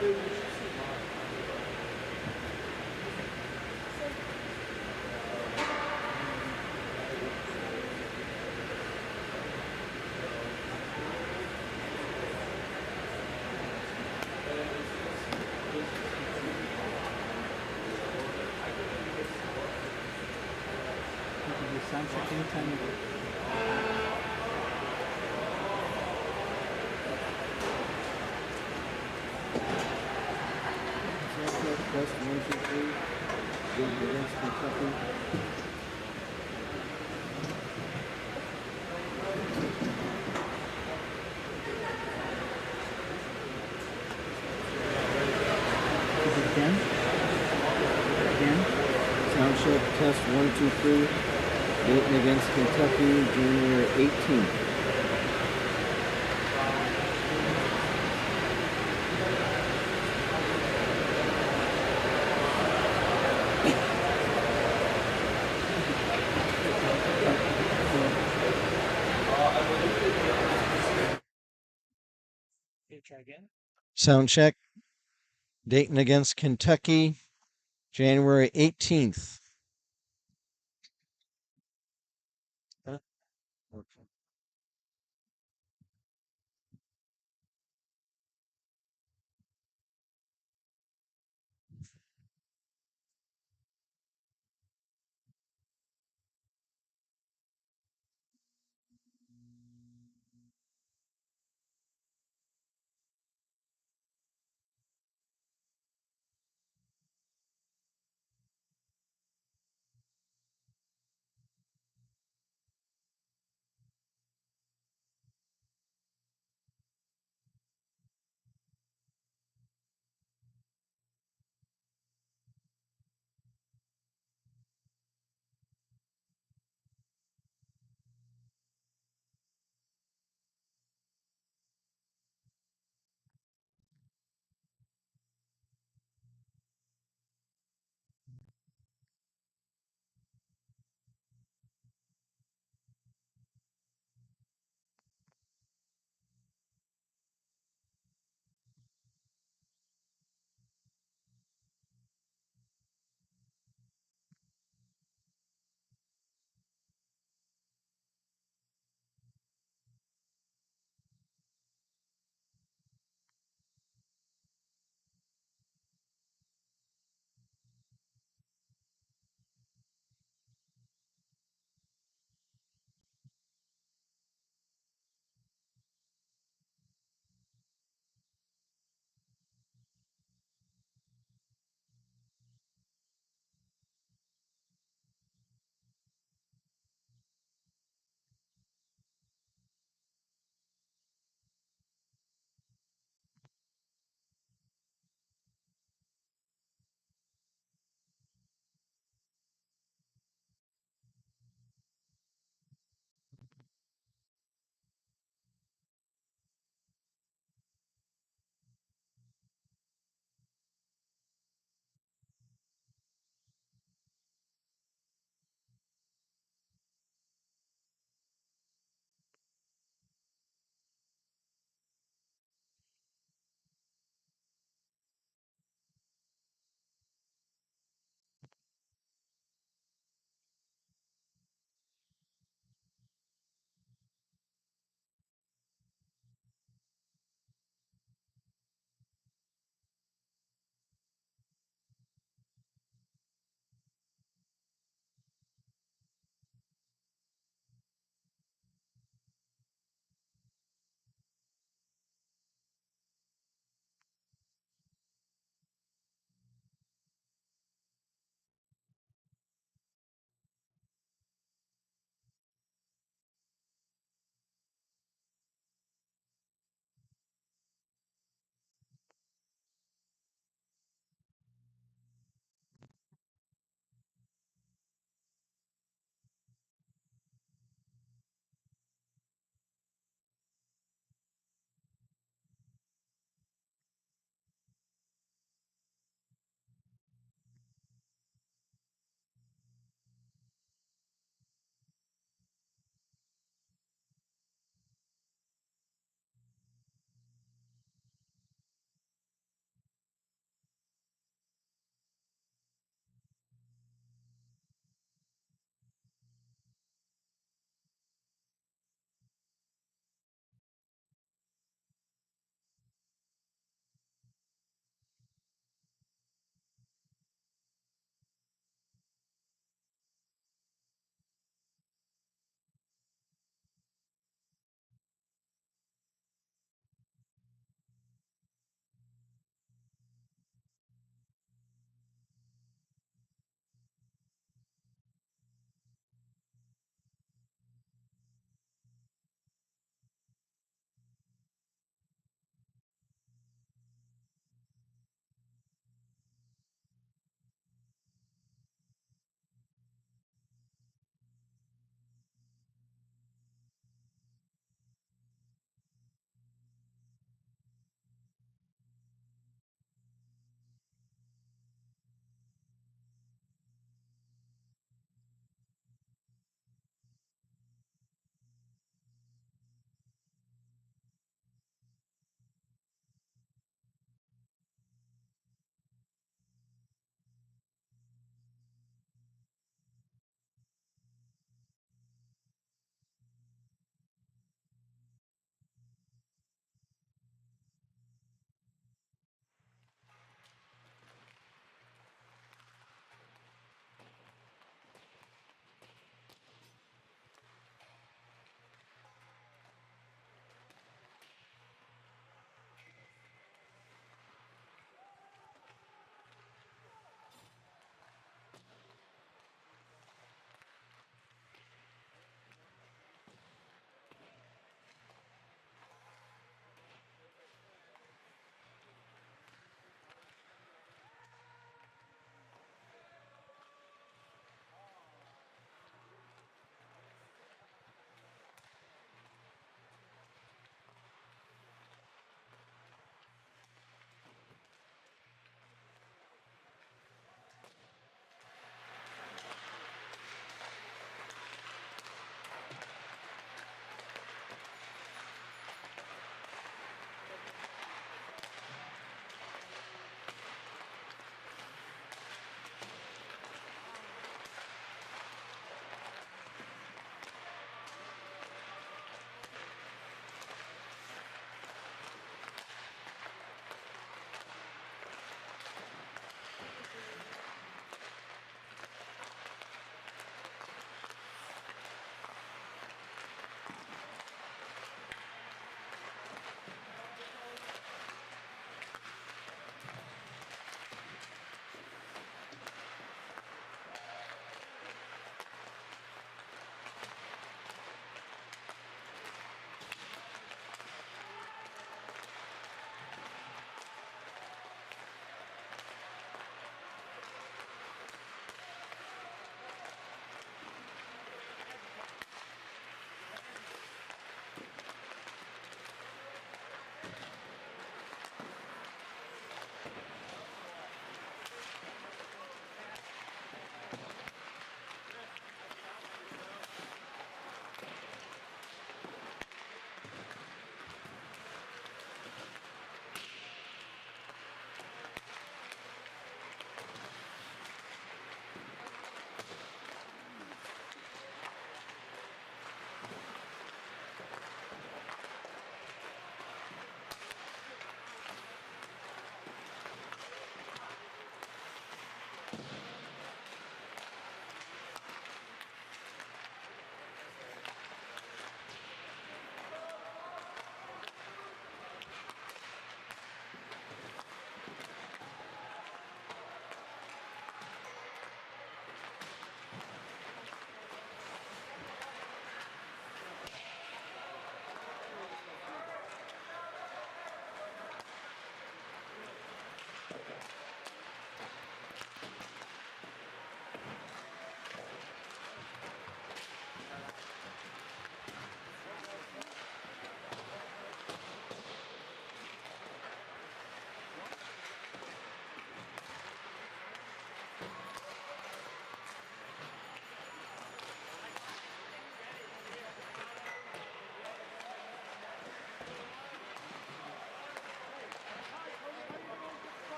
You can do sound check anytime you want. West 123, Dayton against Kentucky. Is it again? Again? Sound check test 123, Dayton against Kentucky, January 18th. Okay, try again. Sound check, Dayton against Kentucky, January 18th. Huh? Okay.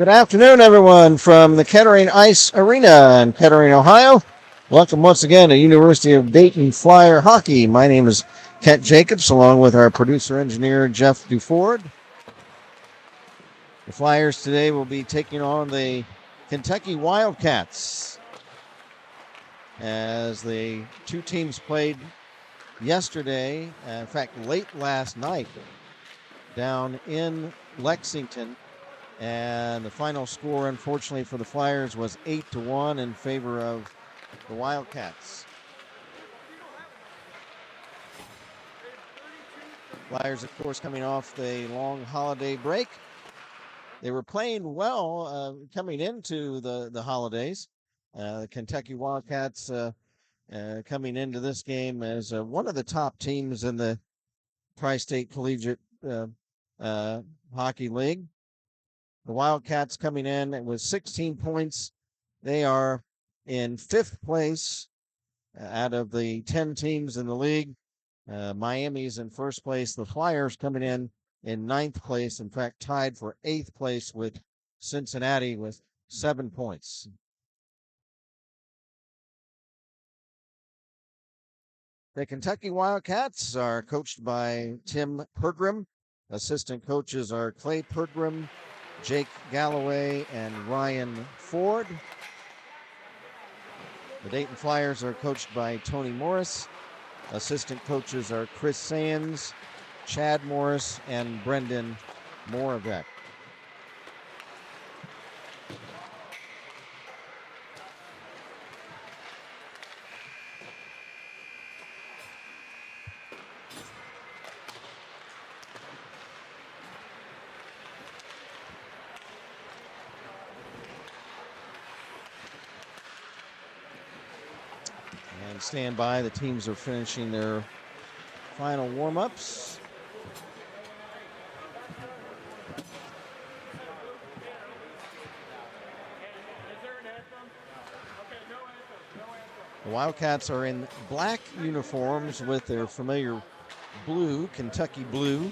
Good afternoon, everyone, from the Kettering Ice Arena in Kettering, Ohio. Welcome once again to University of Dayton Flyer Hockey. My name is Kent Jacobs, along with our producer-engineer, Jeff Duford. The Flyers today will be taking on the Kentucky Wildcats, as the two teams played yesterday, in fact, late last night, down in Lexington. And the final score, unfortunately, for the Flyers was 8-1 in favor of the Wildcats. Flyers, of course, coming off the long holiday break. They were playing well coming into the holidays. The Kentucky Wildcats coming into this game as one of the top teams in the Tri-State Collegiate Hockey League. The Wildcats coming in with 16 points. They are in 5th place out of the 10 teams in the league. Miami's in 1st place. The Flyers coming in 9th place. In fact, tied for 8th place with Cincinnati with 7 points. The Kentucky Wildcats are coached by Tim Pergram. Assistant coaches are Clay Pergram, Jake Galloway, and Ryan Ford. The Dayton Flyers are coached by Tony Morris. Assistant coaches are Chris Sands, Chad Morris, and Brendan Moravec. And stand by, the teams are finishing their final warm-ups. The Wildcats are in black uniforms with their familiar blue, Kentucky blue,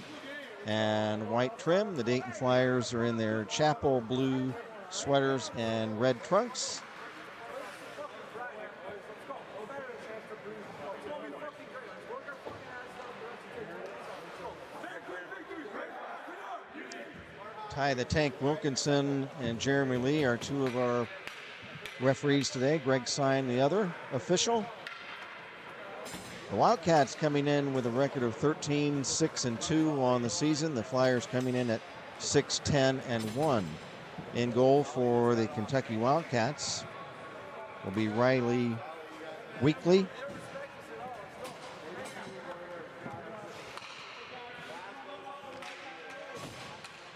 and white trim. The Dayton Flyers are in their chapel blue sweaters and red trunks. Ty the Tank Wilkinson and Jeremy Lee are two of our referees today. Greg Sign, the other official. The Wildcats coming in with a record of 13-6-2 on the season. The Flyers coming in at 6-10-1. In goal for the Kentucky Wildcats will be Riley Weekly.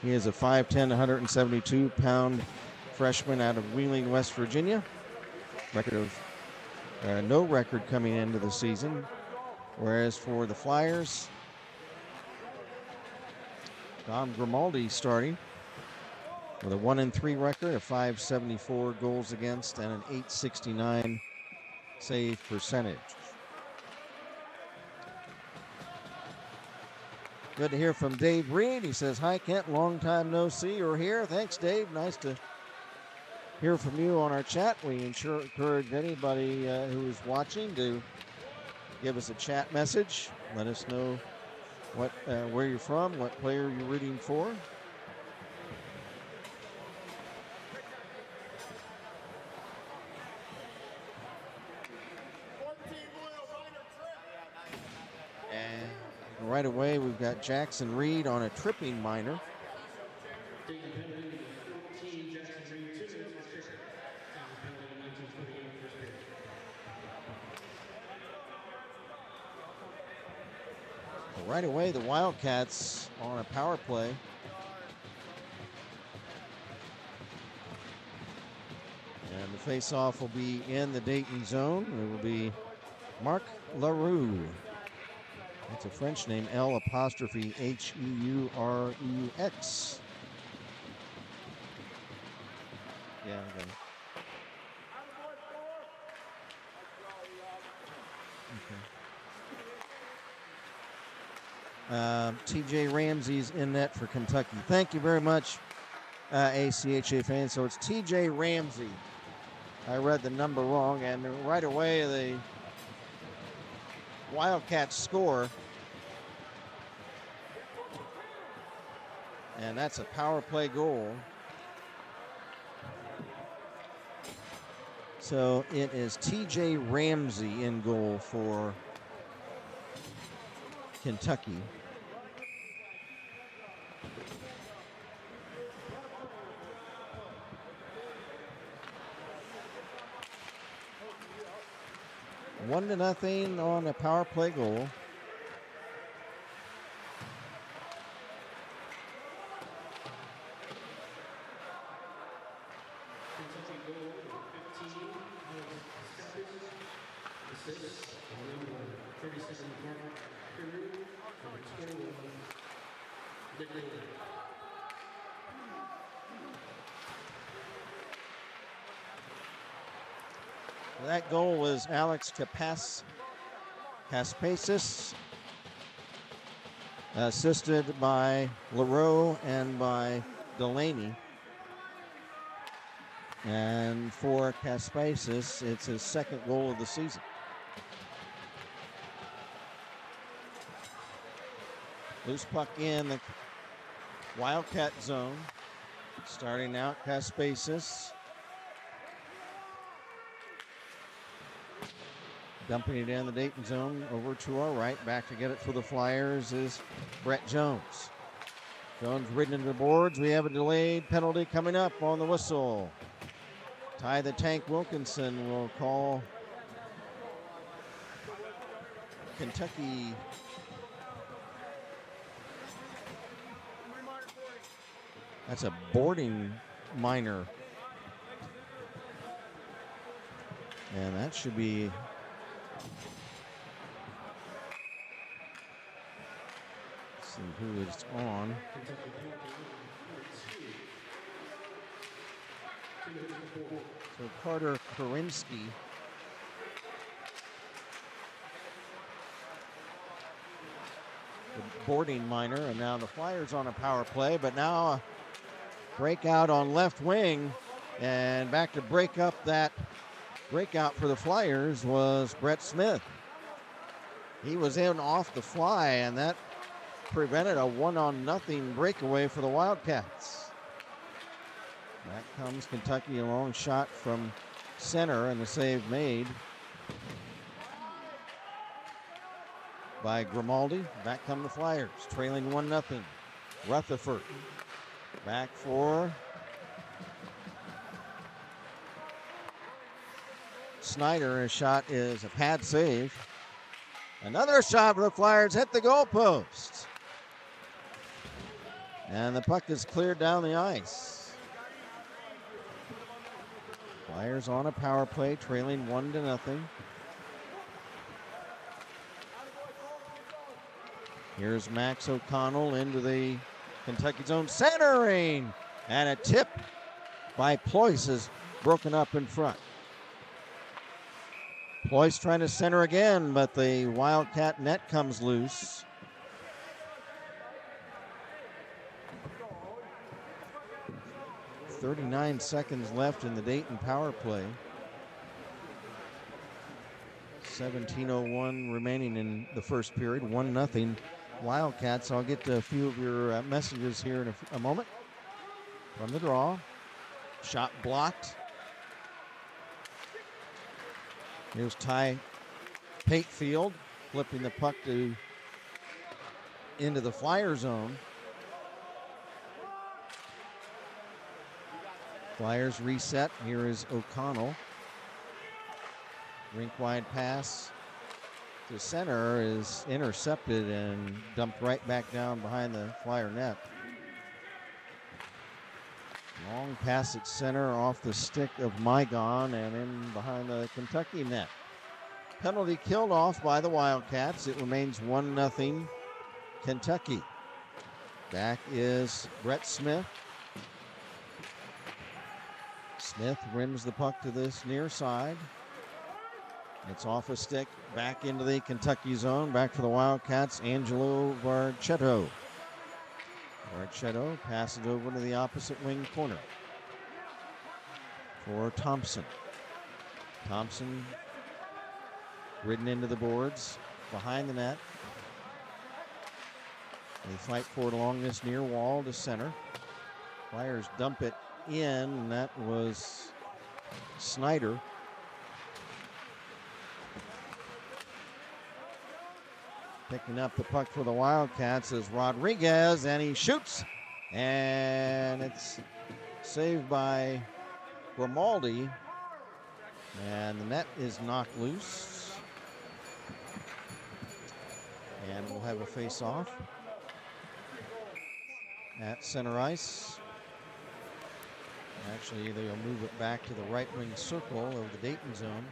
He is a 5'10", 172-pound freshman out of Wheeling, West Virginia. Record of no record coming into the season. Whereas for the Flyers, Dom Grimaldi starting with a 1-3 record, a .574 goals against, and an .869 save percentage. Good to hear from Dave Reed. He says, "Hi, Kent, long time no see or hear." Thanks, Dave. Nice to hear from you on our chat. We encourage anybody who is watching to give us a chat message. Let us know where you're from, what player you're rooting for. And right away, we've got Jackson Reed on a tripping minor. Right away, the Wildcats on a power play. And the face-off will be in the Dayton zone. It will be Marc Leroux. That's a French name, L'Heureux. Yeah, okay. TJ Ramsey's in net for Kentucky. Thank you very much, ACHA fans. So it's TJ Ramsey. I read the number wrong, and right away the Wildcats score. And that's a power play goal. So it is TJ Ramsey in goal for Kentucky. One to nothing on a power play goal. That goal was Alex Caspasis, assisted by LaRoe and by Delaney. And for Caspasis, it's his second goal of the season. Loose puck in the Wildcat zone. Starting out, Caspasis. Dumping it in the Dayton zone over to our right. Back to get it for the Flyers is Brett Jones. Jones ridden into the boards. We have a delayed penalty coming up on the whistle. Ty the Tank Wilkinson will call Kentucky. That's a boarding minor. And that should be see who is on. So Carter Karinsky. The boarding minor, and now the Flyers on a power play, but now a breakout on left wing, and back to break up that breakout for the Flyers was Brett Smith. He was in off the fly, and that prevented a 1-0 breakaway for the Wildcats. Back comes Kentucky, a long shot from center, and the save made by Grimaldi. Back come the Flyers, trailing 1-0. Rutherford back for Snyder. His shot is a pad save. Another shot for the Flyers, hit the goalpost. And the puck is cleared down the ice. Flyers on a power play, trailing 1-0. Here's Max O'Connell into the Kentucky zone, centering, and a tip by Ployce is broken up in front. Ployce trying to center again, but the Wildcat net comes loose. .39 seconds left in the Dayton power play. 17:01 remaining in the first period. 1-0 Wildcats. I'll get to a few of your messages here in a moment. From the draw. Shot blocked. Here's Ty Patefield flipping the puck into the Flyer zone. Flyers reset. Here is O'Connell. Rink wide pass to center is intercepted and dumped right back down behind the Flyer net. Long pass at center off the stick of Mygon and in behind the Kentucky net. Penalty killed off by the Wildcats. It remains 1-0 Kentucky. Back is Brett Smith. Smith rims the puck to this near side. It's off a stick, back into the Kentucky zone, back for the Wildcats, Angelo Varchetto. Marchetto passes over to the opposite wing corner for Thompson. Thompson ridden into the boards behind the net. They fight for it along this near wall to center. Flyers dump it in, and that was Snyder. Picking up the puck for the Wildcats is Rodriguez, and he shoots. And it's saved by Grimaldi. And the net is knocked loose. And we'll have a face-off at center ice. Actually, they'll move it back to the right wing circle of the Dayton zone.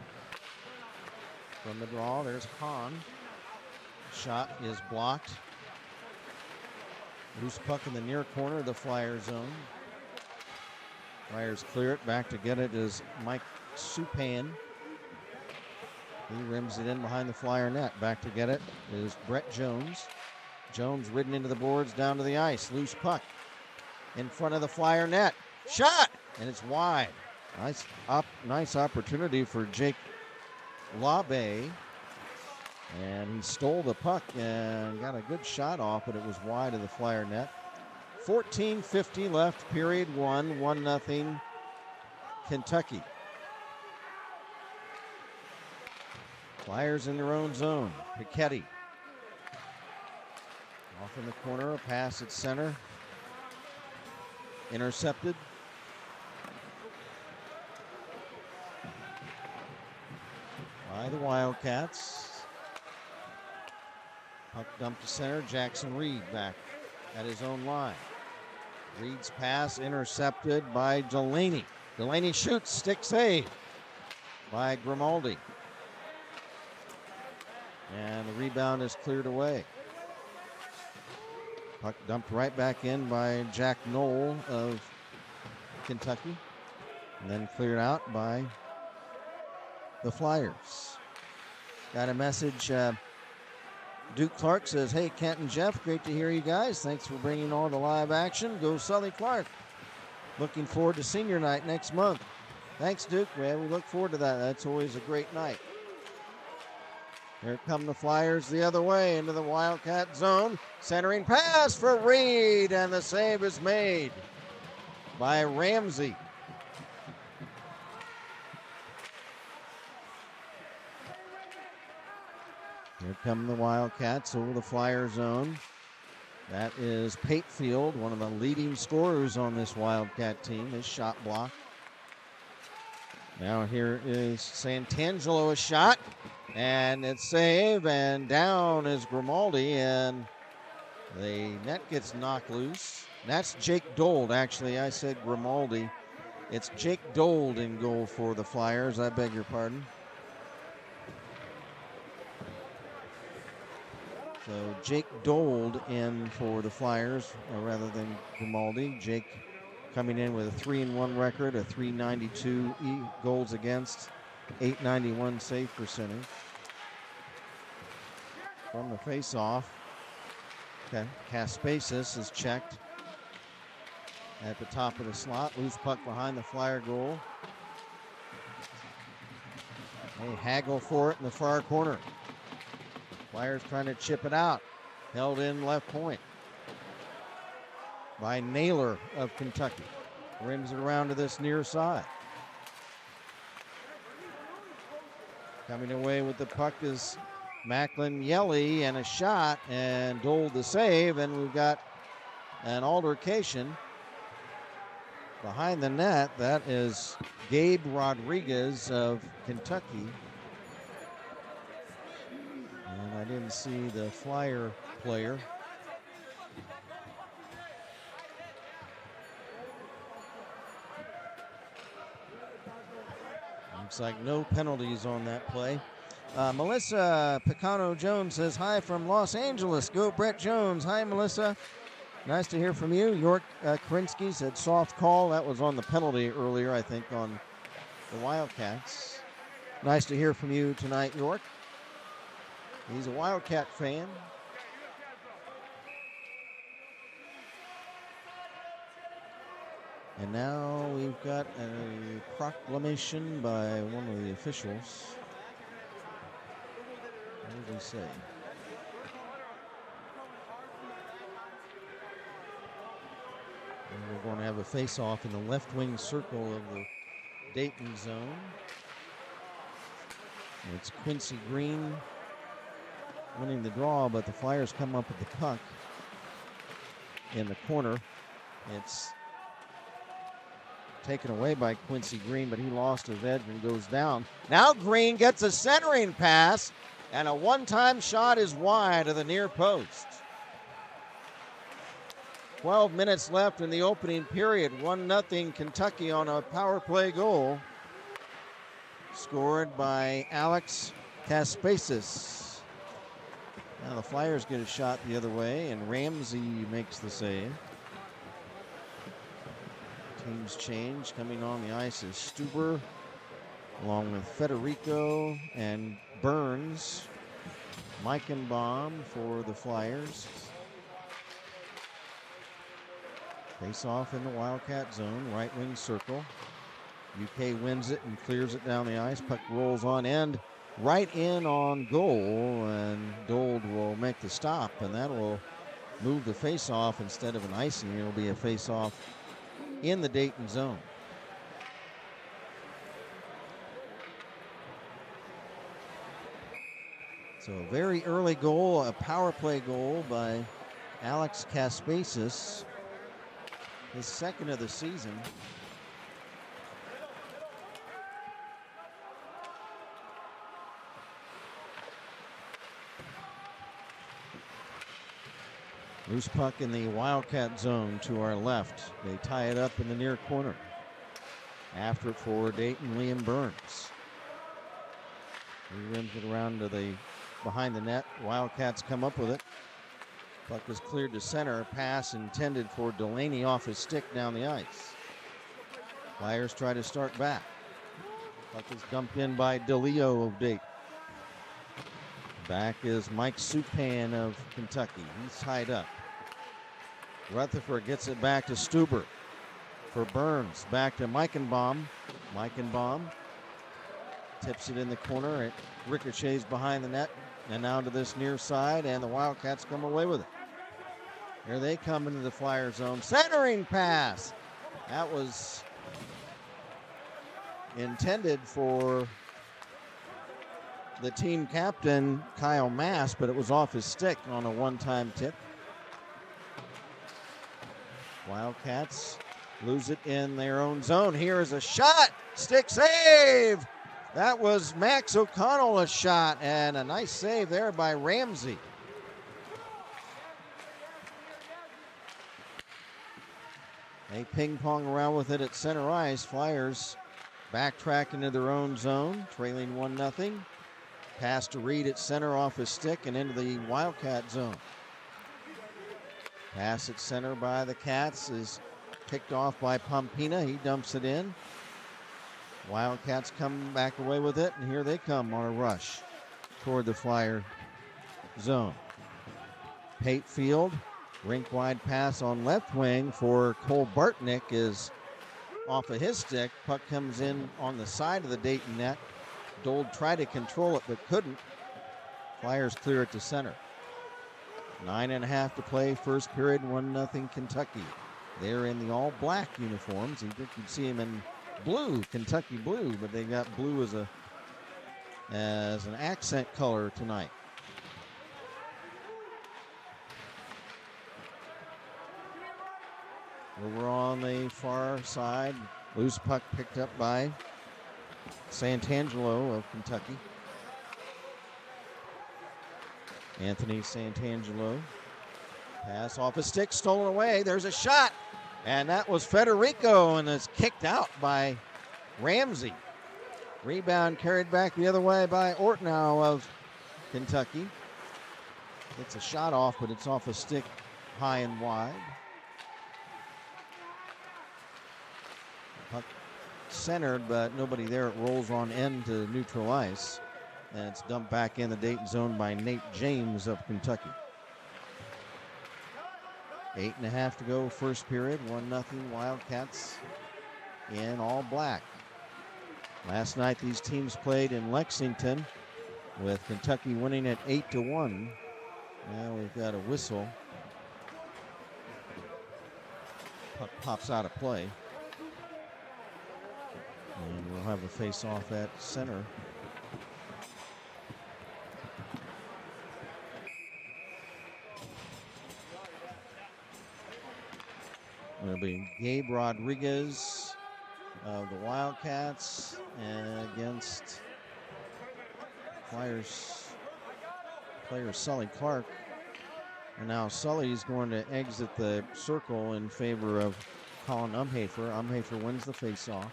From the draw, there's Hahn. Shot is blocked. Loose puck in the near corner of the Flyer zone. Flyers clear it. Back to get it is Mike Supan. He rims it in behind the Flyer net. Back to get it is Brett Jones. Jones ridden into the boards down to the ice. Loose puck in front of the Flyer net. Shot! And it's wide. Nice opportunity for Jake Labe. And he stole the puck and got a good shot off, but it was wide of the Flyer net. 14:50 left, period one. 1-0 Kentucky. Flyers in their own zone. Pichetti. Off in the corner, a pass at center. Intercepted. By the Wildcats. Puck dumped to center. Jackson Reed back at his own line. Reed's pass intercepted by Delaney. Delaney shoots, stick save by Grimaldi. And the rebound is cleared away. Puck dumped right back in by Jack Knoll of Kentucky. And then cleared out by the Flyers. Got a message. Duke Clark says, hey, Kent and Jeff, great to hear you guys. Thanks for bringing all the live action. Go Sully Clark. Looking forward to senior night next month. Thanks, Duke, man. We look forward to that. That's always a great night. Here come the Flyers the other way into the Wildcat zone. Centering pass for Reed, and the save is made by Ramsey. Here come the Wildcats over the Flyer zone. That is Patefield, one of the leading scorers on this Wildcat team. His shot blocked. Now here is Santangelo, a shot, and it's save, and down is Grimaldi, and the net gets knocked loose. That's Jake Dold, actually. I said Grimaldi. It's Jake Dold in goal for the Flyers. I beg your pardon. So Jake Dold in for the Flyers rather than Grimaldi. Jake coming in with a 3-1 record, a .392 goals against, .891 save percentage. From the face-off, okay, Kaspasis is checked at the top of the slot. Loose puck behind the Flyer goal. They haggle for it in the far corner. Flyers trying to chip it out. Held in left point by Naylor of Kentucky. Rims it around to this near side. Coming away with the puck is Macklin Yelly, and a shot, and Dole the save, and we've got an altercation behind the net. That is Gabe Rodriguez of Kentucky. And I didn't see the Flyer player. Looks like no penalties on that play. Melissa Picano-Jones says, hi from Los Angeles. Go Brett Jones. Hi, Melissa. Nice to hear from you. York Krinsky said soft call. That was on the penalty earlier, I think, on the Wildcats. Nice to hear from you tonight, York. He's a Wildcat fan. And now we've got a proclamation by one of the officials. What did he say? And we're going to have a face-off in the left wing circle of the Dayton zone. And it's Quincy Green winning the draw, but the Flyers come up with the puck in the corner. It's taken away by Quincy Green, but he lost his edge and goes down. Now Green gets a centering pass, and a one-time shot is wide of the near post. 12 minutes left in the opening period. 1-0 Kentucky on a power play goal. Scored by Alex Kaspasis. Now the Flyers get a shot the other way, and Ramsey makes the save. Teams change. Coming on the ice is Stuber, along with Federico and Burns. Meichenbaum for the Flyers. Face off in the Wildcat zone, right wing circle. UK wins it and clears it down the ice. Puck rolls on end, right in on goal, and Dold will make the stop, and that will move the face off. Instead of an icing, it'll be a face off in the Dayton zone. So a very early goal, a power play goal by Alex Kaspasis, his second of the season. Loose puck in the Wildcat zone to our left. They tie it up in the near corner. After it for Dayton, Liam Burns. He rims it around to the behind the net. Wildcats come up with it. Puck is cleared to center. Pass intended for Delaney off his stick down the ice. Flyers try to start back. Puck is dumped in by DeLeo of Dayton. Back is Mike Supan of Kentucky. He's tied up. Rutherford gets it back to Stuber. For Burns, back to Meichenbaum. Meichenbaum tips it in the corner. It ricochets behind the net and now to this near side, and the Wildcats come away with it. Here they come into the Flyer zone. Centering pass. That was intended for the team captain, Kyle Mass, but it was off his stick on a one-time tip. Wildcats lose it in their own zone. Here is a shot. Stick save. That was Max O'Connell, a shot, and a nice save there by Ramsey. They ping-pong around with it at center ice. Flyers backtrack into their own zone, trailing 1-0. Pass to Reed at center off his stick and into the Wildcat zone. Pass at center by the Cats is picked off by Pompina. He dumps it in. Wildcats come back away with it, and here they come on a rush toward the Flyer zone. Pate Field, rink-wide pass on left wing for Cole Bartnick is off of his stick. Puck comes in on the side of the Dayton net. Dold tried to control it but couldn't. Flyers clear it to center. 9.5 to play, first period, 1-0 Kentucky. They're in the all-black uniforms. You think you'd see them in blue, Kentucky blue, but they got blue as an accent color tonight. Over on the far side, loose puck picked up by Santangelo of Kentucky. Anthony Santangelo. Pass off his stick, stolen away. There's a shot, and that was Federico, and it's kicked out by Ramsey. Rebound carried back the other way by Ortnow of Kentucky. It's a shot off, but it's off a stick high and wide. Puck centered, but nobody there. It rolls on end to neutral ice. And it's dumped back in the Dayton zone by Nate James of Kentucky. 8.5 to go, first period. 1-0 Wildcats in all black. Last night these teams played in Lexington, with Kentucky winning at 8-1. Now we've got a whistle. Puck pops out of play. And we'll have a face-off at center. It'll be Gabe Rodriguez of the Wildcats against Flyers player Sully Clark. And now Sully's going to exit the circle in favor of Colin Umhafer. Umhafer wins the faceoff.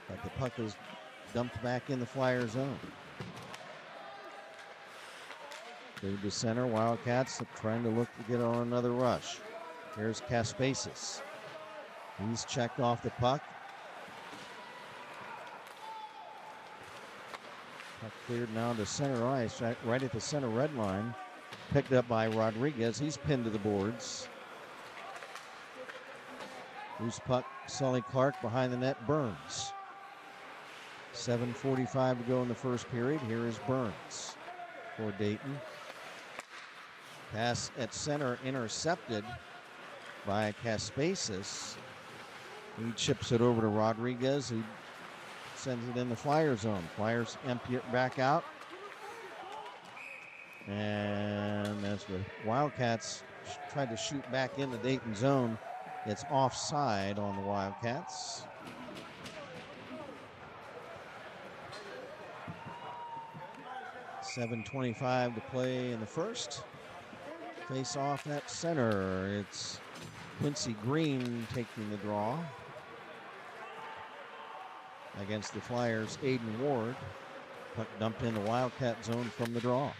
But the puck is dumped back in the Flyer zone. Move to center. Wildcats trying to look to get on another rush. Here's Kaspasis. He's checked off the puck. Puck cleared now to center ice, right at the center red line. Picked up by Rodriguez. He's pinned to the boards. Loose puck. Sully Clark behind the net. Burns. 7:45 to go in the first period. Here is Burns for Dayton. Pass at center intercepted by Kaspasis. He chips it over to Rodriguez. He sends it in the Flyer zone. Flyers empty it back out. And as the Wildcats tried to shoot back into Dayton zone, it's offside on the Wildcats. .7:25 to play in the first. Face off at center. It's Quincy Green taking the draw against the Flyers' Aiden Ward. Puck dumped in the Wildcat zone from the draw.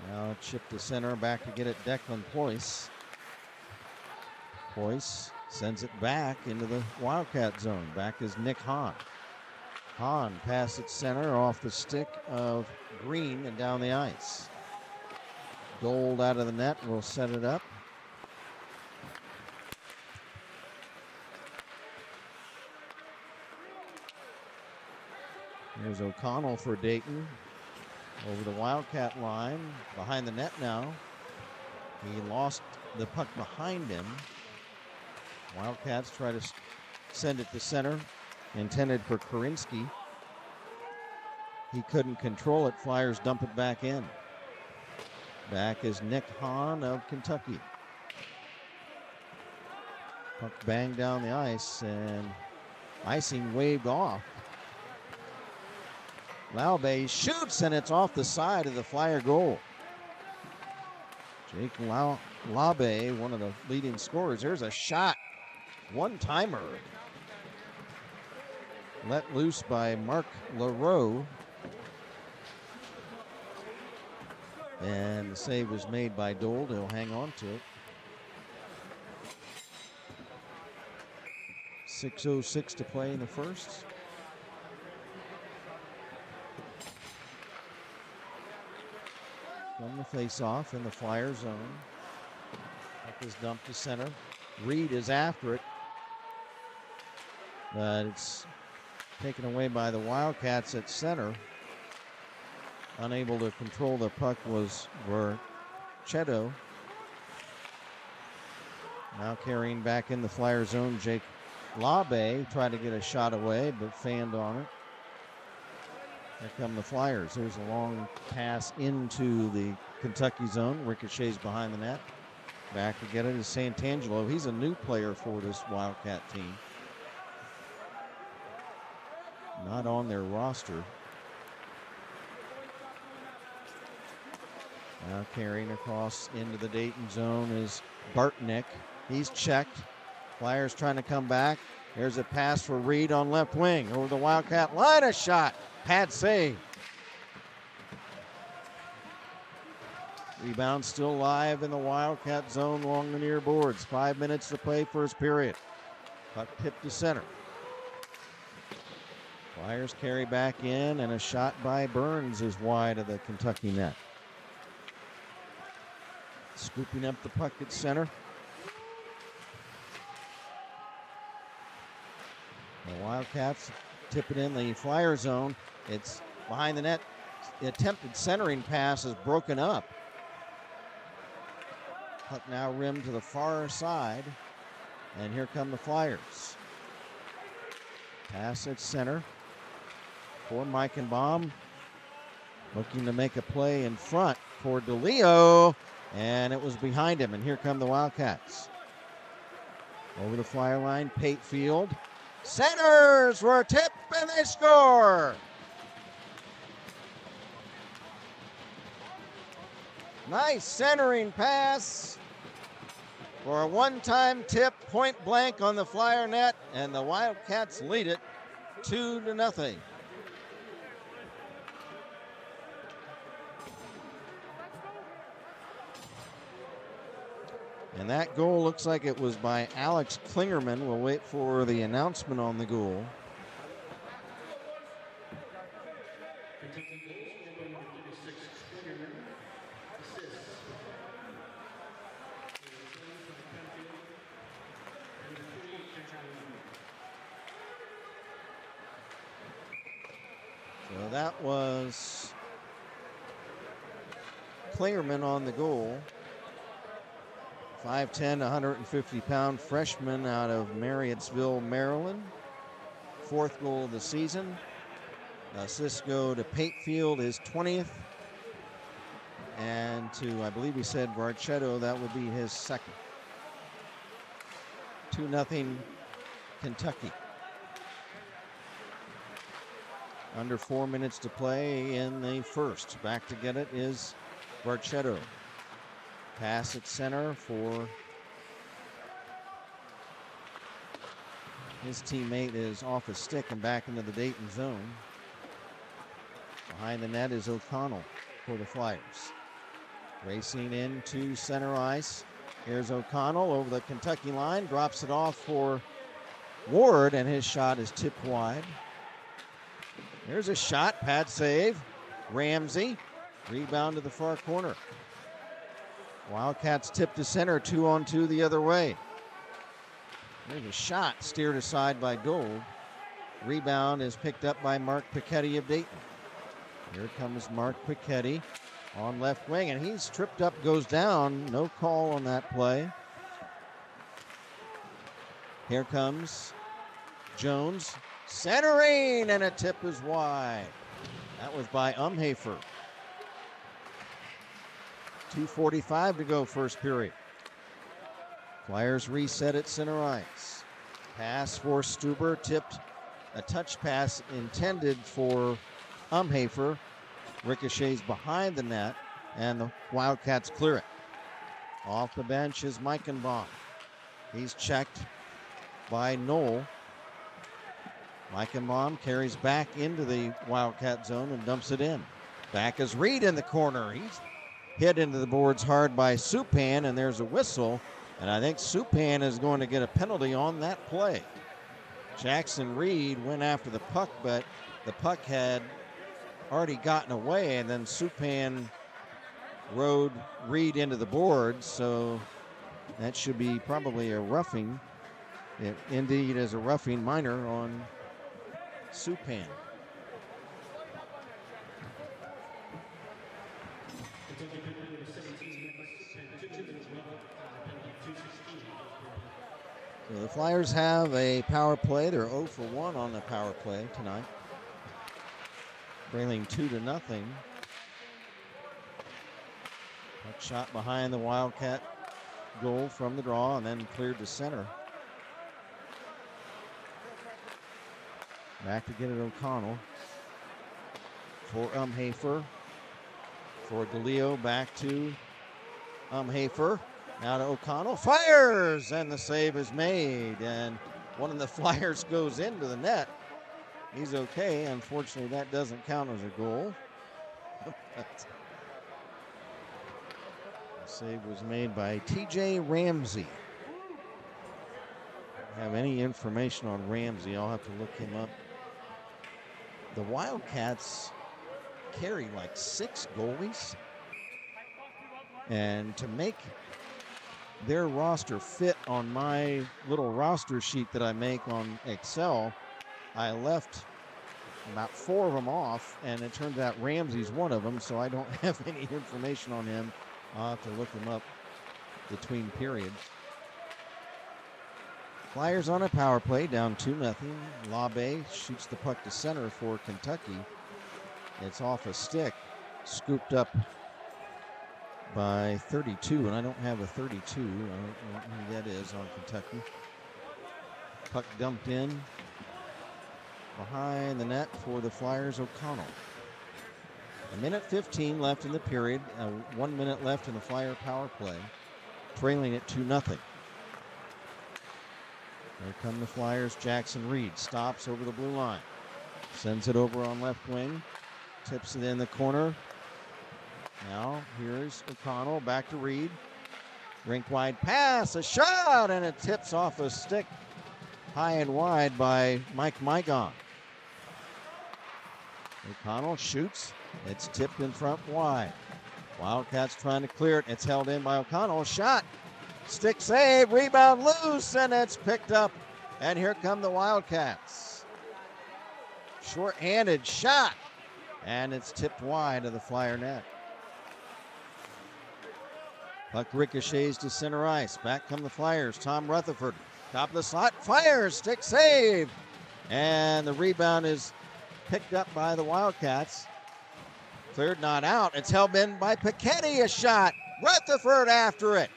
Now chip to center, back to get it Declan Ployce. Ployce sends it back into the Wildcat zone. Back is Nick Hahn. Hahn pass at center off the stick of Green and down the ice. Gold out of the net will set it up. Here's O'Connell for Dayton. Over the Wildcat line. Behind the net now. He lost the puck behind him. Wildcats try to send it to center. Intended for Korinsky. He couldn't control it. Flyers dump it back in. Back is Nick Hahn of Kentucky. Puck banged down the ice and icing waved off. Laube shoots and it's off the side of the Flyer goal. Jake Laube, one of the leading scorers. There's a shot. One-timer. Let loose by Mark LaRoe. And the save was made by Dole. He'll hang on to it. 6:06 to play in the first. From the face-off in the Flyer zone. Puck is dumped to center. Reed is after it. But it's taken away by the Wildcats at center. Unable to control the puck was Verchetto. Now carrying back in the Flyer zone, Jake Laube tried to get a shot away, but fanned on it. Here come the Flyers. There's a long pass into the Kentucky zone. Ricochets behind the net. Back to get it is Santangelo. He's a new player for this Wildcat team. Not on their roster. Now carrying across into the Dayton zone is Bartnick. He's checked. Flyers trying to come back. There's a pass for Reed on left wing over the Wildcat line. A shot. Pad save. Rebound still live in the Wildcat zone along the near boards. 5 minutes to play first period. Puck tipped to center. Flyers carry back in and a shot by Burns is wide of the Kentucky net. Scooping up the puck at center. The Wildcats tip it in the Flyer zone. It's behind the net. The attempted centering pass is broken up. Puck now rimmed to the far side. And here come the Flyers. Pass at center for Meichenbaum. Looking to make a play in front for DeLeo. And it was behind him. And here come the Wildcats. Over the Flyer line, Patefield. Centers for a tip, and they score. Nice centering pass for a one-time tip, point blank on the Flyer net, and the Wildcats lead it 2-0. And that goal looks like it was by Alex Klingerman. We'll wait for the announcement on the goal. So that was Klingerman on the goal. 5'10", 150-pound freshman out of Marriottsville, Maryland. 4th goal of the season. Assists go to Patefield, his 20th. And to, I believe we said, Barchetto, that would be his 2nd. 2-0 Kentucky. Under 4 minutes to play in the first. Back to get it is Barchetto. Pass at center for his teammate is off his stick and back into the Dayton zone. Behind the net is O'Connell for the Flyers. Racing into center ice. Here's O'Connell over the Kentucky line. Drops it off for Ward, and his shot is tipped wide. There's a shot. Pad save. Ramsey. Rebound to the far corner. Wildcats tip to center, 2-on-2 the other way. There's a shot steered aside by Gold. Rebound is picked up by Mark Piketty of Dayton. Here comes Mark Piketty on left wing, and he's tripped up, goes down. No call on that play. Here comes Jones. Centering, and a tip is wide. That was by Umhafer. 2:45 to go first period. Flyers reset at center ice. Pass for Stuber, tipped. A touch pass intended for Umhafer. Ricochets behind the net, and the Wildcats clear it. Off the bench is Meichenbaum. He's checked by Knoll. Meichenbaum carries back into the Wildcat zone and dumps it in. Back is Reed in the corner. He's hit into the boards hard by Supan, and there's a whistle. And I think Supan is going to get a penalty on that play. Jackson Reed went after the puck, but the puck had already gotten away, and then Supan rode Reed into the boards, so that should be probably a roughing. It indeed is a roughing minor on Supan. So the Flyers have a power play. They're 0 for 1 on the power play tonight. Trailing 2-0. Puck shot behind the Wildcat goal from the draw and then cleared to center. Back to get it O'Connell. For Umhafer. For DeLeo, back to Umhafer. Now to O'Connell. Fires! And the save is made. And one of the Flyers goes into the net. He's okay. Unfortunately, that doesn't count as a goal. The save was made by T.J. Ramsey. Have any information on Ramsey? I'll have to look him up. The Wildcats carry like 6 goalies. And to make their roster fit on my little roster sheet that I make on Excel, I left about 4 of them off, and it turns out Ramsey's one of them, so I don't have any information on him. I'll have to look him up between periods. Flyers on a power play, down 2-0. Labe shoots the puck to center for Kentucky. It's off a stick, scooped up by 32, and I don't have a 32. I don't know who that is on Kentucky. Puck dumped in behind the net for the Flyers. O'Connell. 1:15 left in the period. 1 minute left in the Flyer power play. Trailing it 2-0. Here come the Flyers. Jackson Reed stops over the blue line. Sends it over on left wing. Tips it in the corner. Now here's O'Connell. Back to Reed. Rink wide pass. A shot. And it tips off a stick high and wide by Mike Mygon. O'Connell shoots. It's tipped in front wide. Wildcats trying to clear it. It's held in by O'Connell. Shot. Stick save. Rebound loose. And it's picked up. And here come the Wildcats. Short-handed shot. And it's tipped wide of the Flyer net. Puck ricochets to center ice. Back come the Flyers. Tom Rutherford. Top of the slot. Fires. Stick save. And the rebound is picked up by the Wildcats. Cleared, not out. It's held in by Piketty. A shot. Rutherford after it.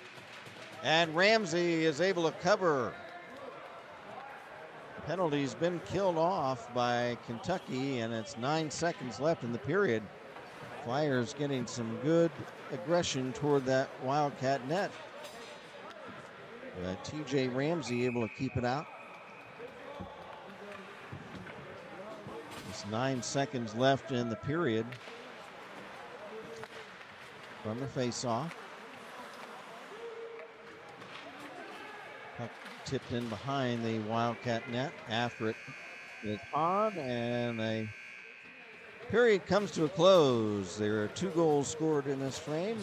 And Ramsey is able to cover. The penalty's been killed off by Kentucky, and it's 9 seconds left in the period. Flyers getting some good aggression toward that Wildcat net. TJ Ramsey able to keep it out. It's 9 seconds left in the period from the face-off. Puck tipped in behind the Wildcat net. After it is on, and a period comes to a close. There are 2 goals scored in this frame.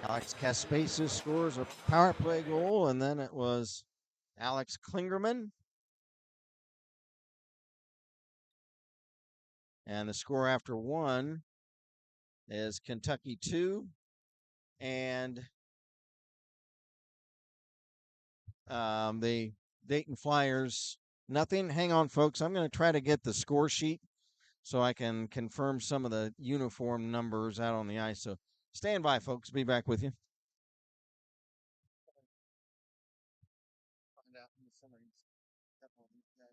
Alex Kaspasis scores a power play goal, and then it was Alex Klingerman. And the score after 1 is Kentucky 2 and the Dayton Flyers nothing. Hang on, folks. I'm going to try to get the score sheet so I can confirm some of the uniform numbers out on the ice. So stand by, folks. Be back with you. Find out who some of these couple of these guys.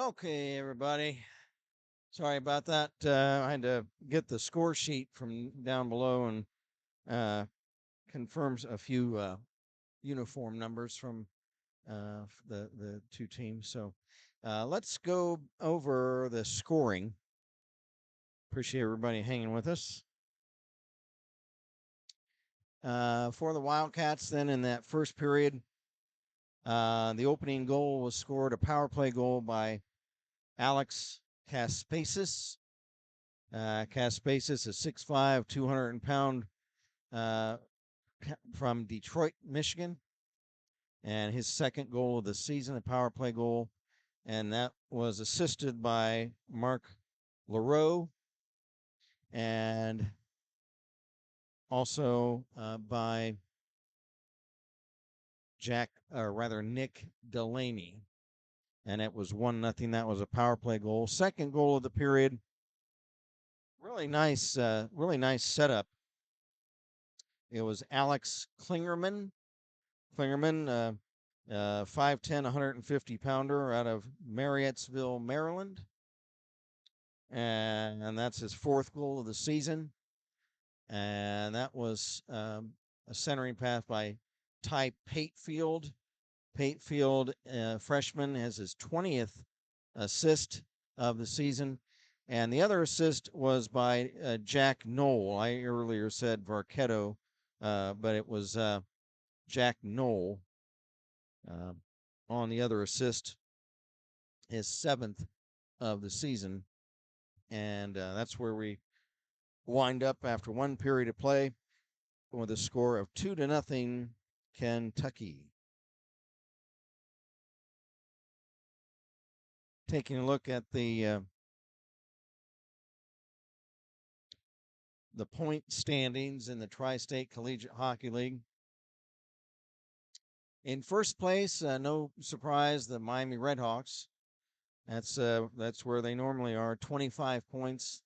Okay, everybody. Sorry about that. I had to get the score sheet from down below and confirms a few uniform numbers from the two teams. So let's go over the scoring. Appreciate everybody hanging with us. For the Wildcats, then in that first period, the opening goal was scored, a power play goal by Alex Caspasis. Caspasis is 6'5", 200-pound from Detroit, Michigan. And his second goal of the season, a power play goal. And that was assisted by Mark LaRoe and also by Nick Delaney. And it was 1-0. That was a power play goal. Second goal of the period. Really nice setup. It was Alex Klingerman. 5'10", 150-pounder out of Marriottsville, Maryland. And that's his fourth goal of the season. And that was a centering pass by Ty Patefield. Patefield, freshman, has his 20th assist of the season. And the other assist was by Jack Knoll. I earlier said Varketto, but it was Jack Knoll on the other assist, his 7th of the season. And that's where we wind up after one period of play with a score of 2-0 Kentucky. Taking a look at the point standings in the Tri-State Collegiate Hockey League. In first place, no surprise, the Miami Redhawks. That's where they normally are, 25 points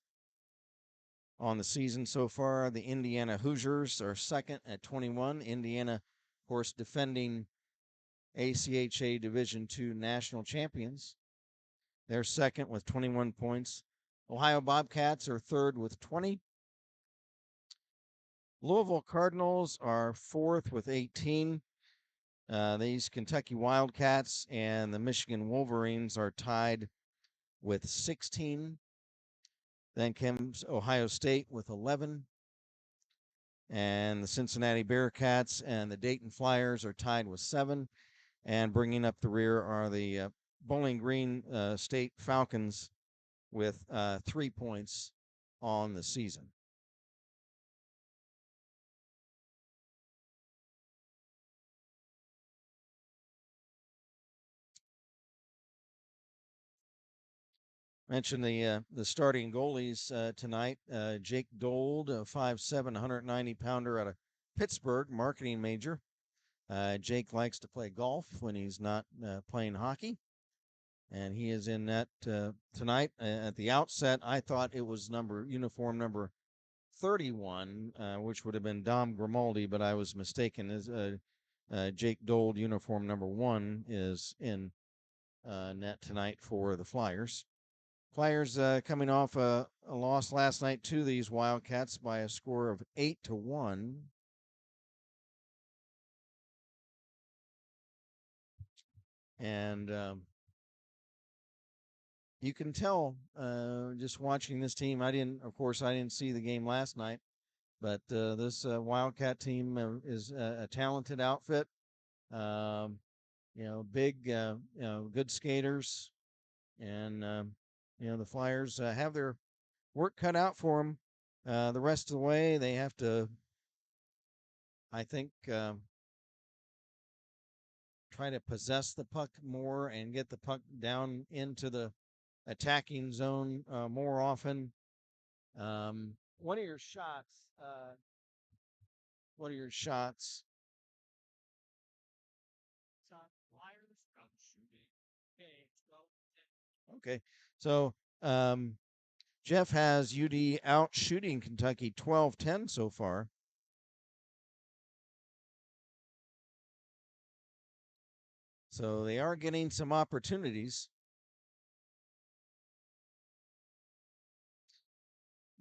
on the season so far. The Indiana Hoosiers are second at 21. Indiana, of course, defending ACHA Division II national champions. They're second with 21 points. Ohio Bobcats are third with 20. Louisville Cardinals are fourth with 18. These Kentucky Wildcats and the Michigan Wolverines are tied with 16. Then comes Ohio State with 11. And the Cincinnati Bearcats and the Dayton Flyers are tied with 7. And bringing up the rear are the Bowling Green State Falcons with 3 points on the season. Mentioned the starting goalies tonight. Jake Dold, 5'7", 190-pounder out of Pittsburgh, marketing major. Jake likes to play golf when he's not playing hockey, and he is in that tonight. At the outset, I thought it was uniform number 31, which would have been Dom Grimaldi, but I was mistaken. Jake Dold, uniform number 1, is in net tonight for the Flyers. Flyers coming off a loss last night to these Wildcats by a score of 8-1. And you can tell just watching this team. I didn't see the game last night, but this Wildcat team is a talented outfit. Big, good skaters, and the Flyers have their work cut out for them. The rest of the way, they have to, I think, try to possess the puck more and get the puck down into the attacking zone more often. What are your shots? What are your shots? Okay, so Jeff has UD out shooting Kentucky 12-10 so far. So they are getting some opportunities.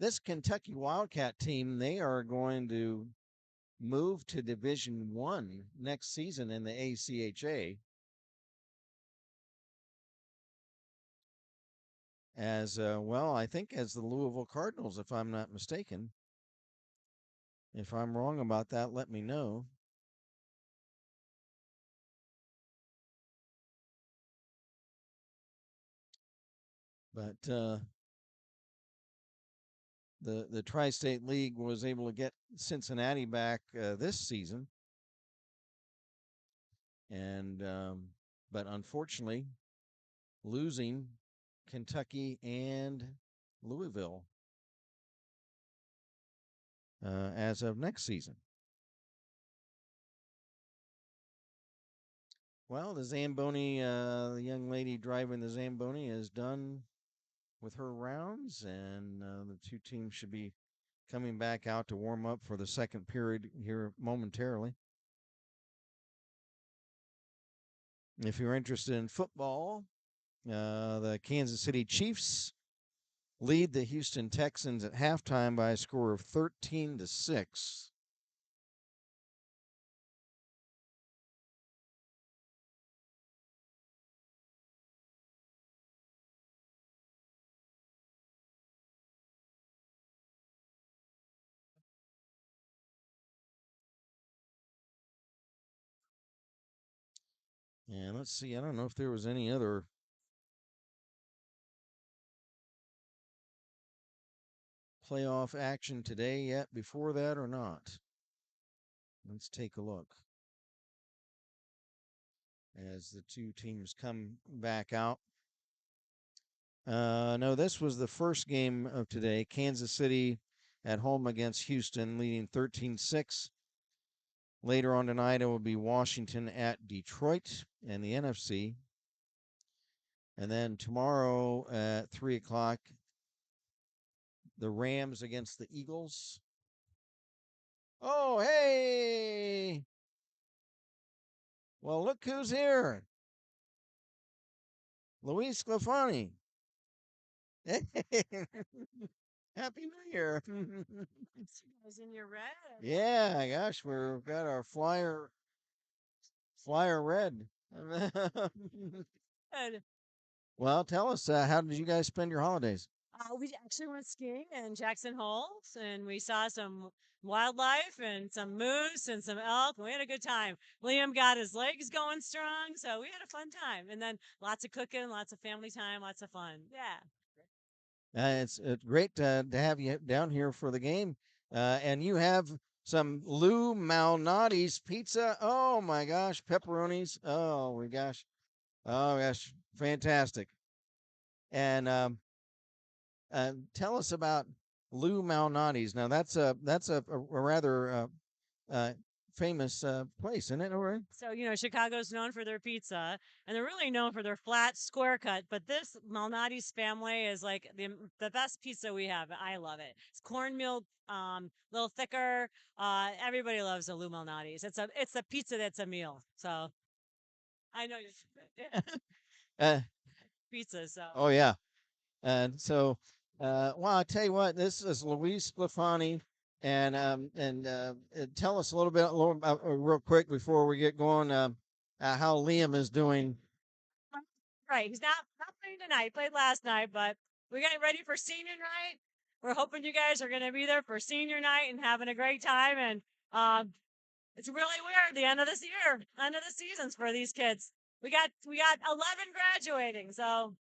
this Kentucky Wildcat team, they are going to move to Division One next season in the ACHA. As well, I think as the Louisville Cardinals, if I'm not mistaken. If I'm wrong about that, let me know. But the Tri-State League was able to get Cincinnati back this season, and but unfortunately, losing Kentucky and Louisville as of next season. Well, the Zamboni, the young lady driving the Zamboni, is done with her rounds, and the two teams should be coming back out to warm up for the second period here momentarily. If you're interested in football, the Kansas City Chiefs lead the Houston Texans at halftime by a score of 13-6. And let's see, I don't know if there was any other playoff action today yet before that or not. Let's take a look as the two teams come back out. No, this was the first game of today. Kansas City at home against Houston, leading 13-6. Later on tonight, it will be Washington at Detroit and the NFC. And then tomorrow at 3 o'clock, the Rams against the Eagles. Oh, hey! Well, look who's here. Luis Sclafani. Happy New Year. Was in your red. Yeah, gosh, we've got our flyer red. Good. Well, tell us, how did you guys spend your holidays? We actually went skiing in Jackson Hole, and we saw some wildlife and some moose and some elk. And we had a good time. Liam got his legs going strong, so we had a fun time. And then lots of cooking, lots of family time, lots of fun. Yeah. It's great to have you down here for the game. And you have some Lou Malnati's pizza. Oh my gosh, pepperonis. Oh my gosh. Oh gosh, fantastic. And tell us about Lou Malnati's. Now that's a rather famous place, isn't it? All right. So, Chicago's known for their pizza, and they're really known for their flat, square cut. But this Malnati's family is like the best pizza we have. I love it. It's cornmeal, little thicker. Everybody loves a Lou Malnati's. It's a pizza that's a meal. So, I know you're Uh, pizza. So, oh yeah. And so, well, I'll tell you what, this is Luis Sclafani. And tell us a little about, real quick before we get going, how Liam is doing. right. He's not playing tonight. He played last night, but we're getting ready for senior night. We're hoping you guys are going to be there for senior night and having a great time. And it's really weird. The end of this year, end of the seasons for these kids. We got 11 graduating, so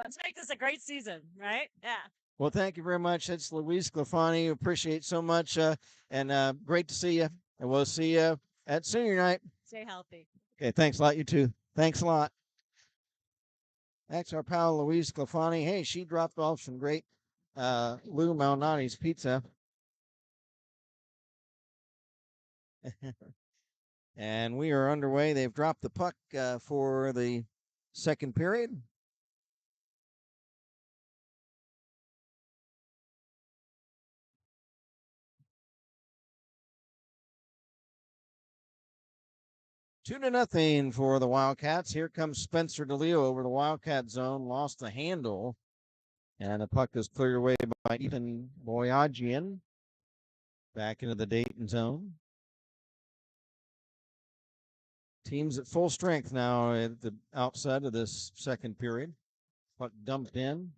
let's make this a great season, right? Yeah. Well, thank you very much. It's Luis Sclafani. Appreciate so much, and great to see you. And we'll see you at senior night. Stay healthy. Okay, thanks a lot. You too. Thanks a lot. That's our pal Luis Sclafani. Hey, she dropped off some great Lou Malnati's pizza. And we are underway. They've dropped the puck for the second period. Two to nothing for the Wildcats. Here comes Spencer DeLeo over the Wildcat zone. Lost the handle And the puck is cleared away by Ethan Boyajian. Back into the Dayton zone. Teams at full strength now at the outside of this second period. Puck dumped in.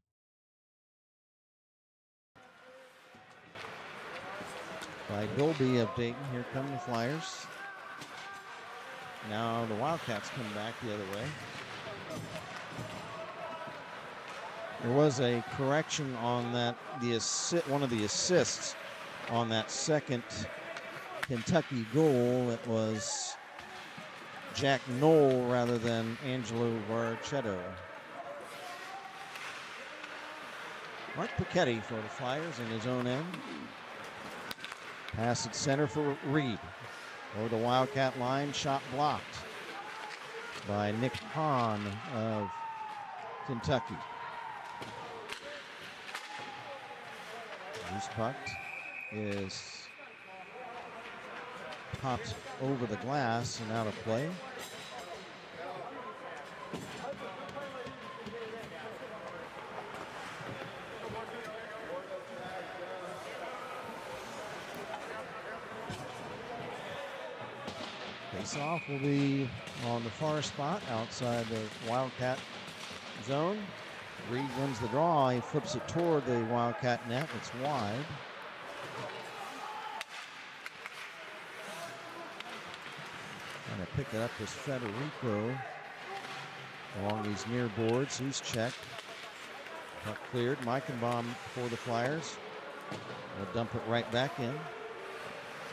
By Dolby of Dayton. Here come the Flyers. Now the Wildcats come back the other way. There was a correction on that, one of the assists on that second Kentucky goal. It was Jack Knoll rather than Angelo Varchetto. Mark Pichetti for the Flyers in his own end. Pass at center for Reed. Over the Wildcat line, shot blocked by Nick Hahn of Kentucky. This puck is popped over the glass and out of play. Face-off will be on the far spot outside the Wildcat zone. Reed wins the draw. He flips it toward the Wildcat net. It's wide. Trying to pick it up is Federico along these near boards. He's checked. Puck cleared. Meichenbaum for the Flyers. They'll dump it right back in.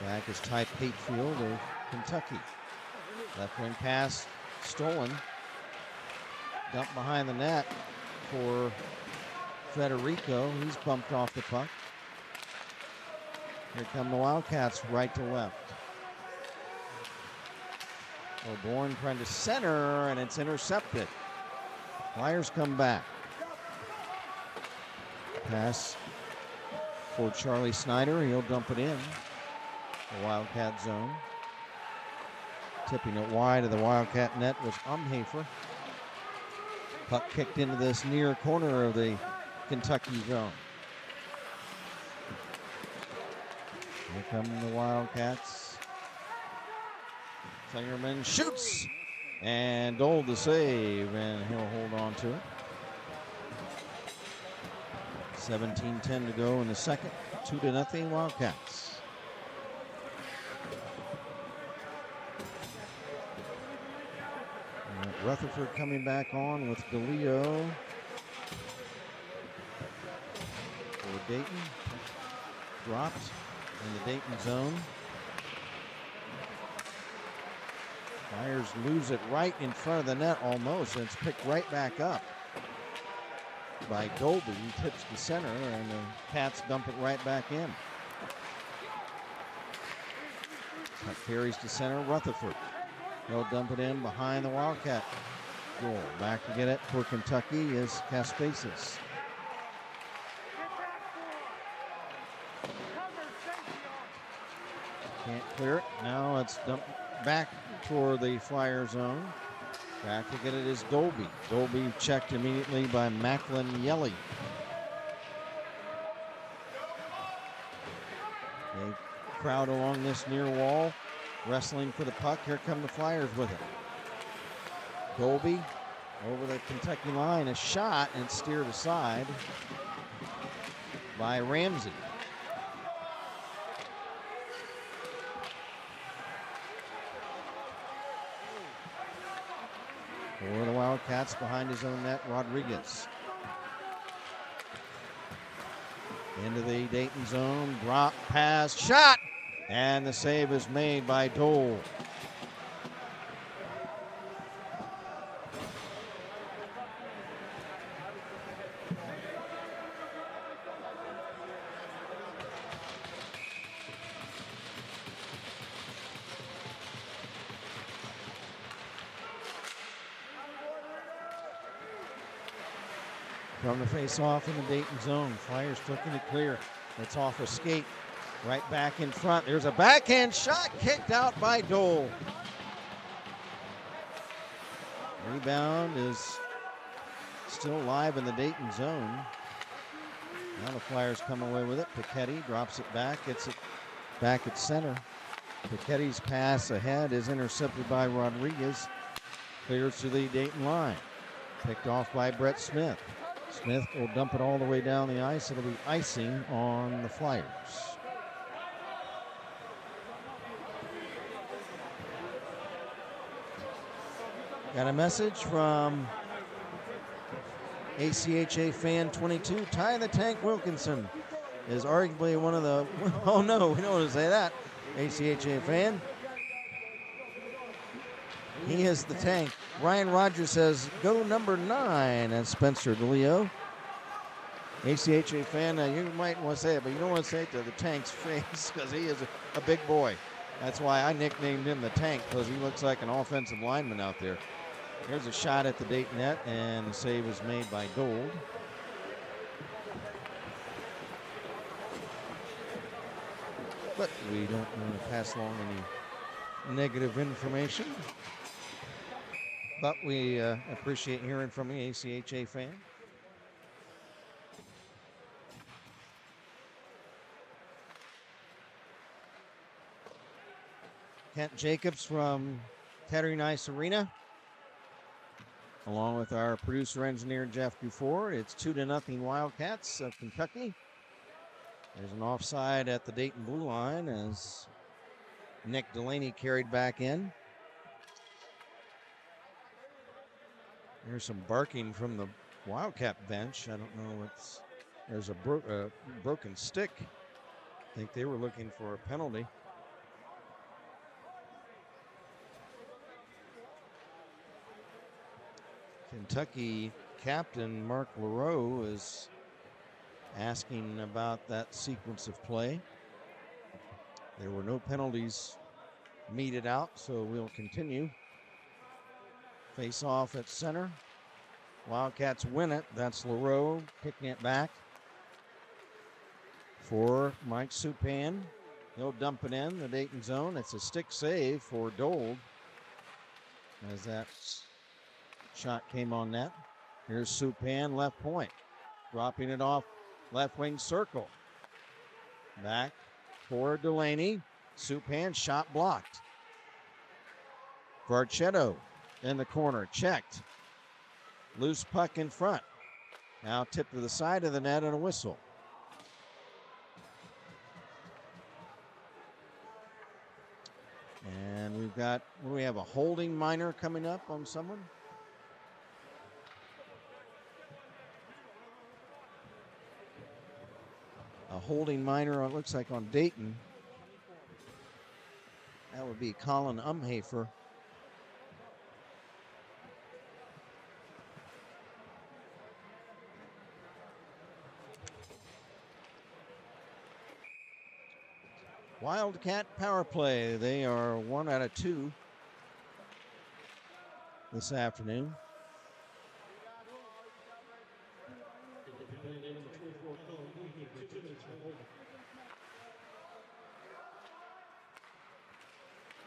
Back is Ty Patefield of Kentucky. Left wing pass stolen. Dump behind the net for Federico. He's bumped off the puck. Here come the Wildcats right to left. O'Born trying to center, and it's intercepted. Flyers come back. Pass for Charlie Snyder. He'll dump it in the Wildcat zone. Tipping it wide of the Wildcat net was Umhafer. Puck kicked into this near corner of the Kentucky zone. Here come the Wildcats. Klingerman shoots, and Dole the save, and he'll hold on to it. 17-10 to go in the second. 2-0 Wildcats. Rutherford coming back on with DeLeo for Dayton. Dropped in the Dayton zone. Flyers lose it right in front of the net almost, and it's picked right back up by Dolby. He tips the center, and the Cats dump it right back in. Puck carries to center, Rutherford. They'll dump it in behind the Wildcat goal. Back to get it for Kentucky is Caspasis. Can't clear it. Now it's dumped back for the Flyer zone. Back to get it is Dolby. Dolby checked immediately by Macklin Yelly. They crowd along this near wall, wrestling for the puck. Here come the Flyers with it. Dolby over the Kentucky line, a shot, and steered aside by Ramsey. For the Wildcats behind his own net, Rodriguez. Into the Dayton zone, drop, pass, shot, and the save is made by Dole. From the face-off in the Dayton zone, Flyers looking to clear. It's off a skate, right back in front. There's a backhand shot kicked out by Dole. Rebound is still live in the Dayton zone. Now the Flyers come away with it. Pichetti drops it back, gets it back at center. Pichetti's pass ahead is intercepted by Rodriguez. Clears to the Dayton line. Picked off by Brett Smith. Smith will dump it all the way down the ice. It'll be icing on the Flyers. Got a message from ACHA fan 22. Ty the Tank Wilkinson is arguably one of the... Oh no, we don't want to say that. ACHA fan. He is the Tank. Ryan Rogers says, go number 9, and Spencer DeLeo. ACHA fan, you might want to say it, but you don't want to say it to the Tank's face because he is a big boy. That's why I nicknamed him the Tank, because he looks like an offensive lineman out there. There's a shot at the Dayton net, and the save was made by Gold. But we don't want to pass along any negative information. But we appreciate hearing from the ACHA fan. Kent Jacobs from Kettering Ice Arena, along with our producer engineer Jeff Dufour. It's 2-0 Wildcats of Kentucky. There's an offside at the Dayton blue line as Nick Delaney carried back in. There's some barking from the Wildcat bench. I don't know what's... There's a broken stick. I think they were looking for a penalty. Kentucky captain Mark LaRoe is asking about that sequence of play. There were no penalties meted out, so we'll continue. Face off at center. Wildcats win it. That's LaRoe kicking it back for Mike Supan. He'll dump it in the Dayton zone. It's a stick save for Dold as that shot came on net. Here's Supan, left point. Dropping it off left wing circle. Back for Delaney. Supan, shot blocked. Varchetto in the corner, checked. Loose puck in front. Now tipped to the side of the net and a whistle. And we have a holding minor coming up on someone. A holding minor, it looks like, on Dayton. That would be Colin Umhafer. Wildcat power play. They are 1 out of 2 this afternoon.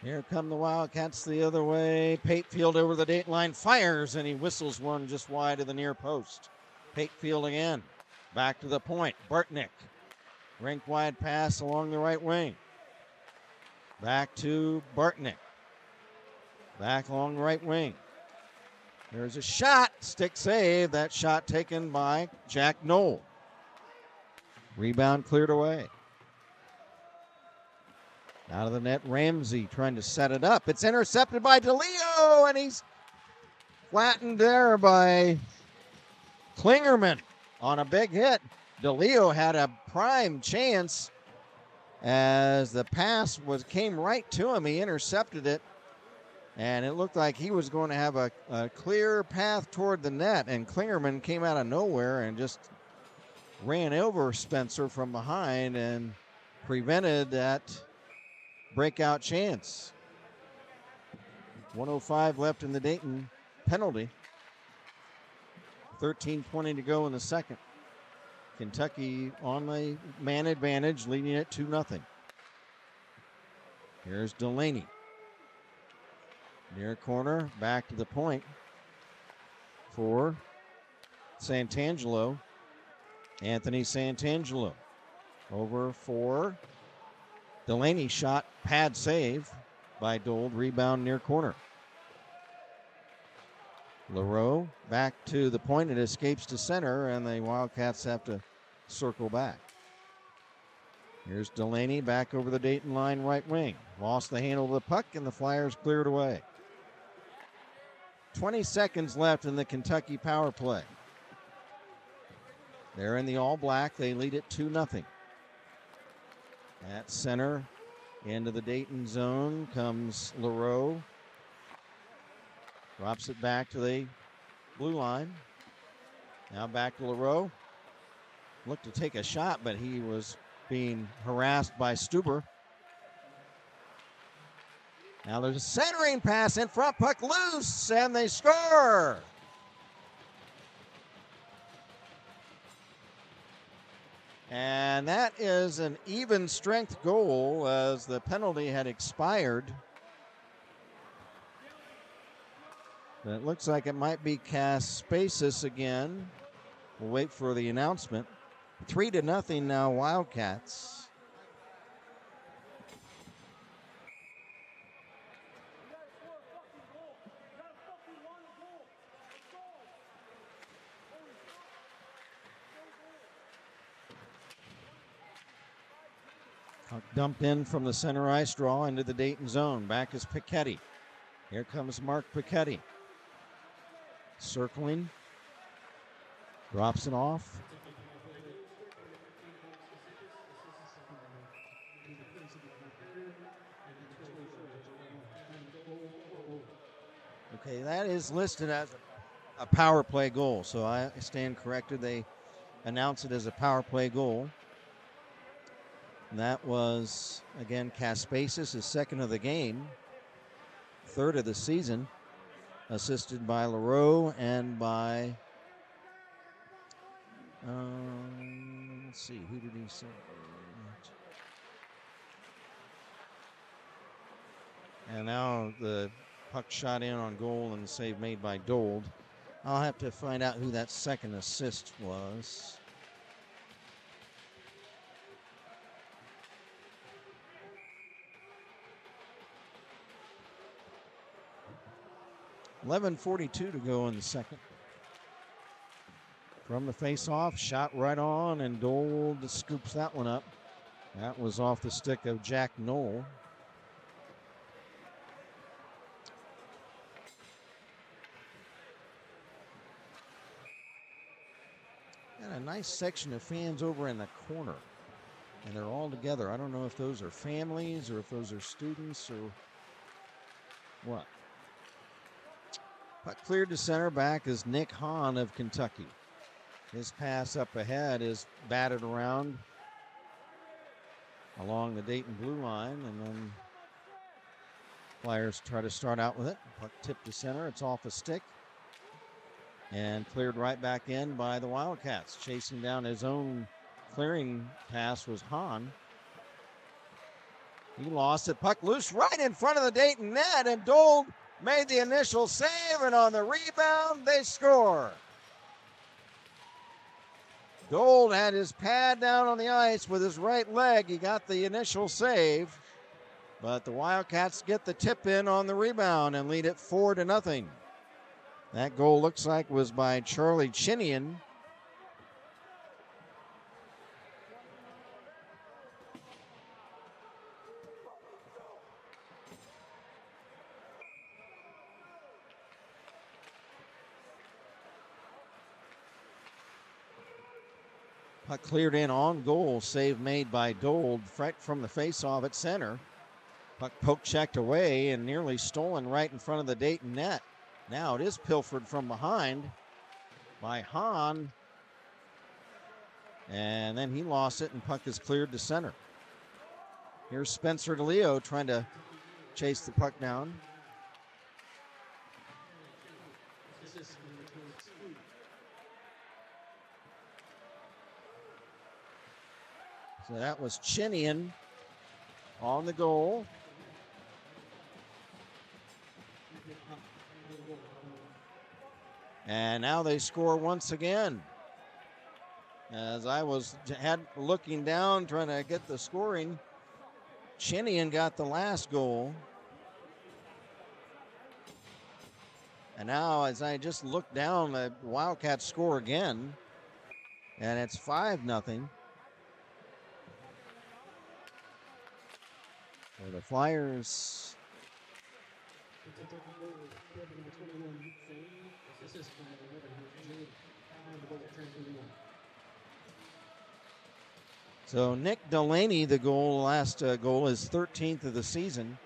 Here come the Wildcats the other way. Patefield over the Dayton line, fires, and he whistles one just wide of the near post. Patefield again, back to the point. Bartnick, rink wide pass along the right wing. Back to Bartnick. Back along the right wing. There's a shot, stick save. That shot taken by Jack Knoll. Rebound cleared away. Out of the net, Ramsey trying to set it up. It's intercepted by DeLeo, and he's flattened there by Klingerman on a big hit. DeLeo had a prime chance as the pass came right to him. He intercepted it, and it looked like he was going to have a clear path toward the net, and Klingerman came out of nowhere and just ran over Spencer from behind and prevented that breakout chance. 1:05 left in the Dayton penalty. 13:20 to go in the second. Kentucky on the man advantage, leading it 2-0. Here's Delaney. Near corner, back to the point for Santangelo. Anthony Santangelo over for Delaney. Shot, pad save by Dold. Rebound near corner. LaRoe back to the point. It escapes to center, and the Wildcats have to circle back. Here's Delaney back over the Dayton line, right wing. Lost the handle of the puck, and the Flyers cleared away. 20 seconds left in the Kentucky power play. They're in the all black. They lead it 2-0. At center, into the Dayton zone comes LaRoe. Drops it back to the blue line. Now back to LaRoe. Looked to take a shot, but he was being harassed by Stuber. Now there's a centering pass in front, puck loose, and they score. And that is an even strength goal as the penalty had expired. It looks like it might be Kaspasis again. We'll wait for the announcement. 3-0 now, Wildcats. Dumped in from the center ice draw into the Dayton zone. Back is Piketty. Here comes Mark Piketty. Circling. Drops it off. Okay, that is listed as a power play goal, so I stand corrected. They announce it as a power play goal. And that was, again, Kaspasis, his second of the game, third of the season, assisted by LaRoe and by, let's see, who did he say? And now the puck shot in on goal and the save made by Dold. I'll have to find out who that second assist was. .11:42 to go in the second. From the face-off, shot right on, and Dold scoops that one up. That was off the stick of Jack Knoll. And a nice section of fans over in the corner. And they're all together. I don't know if those are families or if those are students or what. Puck cleared to center. Back is Nick Hahn of Kentucky. His pass up ahead is batted around along the Dayton blue line, and then Flyers try to start out with it. Puck tipped to center. It's off a stick and cleared right back in by the Wildcats. Chasing down his own clearing pass was Hahn. He lost it. Puck loose right in front of the Dayton net, and Dold made the initial save, and on the rebound, they score. Dold had his pad down on the ice with his right leg. He got the initial save, but the Wildcats get the tip in on the rebound and lead it 4-0. That goal looks like was by Charlie Chinian. Puck cleared in on goal. Save made by Dold right from the faceoff at center. Puck poke checked away and nearly stolen right in front of the Dayton net. Now it is pilfered from behind by Hahn. And then he lost it, and puck is cleared to center. Here's Spencer DeLeo trying to chase the puck down. So that was Chinian on the goal. And now they score once again. As I had looking down, trying to get the scoring, Chinian got the last goal. And now, as I just look down, the Wildcats score again, and it's 5-0. For the Flyers. So Nick Delaney, the last goal, is 13th of the season.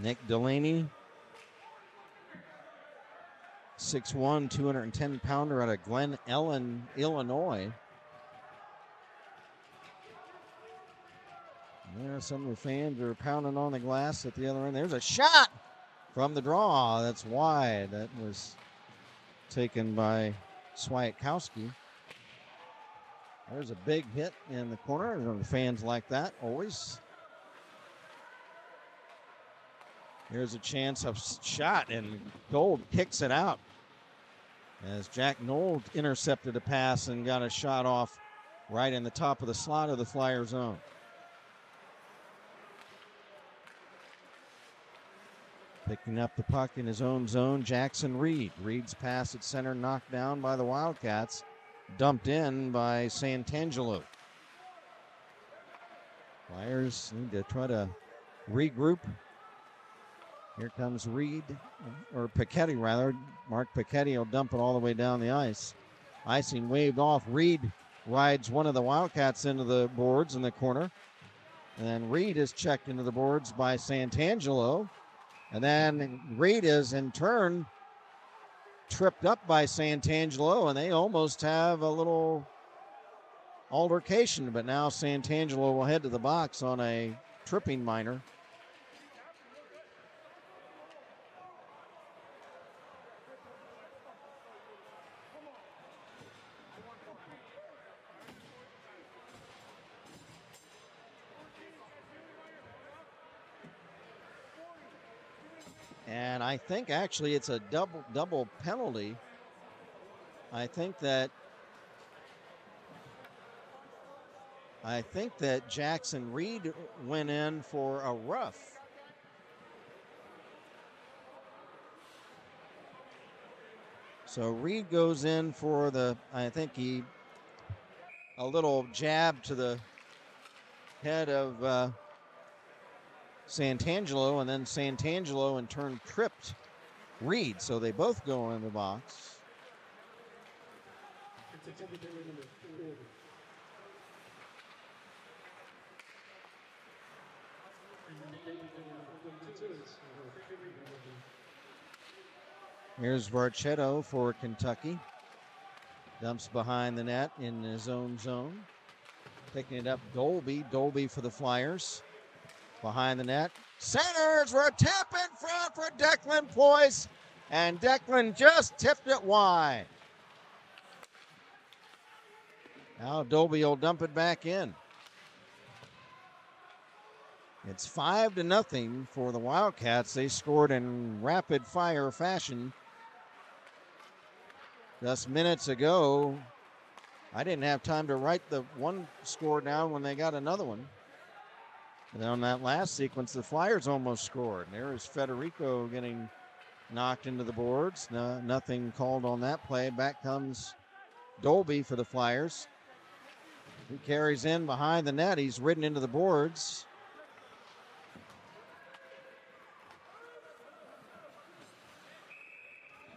Nick Delaney, 6'1", 210-pounder out of Glen Ellen, Illinois. Yeah, some of the fans are pounding on the glass at the other end. There's a shot from the draw. That's wide. That was taken by Swiatkowski. There's a big hit in the corner. The fans like that always. Here's a chance of shot, and Gold kicks it out as Jack Knoll intercepted a pass and got a shot off right in the top of the slot of the Flyer zone. Picking up the puck in his own zone, Jackson Reed. Reed's pass at center knocked down by the Wildcats, dumped in by Santangelo. Flyers need to try to regroup. Here comes Reed, or Pichetti rather. Mark Pichetti will dump it all the way down the ice. Icing waved off. Reed rides one of the Wildcats into the boards in the corner. And then Reed is checked into the boards by Santangelo. And then Reed is in turn tripped up by Santangelo, and they almost have a little altercation. But now Santangelo will head to the box on a tripping minor. And I think actually it's a double penalty. I think that Jackson Reed went in for a rough. So Reed goes in for a little jab to the head of Santangelo, and then Santangelo in turn tripped Reed, so they both go in the box. Here's Varchetto for Kentucky. Dumps behind the net in his own zone. Picking it up, Dolby for the Flyers. Behind the net. Centers for a tip in front for Declan Ployce. And Declan just tipped it wide. Now Dolby will dump it back in. It's 5-0 for the Wildcats. They scored in rapid fire fashion just minutes ago. I didn't have time to write the one score down when they got another one. And on that last sequence, the Flyers almost scored. There is Federico getting knocked into the boards. No, nothing called on that play. Back comes Dolby for the Flyers. He carries in behind the net. He's ridden into the boards.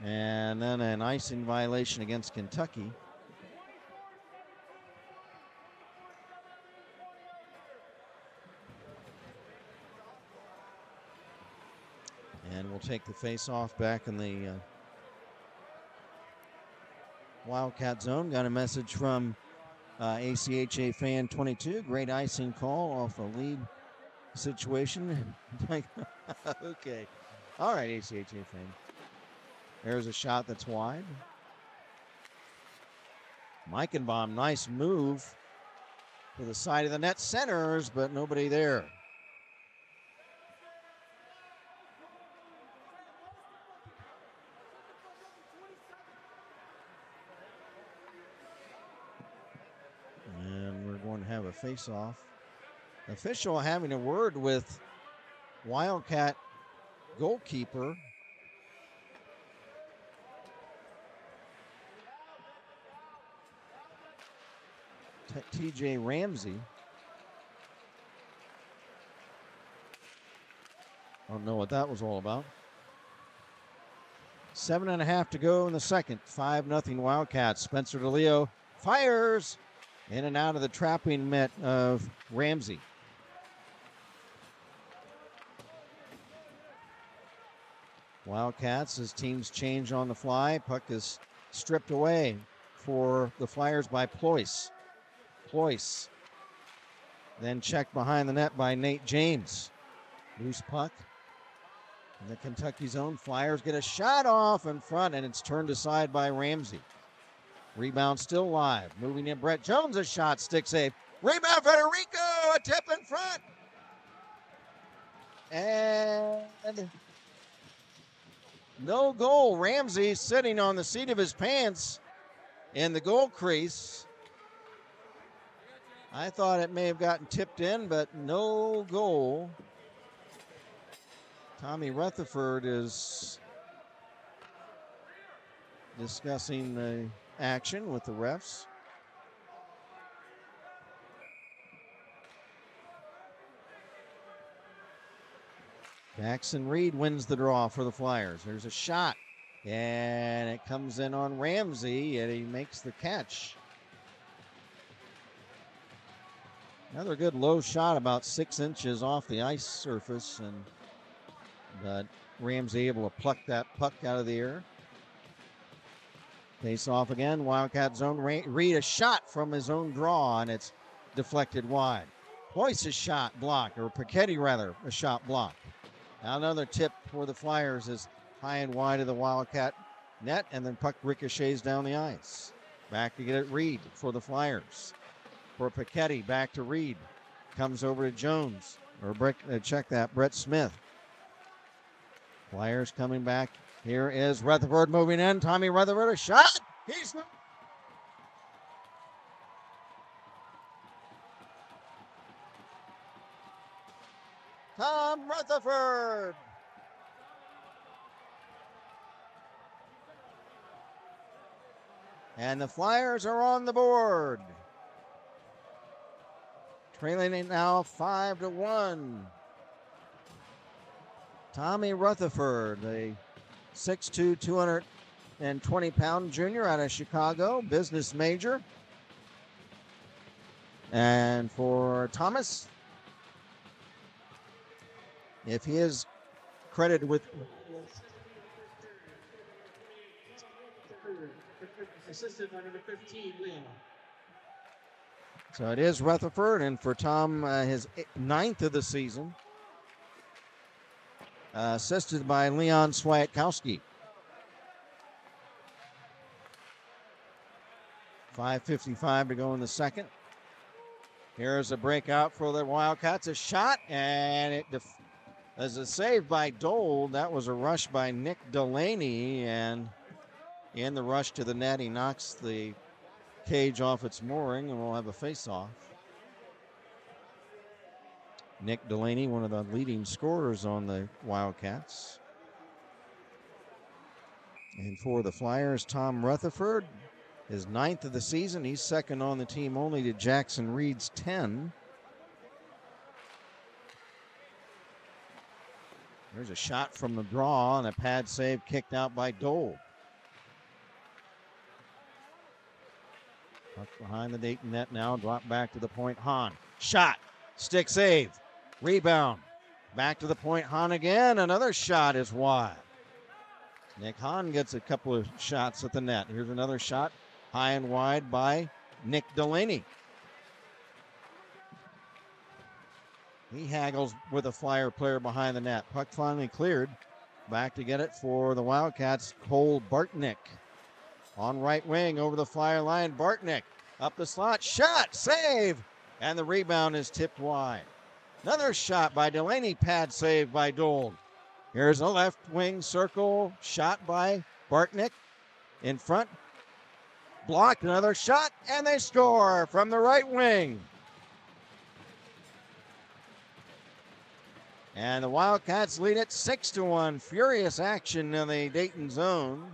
And then an icing violation against Kentucky. And we'll take the face-off back in the Wildcat zone. Got a message from ACHA fan 22. Great icing call off a lead situation. Okay. All right, ACHA fan. There's a shot that's wide. Meichenbaum, nice move to the side of the net. Centers, but nobody there. have a face-off. Official having a word with Wildcat goalkeeper. TJ Ramsey. I don't know what that was all about. 7.5 to go in the second. 5-0 Wildcats. Spencer DeLeo fires in and out of the trapping mitt of Ramsey. Wildcats, as teams change on the fly. Puck is stripped away for the Flyers by Ployce. Ployce then checked behind the net by Nate James. Loose puck in the Kentucky zone. Flyers get a shot off in front, and it's turned aside by Ramsey. Rebound still live. Moving in, Brett Jones, a shot, stick save. Rebound, Federico, a tip in front. And no goal. Ramsey sitting on the seat of his pants in the goal crease. I thought it may have gotten tipped in, but no goal. Tommy Rutherford is discussing the action with the refs. Jackson Reed wins the draw for the Flyers. There's a shot, and it comes in on Ramsey, and he makes the catch. Another good low shot, about 6 inches off the ice surface, but Ramsey able to pluck that puck out of the air. Face off again, Wildcat zone. Reed a shot from his own draw, and it's deflected wide. Ployce's shot blocked, or Pichetti rather, a shot blocked. Now another tip for the Flyers is high and wide of the Wildcat net, and then puck ricochets down the ice. Back to get it, Reed for the Flyers. For Pichetti, back to Reed. Comes over to Jones, or Brett Smith. Flyers coming back. Here is Rutherford moving in. Tommy Rutherford, a shot. He's Tom Rutherford. And the Flyers are on the board. Trailing it now 5-1. Tommy Rutherford, a 6'2", 220-pound junior out of Chicago, business major. And for Thomas, if he is credited with assistant by number 15, Leon. So it is Rutherford, and for Tom, his 9th of the season. Assisted by Leon Swiatkowski. 5:55 to go in the second. Here's a breakout for the Wildcats. A shot, and it as a save by Dole. That was a rush by Nick Delaney, and in the rush to the net, he knocks the cage off its mooring, and we'll have a face-off. Nick Delaney, one of the leading scorers on the Wildcats. And for the Flyers, Tom Rutherford, his 9th of the season. He's second on the team only to Jackson Reed's 10. There's a shot from the draw and a pad save kicked out by Dole. Puck behind the Dayton net now, drop back to the point. Hahn, shot, stick save, rebound, back to the point. Hahn again, another shot is wide. Nick Hahn gets a couple of shots at the net. Here's another shot, high and wide by Nick Delaney. He haggles with a Flyer player behind the net. Puck finally cleared. Back to get it for the Wildcats, Cole Bartnick. On right wing over the Flyer line, Bartnick up the slot, shot, save, and the rebound is tipped wide. Another shot by Delaney, pad save by Dole. Here's a left wing circle, shot by Bartnick in front. Blocked, another shot, and they score from the right wing. And the Wildcats lead it 6-1. Furious action in the Dayton zone.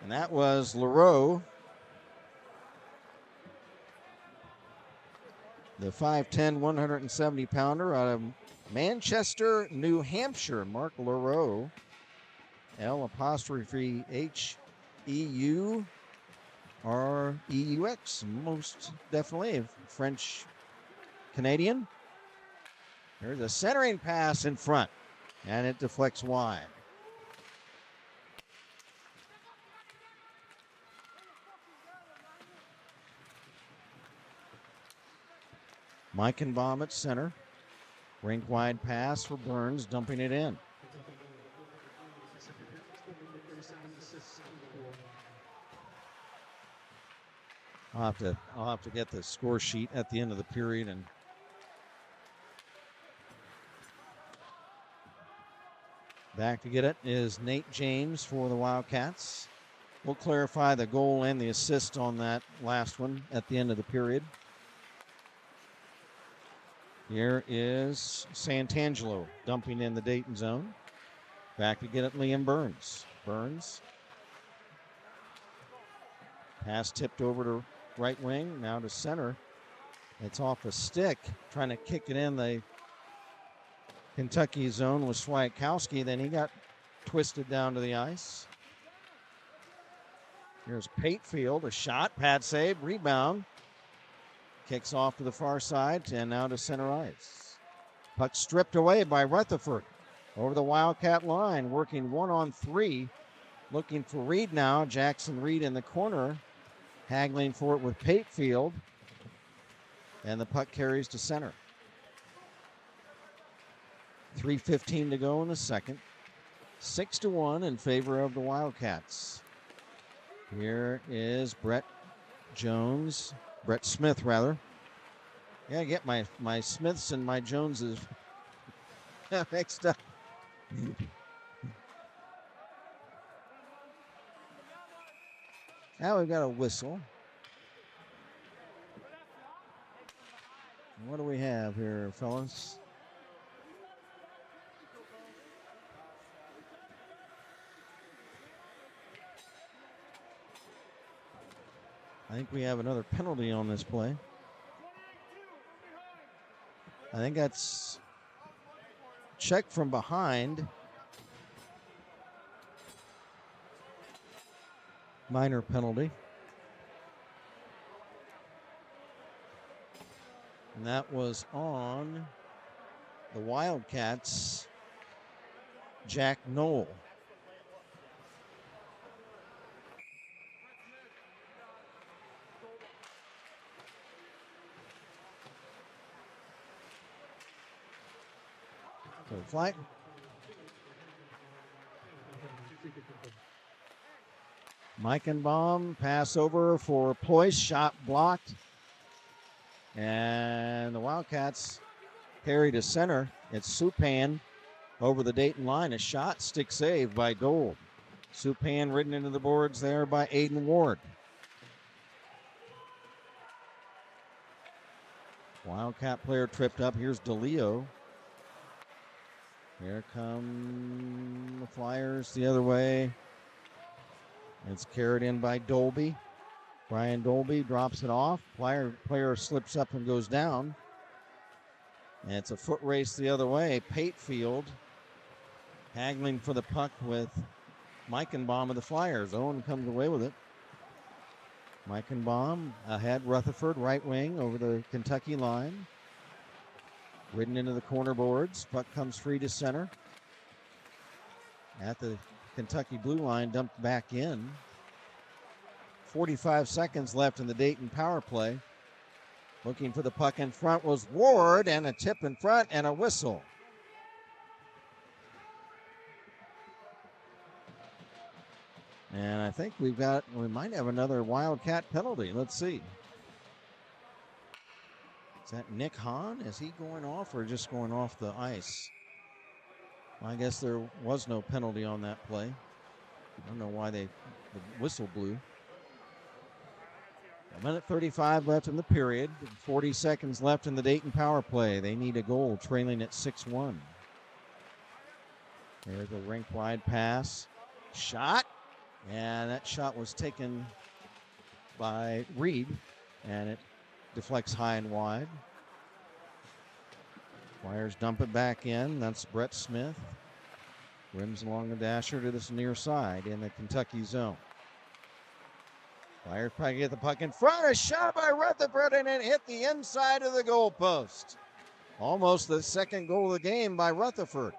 And that was LaRoe, the 5'10", 170-pounder out of Manchester, New Hampshire. Mark LaRoe, L''Heureux, most definitely a French Canadian. There's a centering pass in front, and it deflects wide. Meichenbaum at center. Rink wide pass for Burns, dumping it in. I'll have to get the score sheet at the end of the period. And back to get it is Nate James for the Wildcats. We'll clarify the goal and the assist on that last one at the end of the period. Here is Santangelo dumping in the Dayton zone. Back to get it, Liam Burns. Burns. Pass tipped over to right wing, now to center. It's off a stick, trying to kick it in the Kentucky zone with Swiatkowski. Then he got twisted down to the ice. Here's Patefield, a shot, pad save, rebound. Kicks off to the far side and now to center ice. Puck stripped away by Rutherford over the Wildcat line, working 1-on-3. Looking for Reed now. Jackson Reed in the corner, haggling for it with Patefield. And the puck carries to center. 3:15 to go in the second. 6-1 in favor of the Wildcats. Here is Brett Smith, rather. Yeah, I get my Smiths and my Joneses mixed up. Now we've got a whistle. What do we have here, fellas? I think we have another penalty on this play. I think that's check from behind. Minor penalty. And that was on the Wildcats, Jack Knoll. So flag. Meichenbaum, pass over for Ployce, shot blocked. And the Wildcats carry to center. It's Supan over the Dayton line. A shot, stick save by Gold. Supan ridden into the boards there by Aiden Ward. Wildcat player tripped up. Here's DeLeo. Here come the Flyers the other way. It's carried in by Dolby. Brian Dolby drops it off. Player slips up and goes down. And it's a foot race the other way. Patefield haggling for the puck with Meichenbaum of the Flyers. Owen comes away with it. Meichenbaum ahead. Rutherford, right wing over the Kentucky line. Ridden into the corner boards. Puck comes free to center. At the Kentucky blue line, dumped back in. 45 seconds left in the Dayton power play. Looking for the puck in front was Ward, and a tip in front and a whistle. And I think we might have another Wildcat penalty. Let's see. Is that Nick Hahn? Is he going off or just going off the ice? Well, I guess there was no penalty on that play. I don't know why the whistle blew. A minute 35 left in the period. 40 seconds left in the Dayton power play. They need a goal, trailing at 6-1. There's a rink-wide pass. Shot. And that shot was taken by Reed. And it deflects high and wide. Flyers dump it back in. That's Brett Smith. Rims along the dasher to this near side in the Kentucky zone. Flyers probably get the puck in front. A shot by Rutherford, and it hit the inside of the goalpost. Almost the second goal of the game by Rutherford.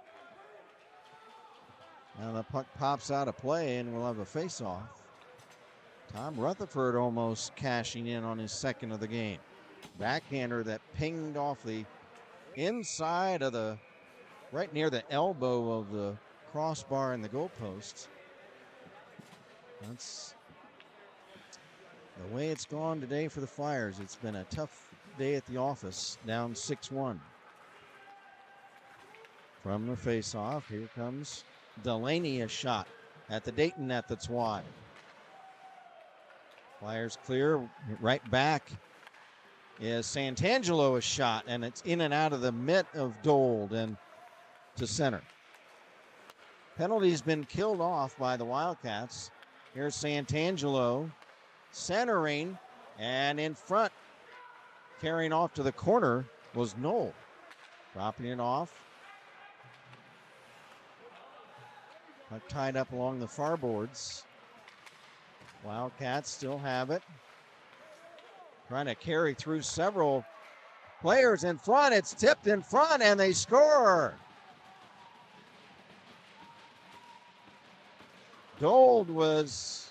Now the puck pops out of play, and we'll have a face-off. Tom Rutherford almost cashing in on his second of the game. Backhander that pinged off the inside of the, right near the elbow of the crossbar in the goalpost. That's the way it's gone today for the Flyers. It's been a tough day at the office, down 6-1. From the faceoff, here comes Delaney, a shot at the Dayton net that's wide. Flyers clear, right back is Santangelo, a shot, and it's in and out of the mitt of Dold and to center. Penalty's been killed off by the Wildcats. Here's Santangelo centering, and in front, carrying off to the corner was Knoll. Dropping it off. Puck tied up along the far boards. Wildcats still have it. Trying to carry through several players in front. It's tipped in front, and they score. Dold was,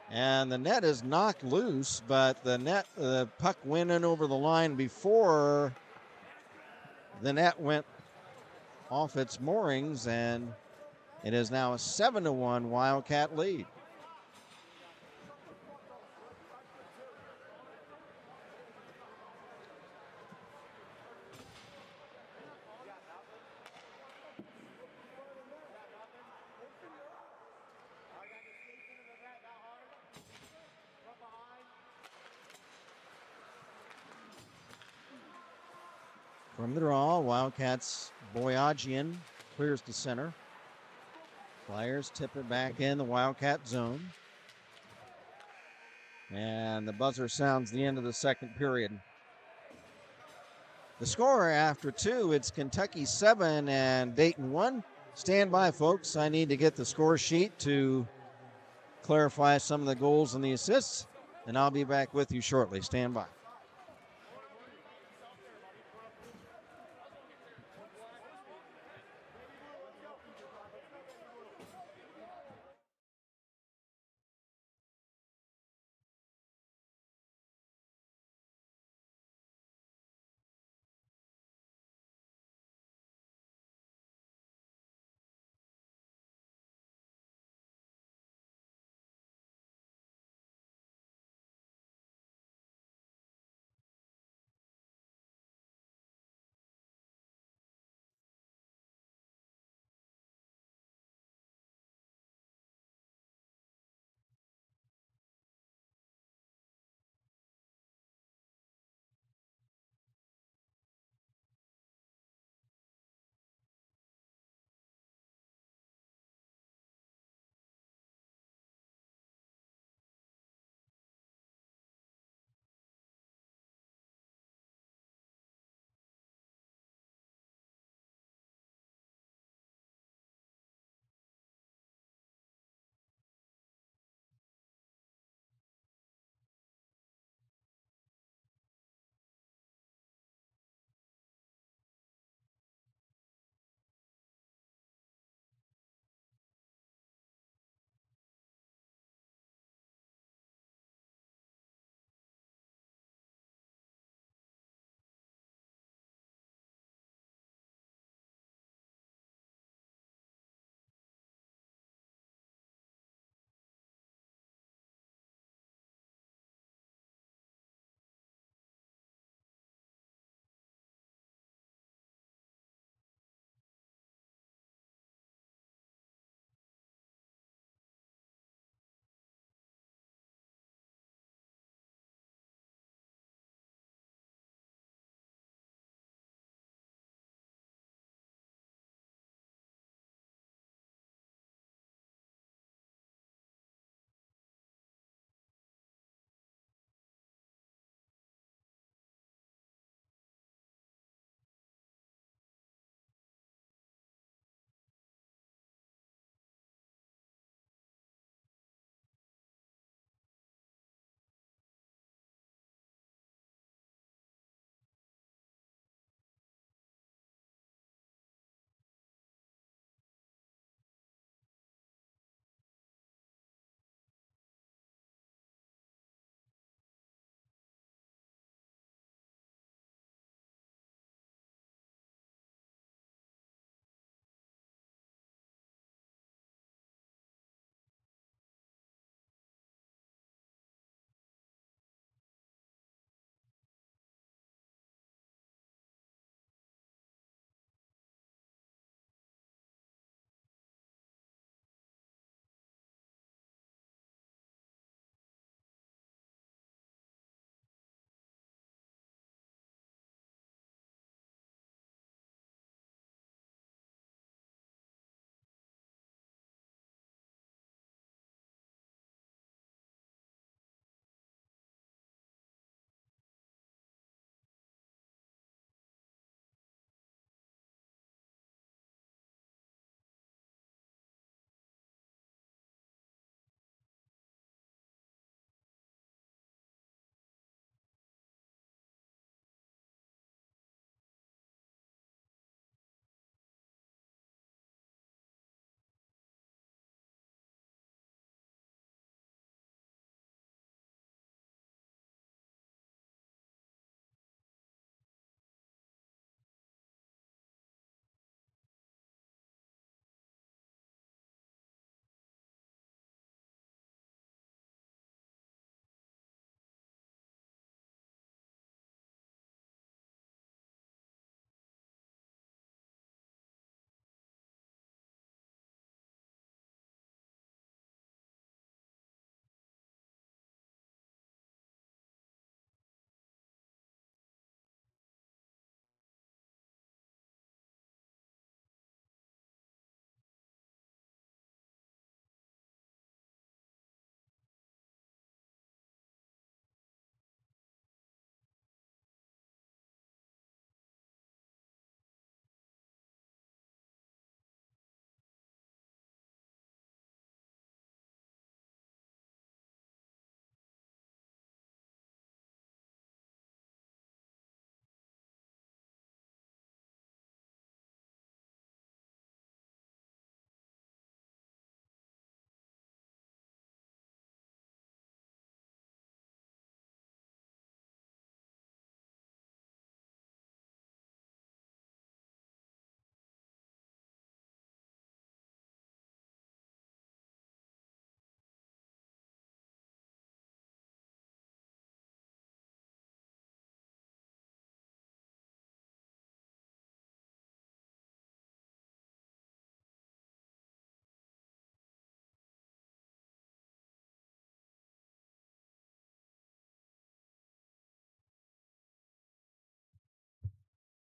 and the net is knocked loose, but the puck went in over the line before the net went off its moorings, and it is now a 7-1 Wildcat lead. From the draw, Wildcats Boyajian clears to center. Flyers tip it back in the Wildcat zone. And the buzzer sounds the end of the second period. The score after two, it's Kentucky 7 and Dayton 1. Stand by, folks. I need to get the score sheet to clarify some of the goals and the assists, and I'll be back with you shortly. Stand by.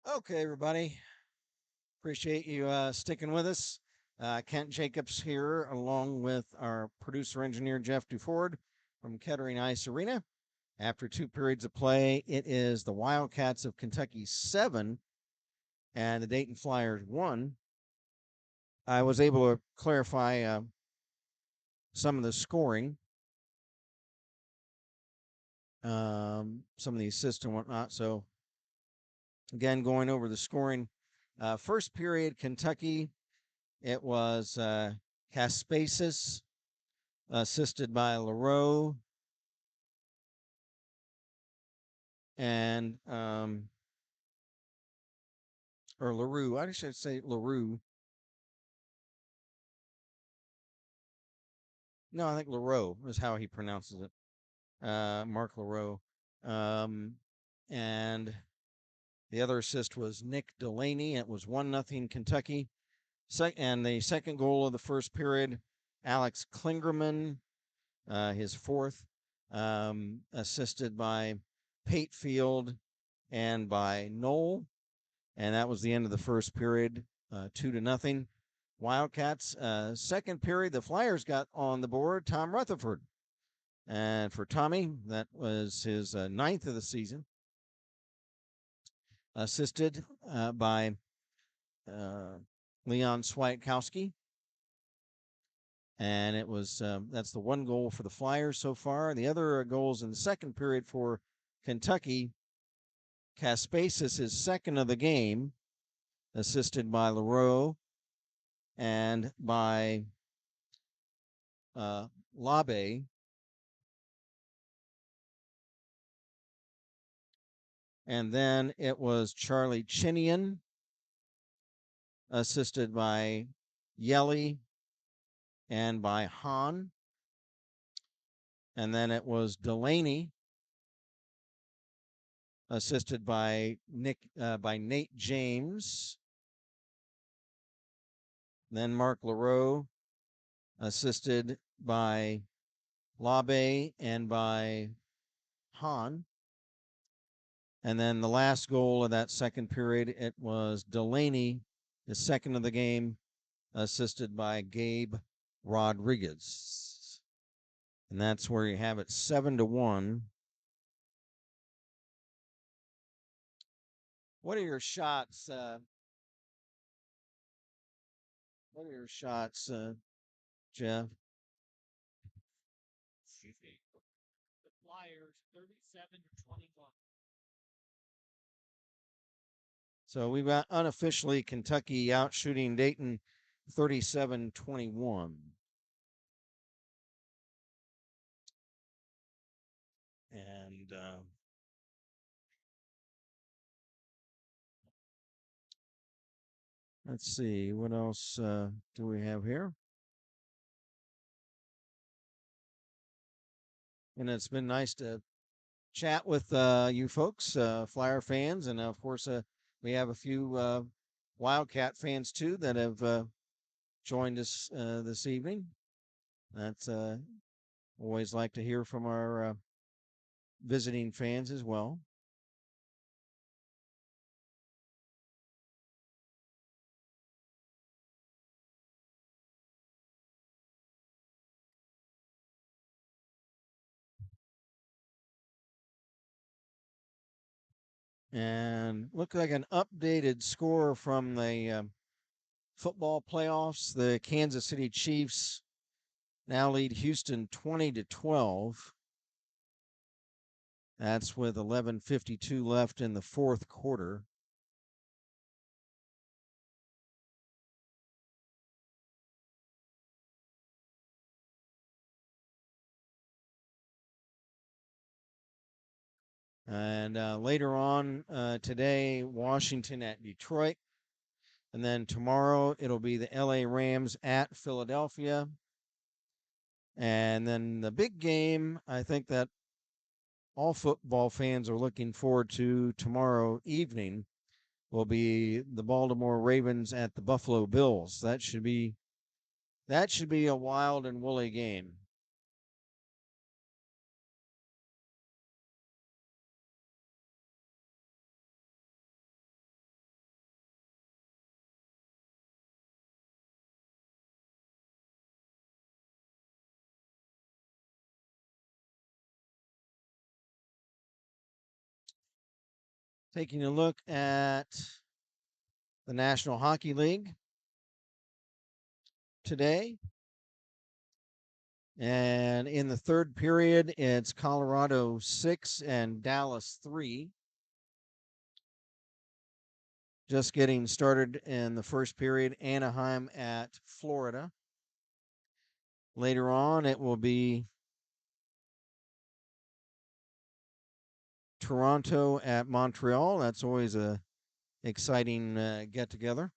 Okay, everybody. Appreciate you sticking with us. Kent Jacobs here, along with our producer engineer Jeff Duford from Kettering Ice Arena. After 2 periods of play, it is the Wildcats of Kentucky 7 and the Dayton Flyers 1. I was able to clarify some of the scoring, some of the assists and whatnot. So, again, going over the scoring. First period, Kentucky, it was Caspasis, assisted by LaRoe, and or LaRue. I should say LaRue. No, I think LaRoe is how he pronounces it. Mark LaRoe. And the other assist was Nick Delaney. It was 1-0 Kentucky. And the second goal of the first period, Alex Klingerman, his fourth, assisted by Patefield and by Knoll. And that was the end of the first period, 2-0. Wildcats, second period, the Flyers got on the board, Tom Rutherford. And for Tommy, that was his ninth of the season, assisted by Leon Swiatkowski. And it was that's the one goal for the Flyers so far. The other goals in the second period for Kentucky, Caspasis is second of the game, assisted by LaRoe and by Labe. And then it was Charlie Chinian, assisted by Yelly and by Hahn. And then it was Delaney, assisted by Nate James. Then Mark LaRoe, assisted by Labe and by Hahn. And then the last goal of that second period, it was Delaney, the second of the game, assisted by Gabe Rodriguez. And that's where you have it 7-1. What are your shots? What are your shots, Jeff? The Flyers 37-21. So we've got unofficially Kentucky out shooting Dayton 37-21. And let's see, what else do we have here? And it's been nice to chat with you folks, Flyer fans, and of course, we have a few Wildcat fans too that have joined us this evening. That's always like to hear from our visiting fans as well. And look like an updated score from the football playoffs. The Kansas City Chiefs now lead Houston 20-12. That's with 11:52 left in the fourth quarter. And later on today, Washington at Detroit. And then tomorrow, it'll be the LA Rams at Philadelphia. And then the big game, I think that all football fans are looking forward to tomorrow evening, will be the Baltimore Ravens at the Buffalo Bills. That should be a wild and woolly game. Taking a look at the National Hockey League today. And in the third period, it's Colorado 6 and Dallas 3. Just getting started in the first period, Anaheim at Florida. Later on, it will be Toronto at Montreal. That's always a exciting get-together.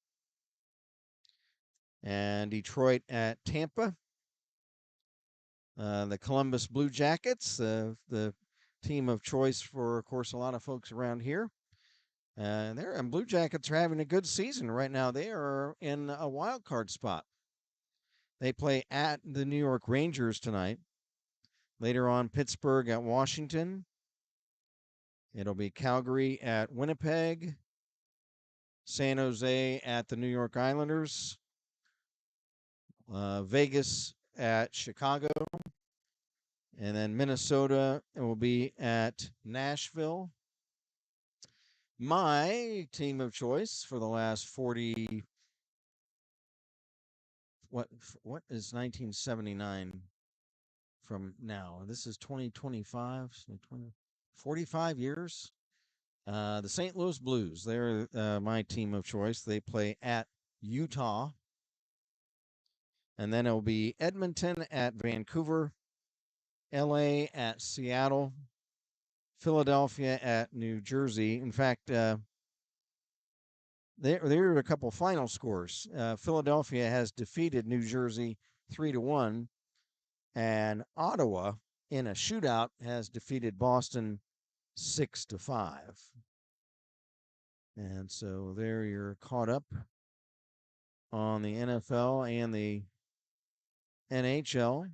And Detroit at Tampa. The Columbus Blue Jackets, the team of choice for, of course, a lot of folks around here. And Blue Jackets are having a good season right now. They are in a wild card spot. They play at the New York Rangers tonight. Later on, Pittsburgh at Washington. It'll be Calgary at Winnipeg. San Jose at the New York Islanders. Vegas at Chicago. And then Minnesota will be at Nashville. My team of choice for the last 40, what is 1979 from now? This is 2025, 45 years. The St. Louis Blues, they're my team of choice. They play at Utah. And then it'll be Edmonton at Vancouver, LA at Seattle, Philadelphia at New Jersey. In fact, there are a couple final scores. Philadelphia has defeated New Jersey 3-1, and Ottawa in a shootout has defeated Boston 6-5. And so there you're caught up on the NFL and the NHL.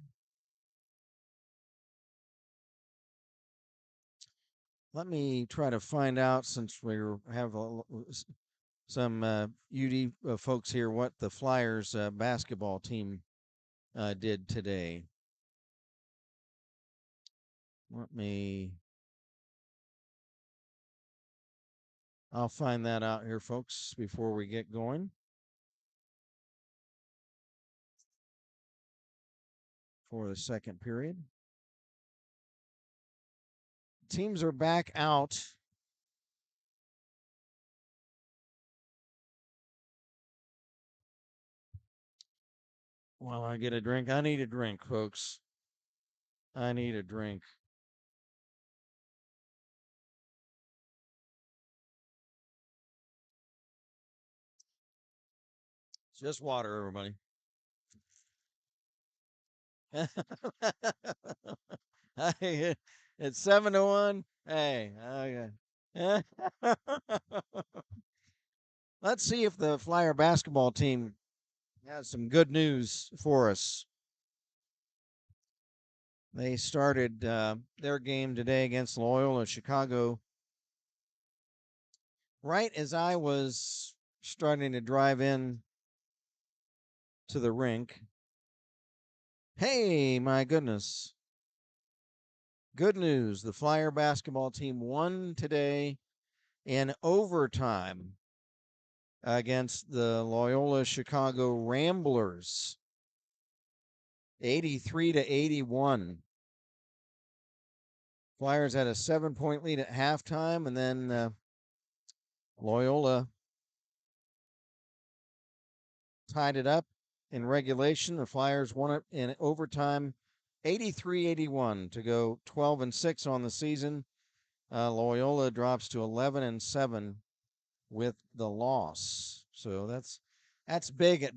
Let me try to find out, since we have some UD folks here, what the Flyers basketball team did today. I'll find that out here, folks, before we get going. For the second period. Teams are back out. While I get a drink, I need a drink, folks. I need a drink. It's just water, everybody. It's 7-1. Hey, okay. Let's see if the Flyer basketball team has some good news for us. They started their game today against Loyola Chicago right as I was starting to drive in to the rink. Hey, my goodness. Good news. The Flyer basketball team won today in overtime against the Loyola Chicago Ramblers, 83-81. Flyers had a 7-point lead at halftime, and then Loyola tied it up in regulation. The Flyers won it in overtime, 83-81, to go 12-6 on the season. Loyola drops to 11-7 with the loss. So that's big. It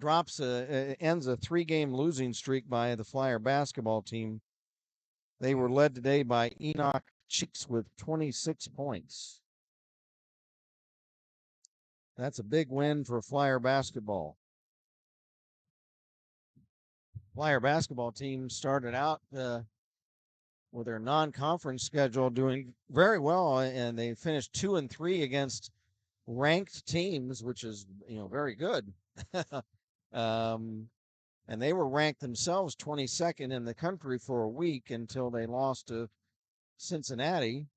ends a 3-game losing streak by the Flyer basketball team. They were led today by Enoch Cheeks with 26 points. That's a big win for Flyer basketball. Flyer basketball team started out with their non-conference schedule doing very well, and they finished 2-3 against ranked teams, which is very good. And they were ranked themselves 22nd in the country for a week until they lost to Cincinnati.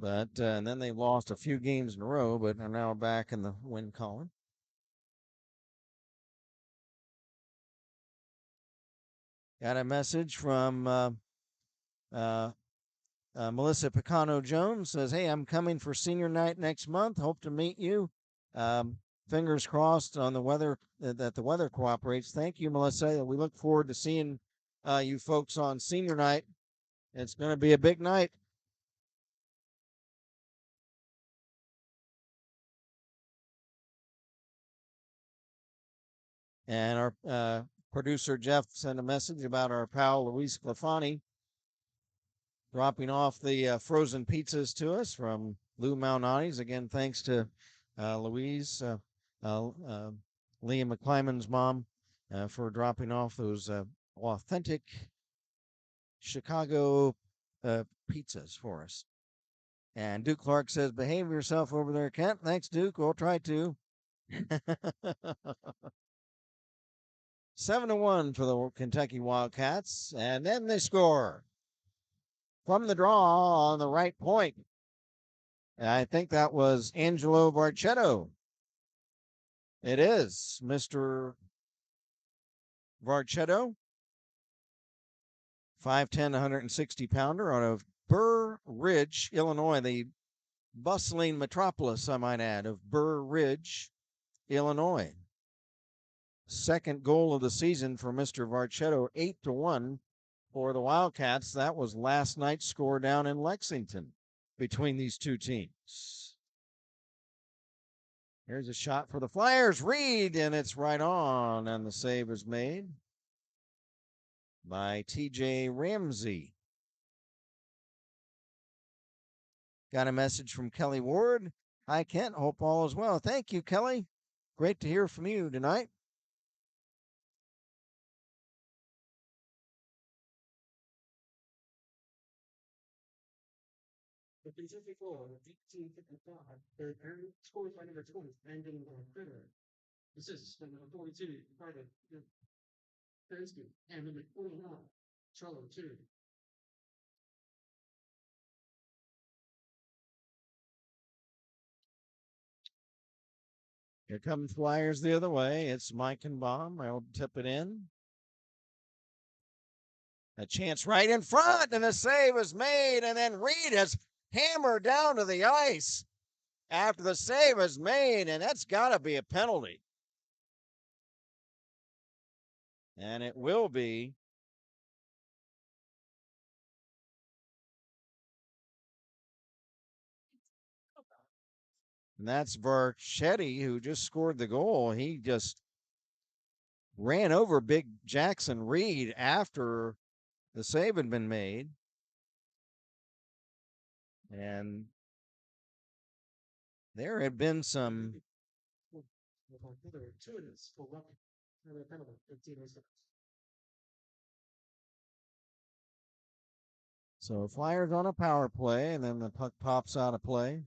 But and then they lost a few games in a row, but are now back in the win column. Got a message from Melissa Picano Jones. Says, "Hey, I'm coming for senior night next month. Hope to meet you. Fingers crossed on the weather that the weather cooperates." Thank you, Melissa. We look forward to seeing you folks on senior night. It's going to be a big night. And our producer Jeff sent a message about our pal Luis Sclafani dropping off the frozen pizzas to us from Lou Malnati's. Again, thanks to Louise, Liam McClymon's mom, for dropping off those authentic Chicago pizzas for us. And Duke Clark says, "Behave yourself over there, Kent." Thanks, Duke. We'll try to. 7-1 for the Kentucky Wildcats. And then they score from the draw on the right point. I think that was Angelo Varchetto. It is Mr. Varchetto, 5'10", 160-pounder out of Burr Ridge, Illinois, the bustling metropolis, I might add, of Burr Ridge, Illinois. Second goal of the season for Mr. Varchetto, 8-1 for the Wildcats. That was last night's score down in Lexington between these two teams. Here's a shot for the Flyers. Reed, and it's right on, and the save is made by TJ Ramsey. Got a message from Kelly Ward. "Hi, Kent. Hope all is well." Thank you, Kelly. Great to hear from you tonight. Here come Flyers the other way. It's Mike and Baum. I'll tip it in. A chance right in front, and the save is made, and then Reed has hammered down to the ice after the save is made, and that's got to be a penalty. And it will be. And that's Varchetti, who just scored the goal. He just ran over Big Jackson Reed after the save had been made. And there had been some so Flyers on a power play, and then the puck pops out of play.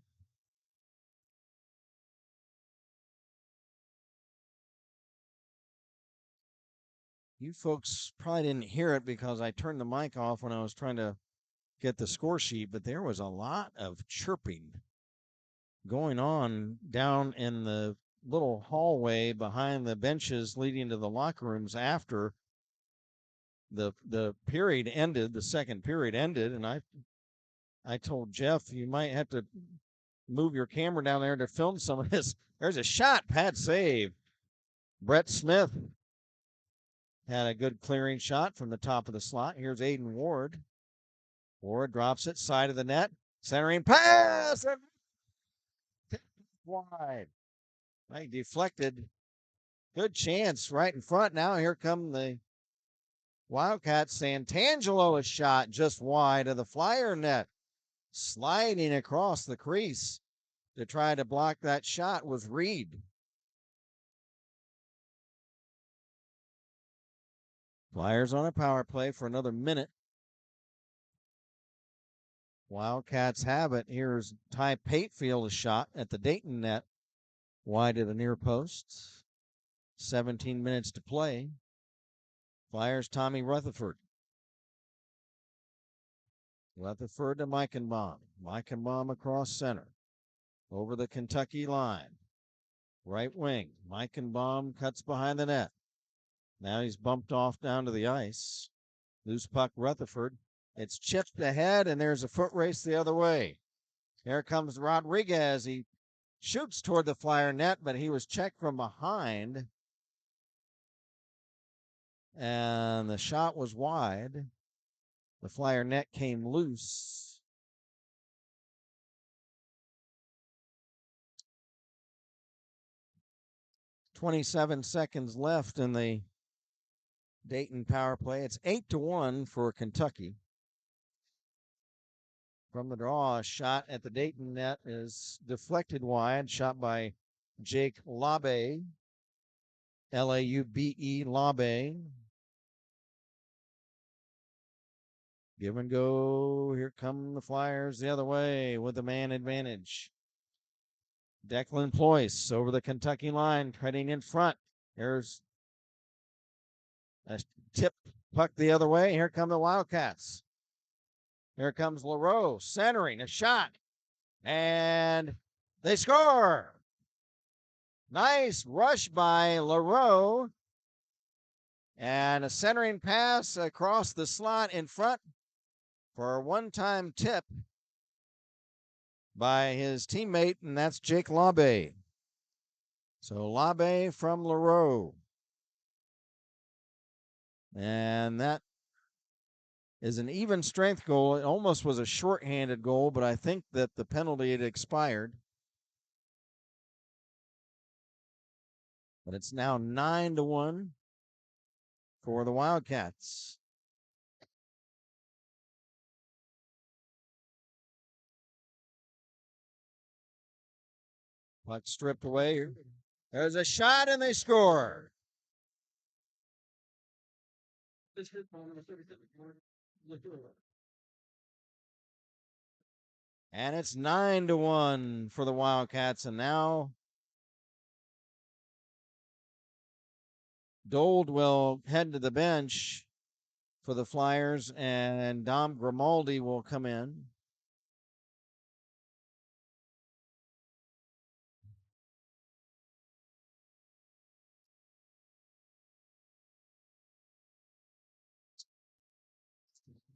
You folks probably didn't hear it because I turned the mic off when I was trying to get the score sheet, but there was a lot of chirping going on down in the little hallway behind the benches leading to the locker rooms after the period ended, the second period ended, and I told Jeff, you might have to move your camera down there to film some of this. There's a shot, pad save. Brett Smith had a good clearing shot from the top of the slot. Here's Aiden Ward. Ward drops it, side of the net, centering pass, and wide. Right, deflected. Good chance right in front. Now here come the Wildcats. Santangelo, a shot just wide of the Flyer net. Sliding across the crease to try to block that shot was Reed. Flyers on a power play for another minute. Wildcats have it. Here's Ty Patefield, a shot at the Dayton net, wide of the near post. 17 minutes to play. Flyers Tommy Rutherford. Rutherford to Meichenbaum. Meichenbaum across center. Over the Kentucky line. Right wing. Meichenbaum cuts behind the net. Now he's bumped off down to the ice. Loose puck, Rutherford. It's chipped ahead, and there's a foot race the other way. Here comes Rodriguez. He shoots toward the Flyer net, but he was checked from behind. And the shot was wide. The Flyer net came loose. .27 seconds left in the Dayton power play. It's 8-1 for Kentucky. From the draw, a shot at the Dayton net is deflected wide. Shot by Jake Laube. Laube, Laube. Give and go. Here come the Flyers the other way with the man advantage. Declan Ployce over the Kentucky line, treading in front. There's a tip puck the other way. Here come the Wildcats. Here comes LaRoe centering a shot. And they score. Nice rush by LaRoe. And a centering pass across the slot in front for a one-time tip by his teammate, and that's Jake Laube. So Laube from LaRoe. And that is an even strength goal. It almost was a shorthanded goal, but I think that the penalty had expired. But it's now 9-1 for the Wildcats. Puck stripped away. There's a shot and they score. And it's 9-1 for the Wildcats. And now Dold will head to the bench for the Flyers, and Dom Grimaldi will come in.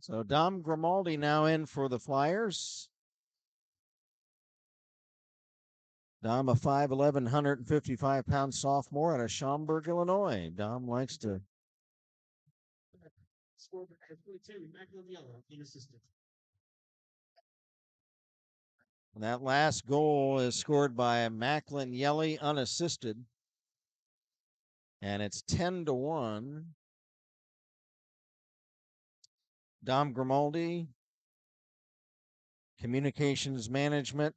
So Dom Grimaldi now in for the Flyers. Dom, a 5'11", 155-pound sophomore out of Schaumburg, Illinois. Dom likes to. And that last goal is scored by Macklin Yelly, unassisted. And it's 10-1. Dom Grimaldi, communications management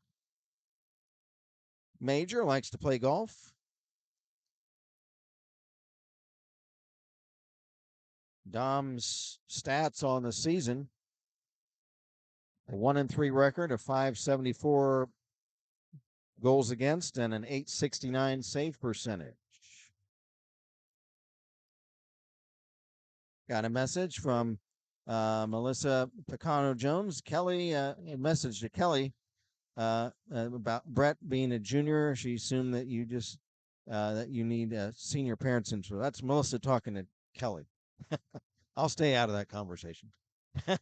major, likes to play golf. Dom's stats on the season: a 1-3 record, a .574 goals against, and an .869 save percentage. Got a message from Melissa Picano-Jones. Kelly, a message to Kelly about Brett being a junior. She assumed that you just that you need senior parents info. That's Melissa talking to Kelly. I'll stay out of that conversation. So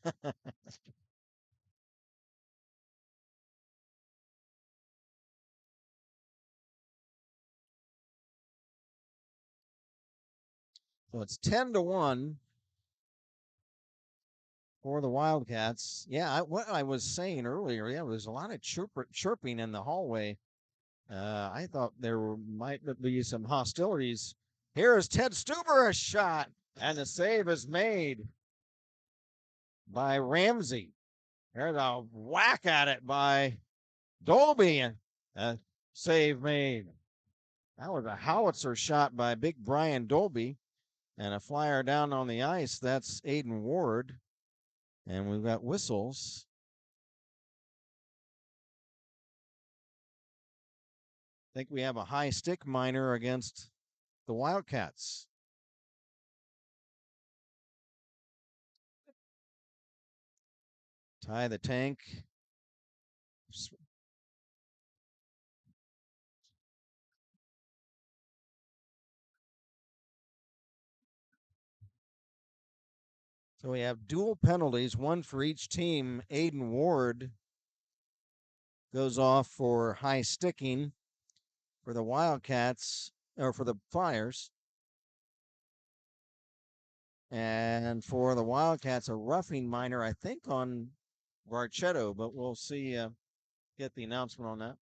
it's 10-1 for the Wildcats. Yeah, what I was saying earlier, yeah, there's a lot of chirping in the hallway. I thought there might be some hostilities. Here is Ted Stuber, a shot, and the save is made by Ramsey. There's a whack at it by Dolby, and a save made. That was a howitzer shot by big Brian Dolby, and a flyer down on the ice. That's Aiden Ward, and we've got whistles. I think we have a high stick minor against the Wildcats. Tie the tank. So we have dual penalties, one for each team. Aiden Ward goes off for high sticking for the Wildcats, or for the Flyers. And for the Wildcats, a roughing minor, I think, on Varchetto, but we'll see, get the announcement on that.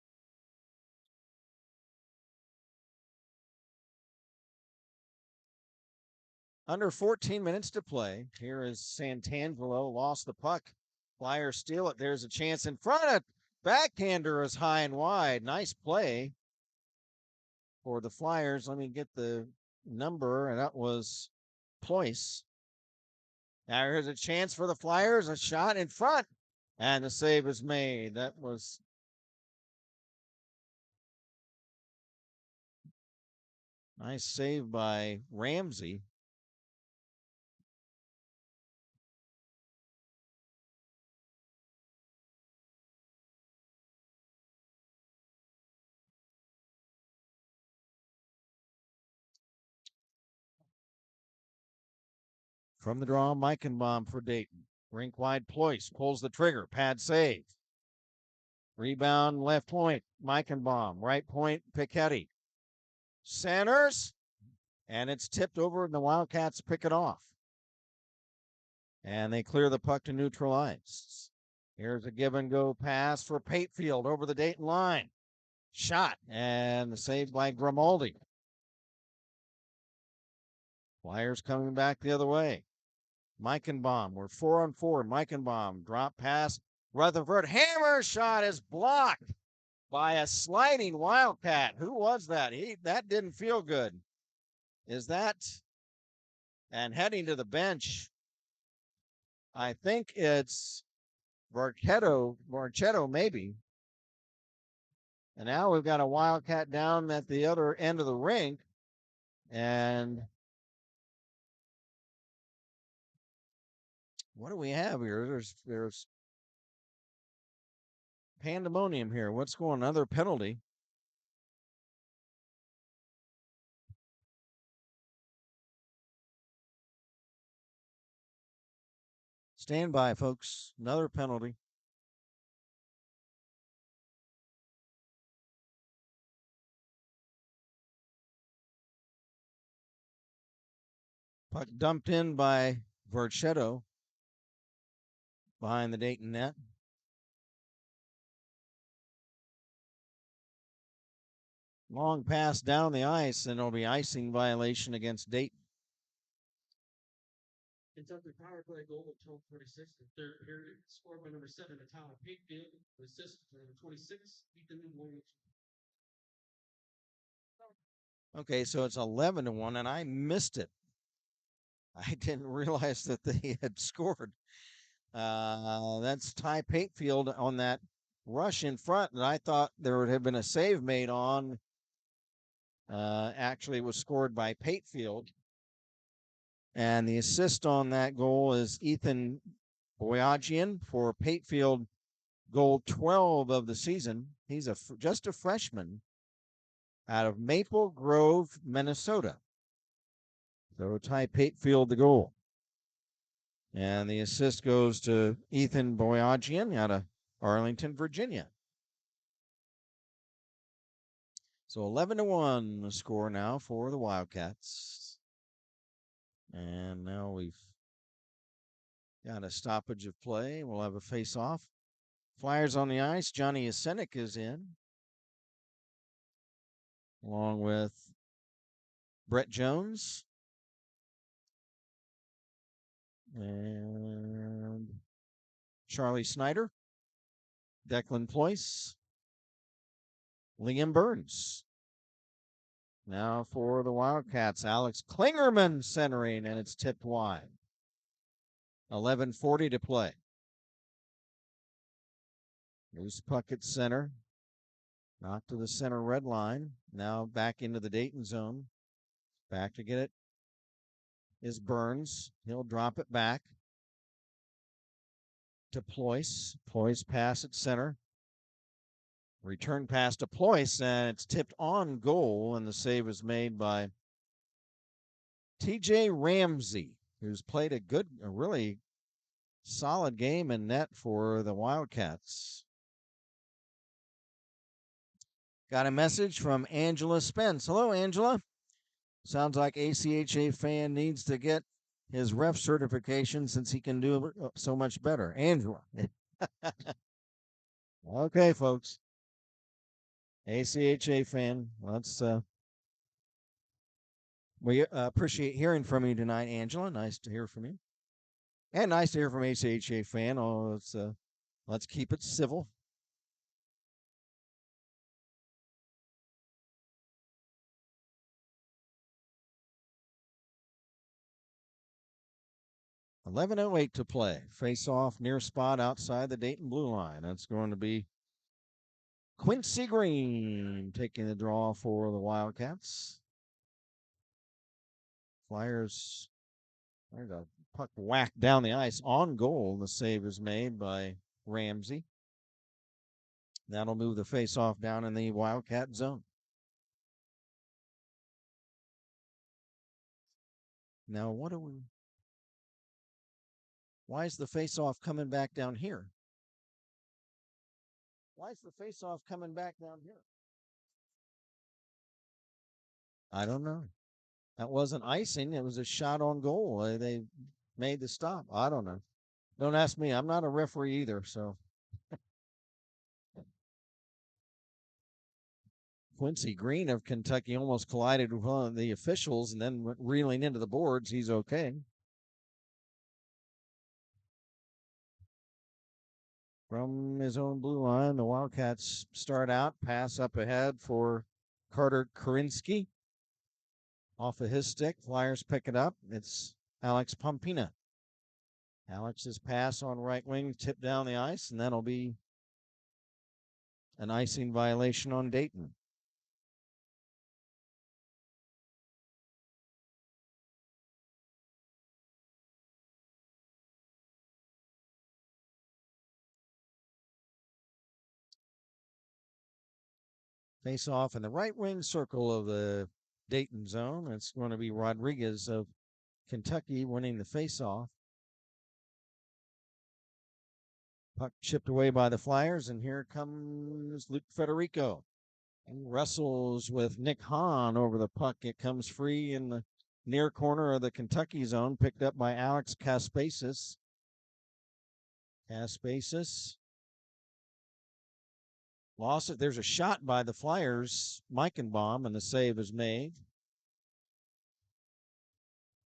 Under 14 minutes to play. Here is Santangelo, lost the puck. Flyers steal it. There's a chance in front of backhander is high and wide. Nice play for the Flyers. Let me get the number, and that was Ployce. Now here's a chance for the Flyers, a shot in front, and the save is made. That was nice save by Ramsey. From the draw, Meichenbaum for Dayton. Rink wide, Ployce pulls the trigger. Pad save. Rebound, left point, Meichenbaum. Right point, Piketty. Centers, and it's tipped over, and the Wildcats pick it off. And they clear the puck to neutral ice. Here's a give-and-go pass for Patefield over the Dayton line. Shot, and the save by Grimaldi. Flyers coming back the other way. Meichenbaum, we're 4-on-4. Meichenbaum, drop pass. Rutherford, hammer shot is blocked by a sliding Wildcat. Who was that? That didn't feel good. Is that? And heading to the bench, I think it's Varchetto maybe. And now we've got a Wildcat down at the other end of the rink. And what do we have here? There's pandemonium here. What's going on? Another penalty. Stand by, folks. Another penalty. Puck dumped in by Varchetto behind the Dayton net. Long pass down the ice, and it'll be icing violation against Dayton. Kentucky power play goal of 12:46 in the third period. Scored by number 7, Tyler Patefield. Assist for number 26, Ethan Williams. Okay, so it's 11-1, and I missed it. I didn't realize that they had scored. That's Ty Patefield on that rush in front that I thought there would have been a save made on. Actually was scored by Patefield. And the assist on that goal is Ethan Boyajian for Patefield, goal 12 of the season. He's just a freshman out of Maple Grove, Minnesota. So Ty Patefield the goal. And the assist goes to Ethan Boyajian out of Arlington, Virginia. So 11-1 the score now for the Wildcats. And now we've got a stoppage of play. We'll have a face-off. Flyers on the ice. Johnny Yasenik is in, along with Brett Jones and Charlie Snyder, Declan Ployce, Liam Burns. Now for the Wildcats, Alex Klingerman centering, and it's tipped wide. 11:40 to play. Loose puck at center. Knocked to the center red line. Now back into the Dayton zone. Back to get it is Burns. He'll drop it back. to Ployce. Ployce pass at center. Return pass to Ployce, and it's tipped on goal, and the save is made by TJ Ramsey, who's played a really solid game in net for the Wildcats. Got a message from Angela Spence. Hello, Angela. Sounds like ACHA fan needs to get his ref certification since he can do so much better. Angela. Okay, folks. ACHA fan. We appreciate hearing from you tonight, Angela. Nice to hear from you. And nice to hear from ACHA fan. Let's keep it civil. .11:08 to play. Face off near spot outside the Dayton blue line. That's going to be Quincy Green taking the draw for the Wildcats. Flyers. There's a puck whacked down the ice on goal. The save is made by Ramsey. That'll move the face-off down in the Wildcat zone. Now, why is the face-off coming back down here? Why is the face-off coming back down here? I don't know. That wasn't icing. It was a shot on goal. They made the stop. I don't know. Don't ask me. I'm not a referee either, so. Quincy Green of Kentucky almost collided with one of the officials and then went reeling into the boards. He's okay. From his own blue line, the Wildcats start out. Pass up ahead for Carter Karinsky. Off of his stick, Flyers pick it up. It's Alex Pompina. Alex's pass on right wing tipped down the ice, and that'll be an icing violation on Dayton. Face off in the right wing circle of the Dayton zone. It's going to be Rodriguez of Kentucky winning the face-off. Puck chipped away by the Flyers, and here comes Luke Federico. And wrestles with Nick Hahn over the puck. It comes free in the near corner of the Kentucky zone, picked up by Alex Kaspasis. Lost it. There's a shot by the Flyers, Meichenbaum, and the save is made.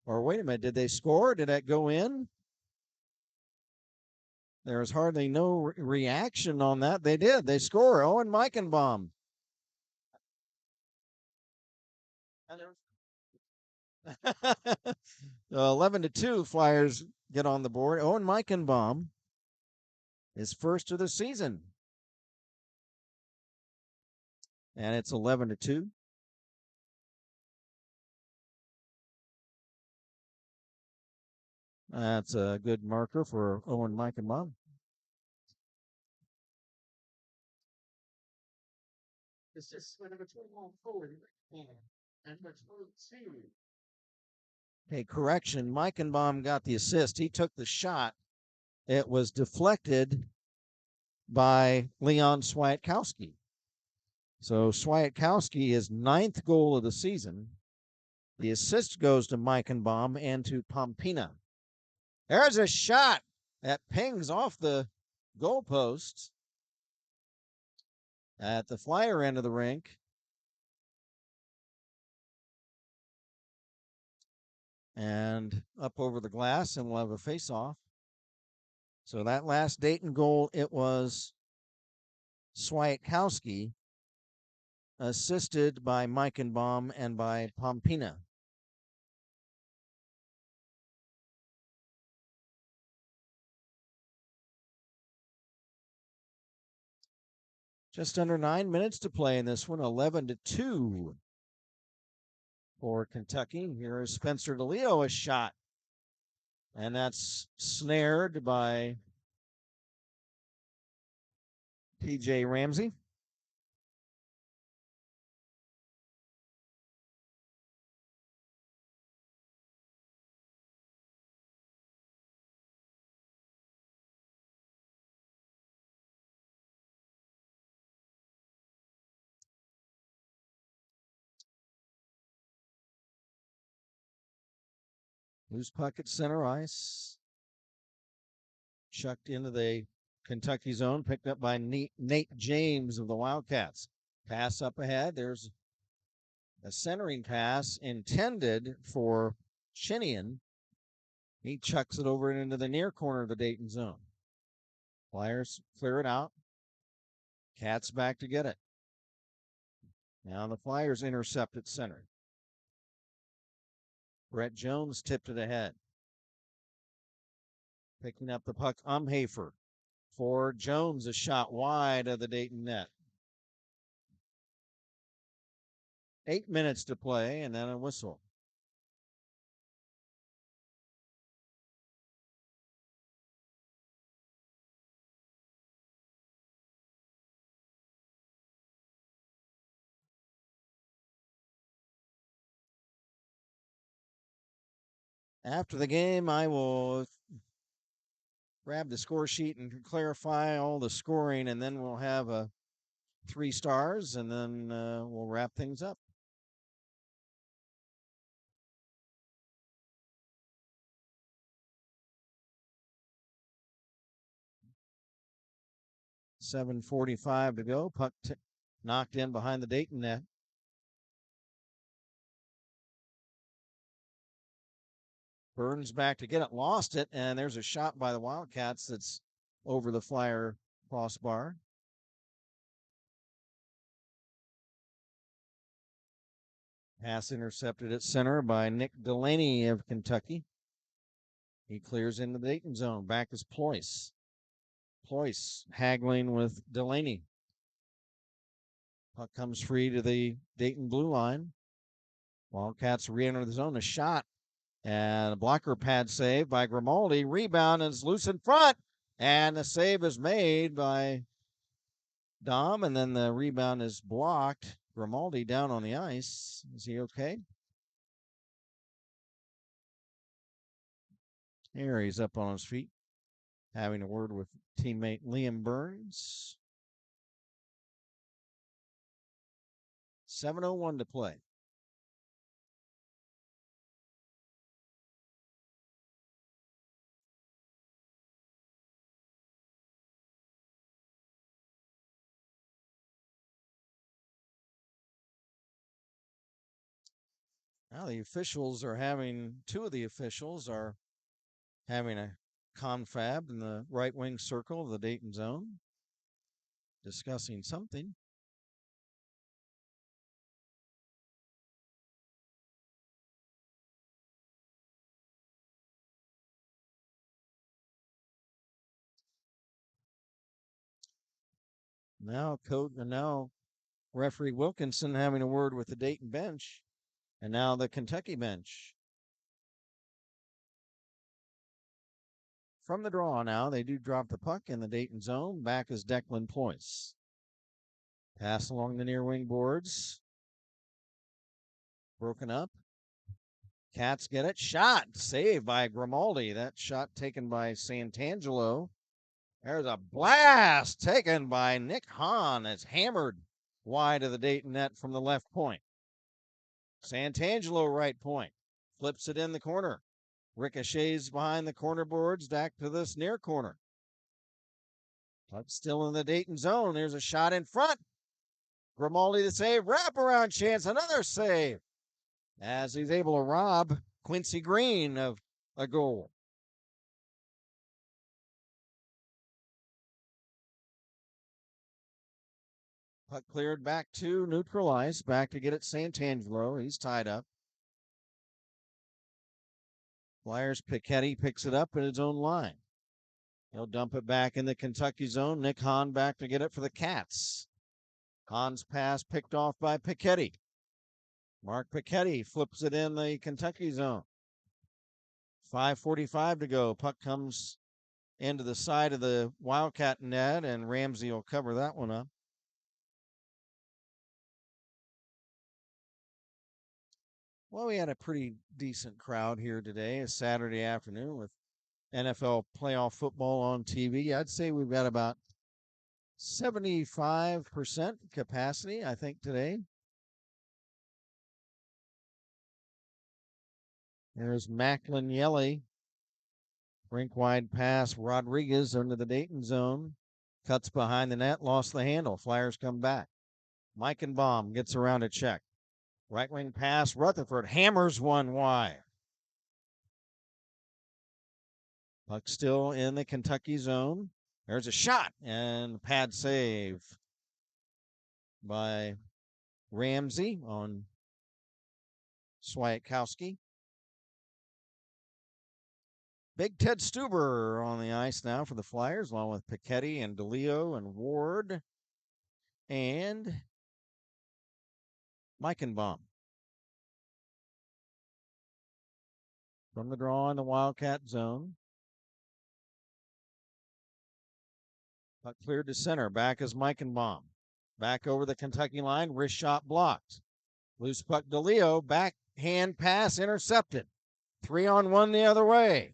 Or wait a minute, did they score? Did that go in? There was hardly no reaction on that. They did. They score. Owen Meichenbaum. 11-2, Flyers get on the board. Owen Meichenbaum is first of the season. And it's 11-2. That's a good marker for Owen Meichenbaum. It's just number 21 forward and number 22. Okay, correction. Meichenbaum got the assist. He took the shot. It was deflected by Leon Swiatkowski. So Swiatkowski is 9th goal of the season. The assist goes to Meichenbaum and to Pompina. There's a shot that pings off the goalpost at the Flyer end of the rink. And up over the glass, and we'll have a face-off. So that last Dayton goal, it was Swiatkowski, assisted by Meichenbaum and by Pompina. Just under 9 minutes to play in this one, 11-2 for Kentucky. Here is Spencer DeLeo, a shot. And that's snared by TJ Ramsey. Loose puck at center ice. Chucked into the Kentucky zone, picked up by Nate James of the Wildcats. Pass up ahead. There's a centering pass intended for Chinian. He chucks it over into the near corner of the Dayton zone. Flyers clear it out. Cats back to get it. Now the Flyers intercept at center. Brett Jones tipped it ahead. Picking up the puck, Umhafer. For Jones, a shot wide of the Dayton net. 8 minutes to play and then a whistle. After the game, I will grab the score sheet and clarify all the scoring, and then we'll have a 3 stars, and then we'll wrap things up. .745 to go. Puck knocked in behind the Dayton net. Burns back to get it, lost it, and there's a shot by the Wildcats that's over the Flyer crossbar. Pass intercepted at center by Nick Delaney of Kentucky. He clears into the Dayton zone. Back is Ployce. Ployce haggling with Delaney. Puck comes free to the Dayton blue line. Wildcats re-enter the zone. A shot and a blocker pad save by Grimaldi. Rebound is loose in front. And the save is made by Dom. And then the rebound is blocked. Grimaldi down on the ice. Is he okay? Here he's up on his feet, having a word with teammate Liam Burns. 7:01 to play. Now the officials are having, two of the officials are having a confab in the right wing circle of the Dayton zone, discussing something. Now referee Wilkinson having a word with the Dayton bench, and now the Kentucky bench. From the draw now, they do drop the puck in the Dayton zone. Back is Declan Ployce. Pass along the near wing boards. Broken up. Cats get it. Shot. Saved by Grimaldi. That shot taken by Santangelo. There's a blast taken by Nick Hahn. It's hammered wide of the Dayton net from the left point. Santangelo right point. Flips it in the corner. Ricochets behind the corner boards back to this near corner. Puck still in the Dayton zone. There's a shot in front. Grimaldi the save. Wraparound chance. Another save. As he's able to rob Quincy Green of a goal. Puck cleared back to neutral ice. Back to get it Santangelo. He's tied up. Flyers Piketty picks it up at his own line. He'll dump it back in the Kentucky zone. Nick Hahn back to get it for the Cats. Hahn's pass picked off by Piketty. Mark Piketty flips it in the Kentucky zone. 5:45 to go. Puck comes into the side of the Wildcat net, and Ramsey will cover that one up. Well, we had a pretty decent crowd here today, a Saturday afternoon with NFL playoff football on TV. I'd say we've got about 75% capacity, I think, today. There's Macklin Yelly. Rink wide pass. Rodriguez under the Dayton zone. Cuts behind the net. Lost the handle. Flyers come back. Meichenbaum gets around a check. Right wing pass. Rutherford hammers one wide. Puck still in the Kentucky zone. There's a shot and pad save by Ramsey on Swiatkowski. Big Ted Stuber on the ice now for the Flyers, along with Piketty and DeLeo and Ward and Meichenbaum. From the draw in the Wildcat zone. Puck cleared to center. Back is Meichenbaum. Back over the Kentucky line. Wrist shot blocked. Loose puck DeLeo. Backhand pass intercepted. 3-on-1 the other way.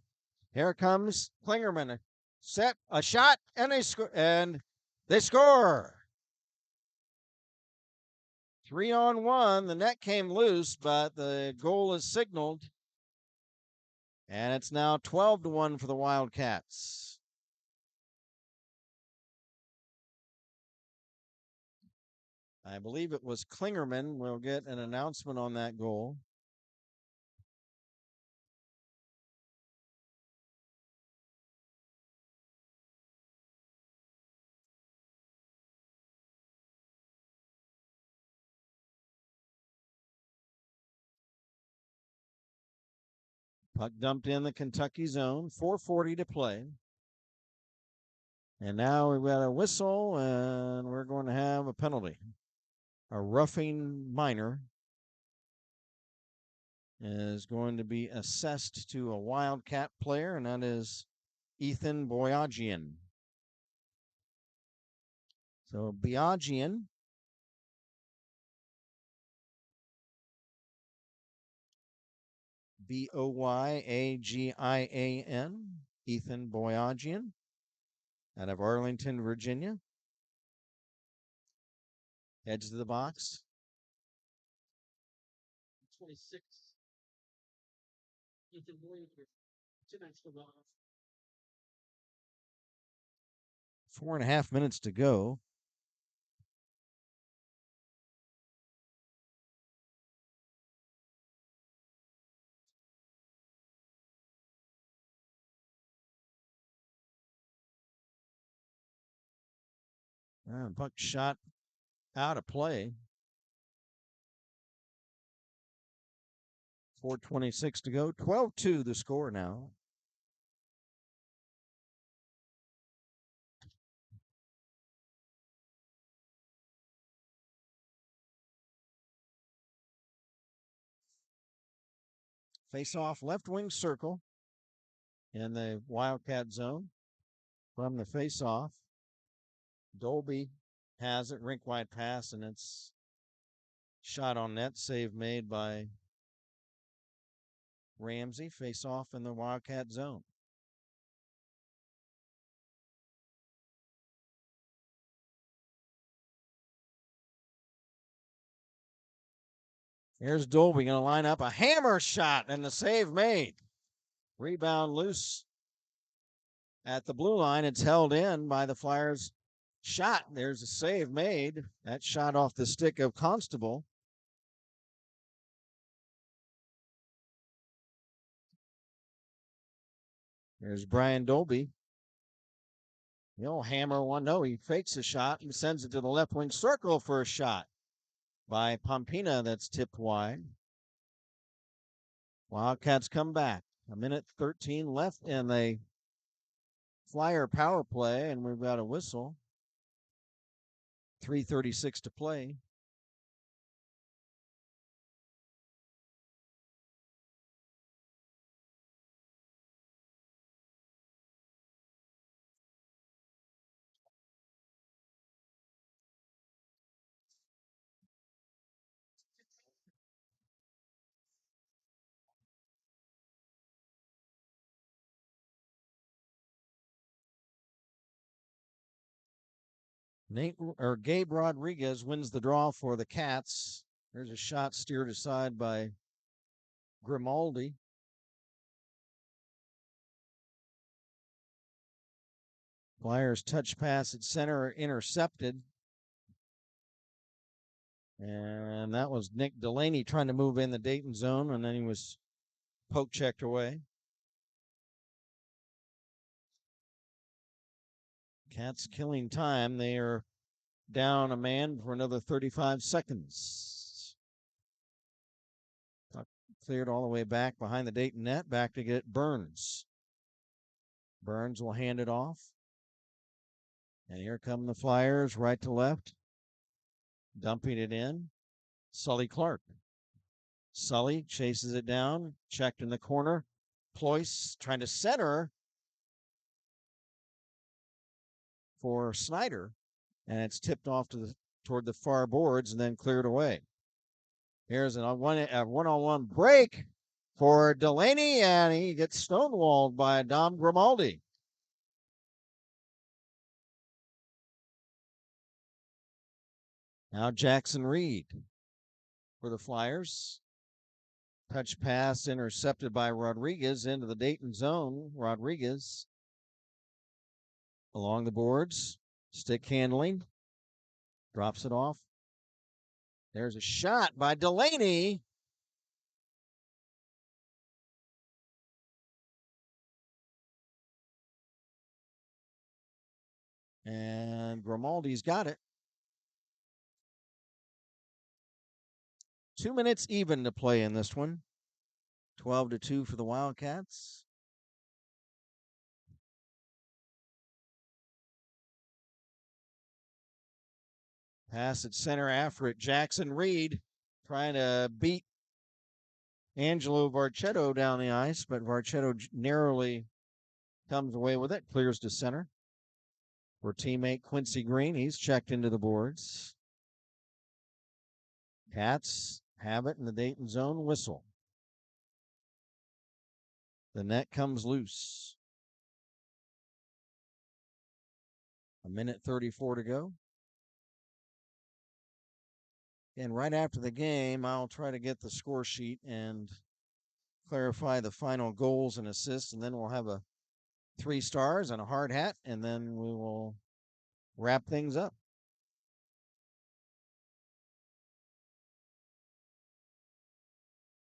Here comes Klingerman. Set a shot, and they score. 3-on-1. The net came loose, but the goal is signaled. And it's now 12-1 for the Wildcats. I believe it was Klingerman. We'll get an announcement on that goal. Puck dumped in the Kentucky zone. 4:40 to play. And now we've got a whistle, and we're going to have a penalty. A roughing minor is going to be assessed to a Wildcat player, and that is Ethan Boyajian. So Boyajian Boyagian, Ethan Boyajian, out of Arlington, Virginia. Heads to the box. 26. Ethan Williams, 2 minutes to go. 4.5 minutes to go. Puck shot out of play. 4:26 to go. 12-2 the score now. Face off left wing circle in the Wildcat zone. From the face off, Dolby has it, rink wide pass, and it's shot on net, save made by Ramsey. Face off in the Wildcat zone. Here's Dolby going to line up a hammer shot, and the save made. Rebound loose at the blue line. It's held in by the Flyers. Shot. There's a save made. That shot off the stick of Constable. There's Brian Dolby. He'll hammer one. No, he fakes a shot and sends it to the left wing circle for a shot by Pompina. That's tipped wide. Wildcats come back. 1:13 left in the Flyer power play, and we've got a whistle. 3:36 to play. Gabe Rodriguez wins the draw for the Cats. There's a shot steered aside by Grimaldi. Flyers touch pass at center intercepted. And that was Nick Delaney trying to move in the Dayton zone, and then he was poke checked away. Cats killing time. They are down a man for another 35 seconds. Cleared all the way back behind the Dayton net. Back to get Burns. Burns will hand it off. And here come the Flyers right to left. Dumping it in. Sully Clark. Sully chases it down. Checked in the corner. Ployce trying to center for Snyder. And it's tipped off toward the far boards and then cleared away. Here's a one-on-one break for Delaney, and he gets stonewalled by Dom Grimaldi. Now Jackson Reed for the Flyers. Touch pass intercepted by Rodriguez into the Dayton zone. Rodriguez along the boards. Stick handling. Drops it off. There's a shot by Delaney. And Grimaldi's got it. 2 minutes even to play in this one. 12-2 for the Wildcats. Pass at center after it. Jackson Reed trying to beat Angelo Varchetto down the ice, but Varchetto narrowly comes away with it. Clears to center for teammate Quincy Green. He's checked into the boards. Cats have it in the Dayton zone. Whistle. The net comes loose. 1:34 to go. And right after the game, I'll try to get the score sheet and clarify the final goals and assists, and then we'll have a 3 stars and a hard hat, and then we will wrap things up.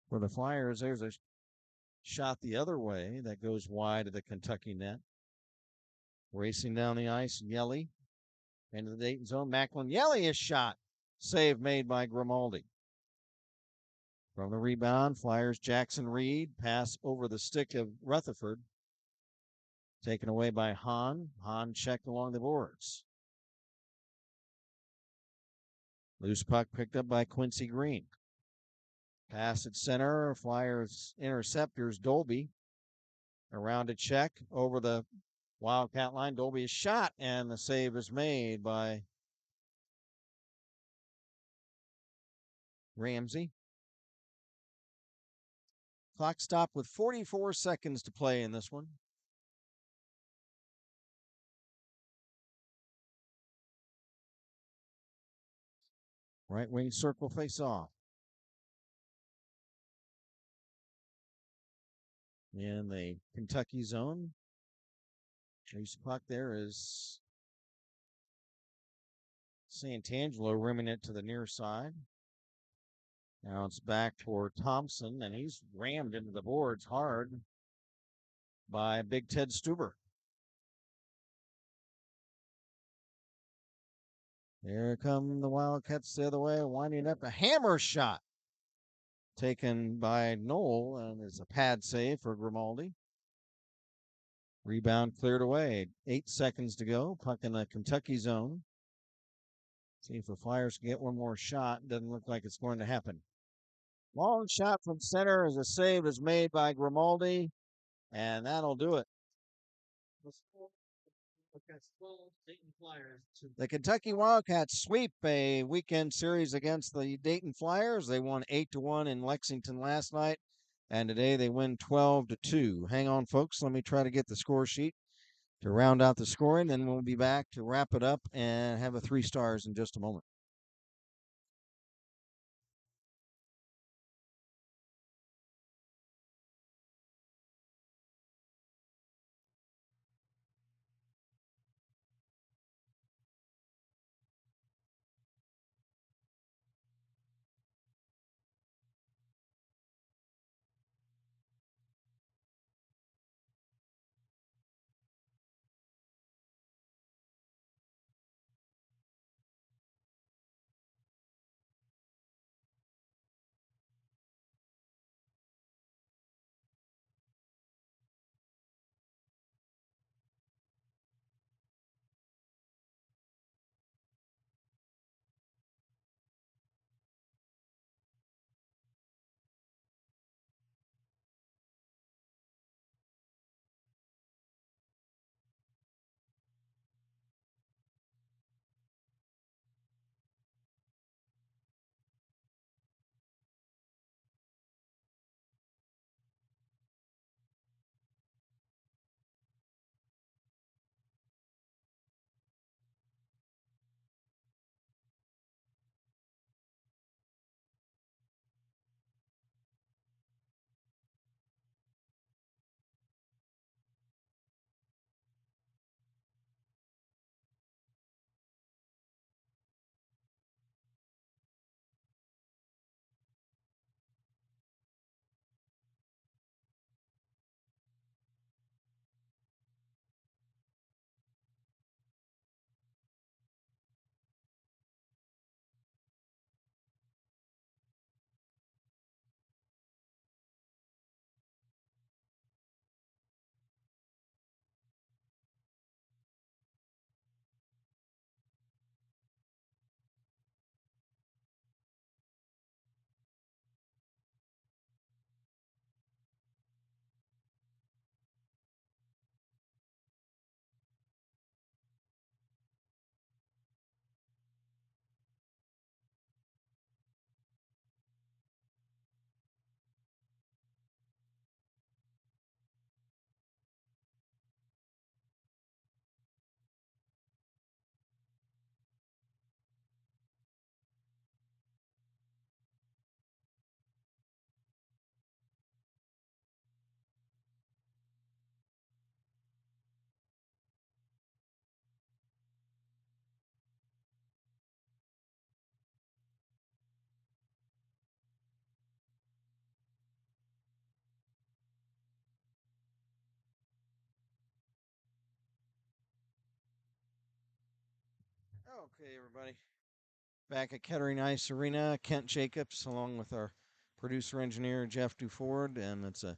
For the Flyers, there's a shot the other way that goes wide of the Kentucky net. Racing down the ice, Yelly into the Dayton zone. Macklin Yelly is shot. Save made by Grimaldi. From the rebound, Flyers Jackson Reed. Pass over the stick of Rutherford. Taken away by Hahn. Hahn checked along the boards. Loose puck picked up by Quincy Green. Pass at center. Flyers interceptors Dolby. Around a check over the Wildcat line. Dolby is shot, and the save is made by Ramsey. Clock stopped with 44 seconds to play in this one. Right wing circle face off. In the Kentucky zone. Loose puck there is Santangelo rimming it to the near side. Now it's back toward Thompson, and he's rammed into the boards hard by Big Ted Stuber. Here come the Wildcats the other way, winding up a hammer shot taken by Knoll, and it's a pad save for Grimaldi. Rebound cleared away. 8 seconds to go. Puck in the Kentucky zone. See if the Flyers can get one more shot. Doesn't look like it's going to happen. Long shot from center as a save is made by Grimaldi, and that'll do it. The Kentucky Wildcats sweep a weekend series against the Dayton Flyers. They won 8-1 in Lexington last night, and today they win 12-2. Hang on, folks. Let me try to get the score sheet. to round out the scoring. Then we'll be back to wrap it up and have a 3 stars in just a moment. Okay, everybody. Back at Kettering Ice Arena, Kent Jacobs, along with our producer engineer Jeff Duford, and it's a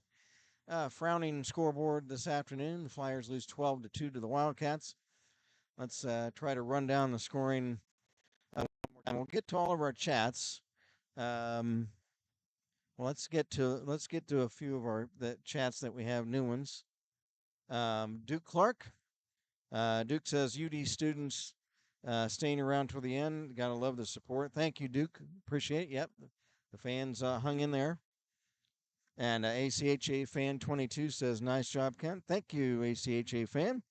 frowning scoreboard this afternoon. The Flyers lose 12-2 to the Wildcats. Let's try to run down the scoring. And we'll get to all of our chats. Well, let's get to a few of the chats that we have, new ones. Duke Clark. Duke says UD students staying around till the end. Gotta love the support. Thank you, Duke. Appreciate it. Yep, the fans hung in there. And ACHA fan 22 says, "Nice job, Kent." Thank you, ACHA fan.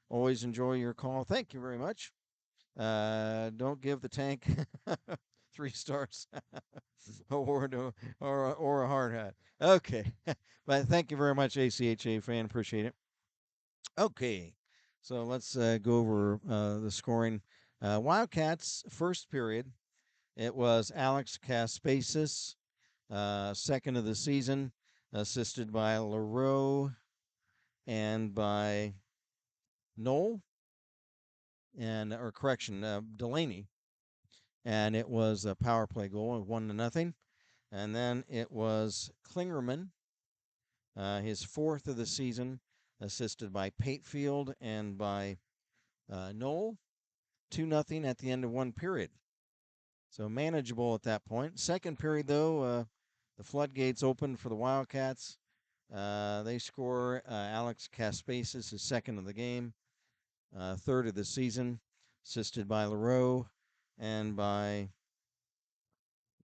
Always enjoy your call. Thank you very much. Don't give the tank 3 stars award or a hard hat. Okay, but thank you very much, ACHA fan. Appreciate it. Okay, so let's go over the scoring. Wildcats first period. It was Alex Caspasis, second of the season, assisted by LaRoe and by Knoll, or correction, Delaney. And it was a power play goal of 1-0. And then it was Klingerman, his fourth of the season, assisted by Patefield and by Knoll. 2-0 at the end of one period. So manageable at that point. Second period, though, the floodgates opened for the Wildcats. They score Alex Caspasis, his second of the game, third of the season, assisted by LaRoe and by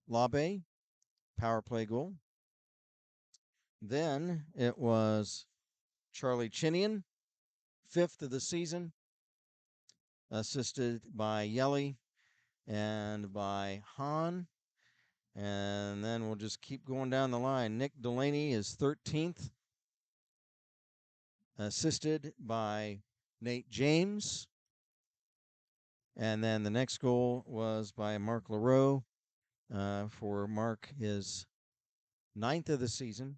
Labe, power play goal. Then it was Charlie Chinian, 5th of the season, assisted by Yelly and by Hahn. And then we'll just keep going down the line. Nick Delaney is 13th, assisted by Nate James. And then the next goal was by Mark LaRoe. For Mark, his 9th of the season.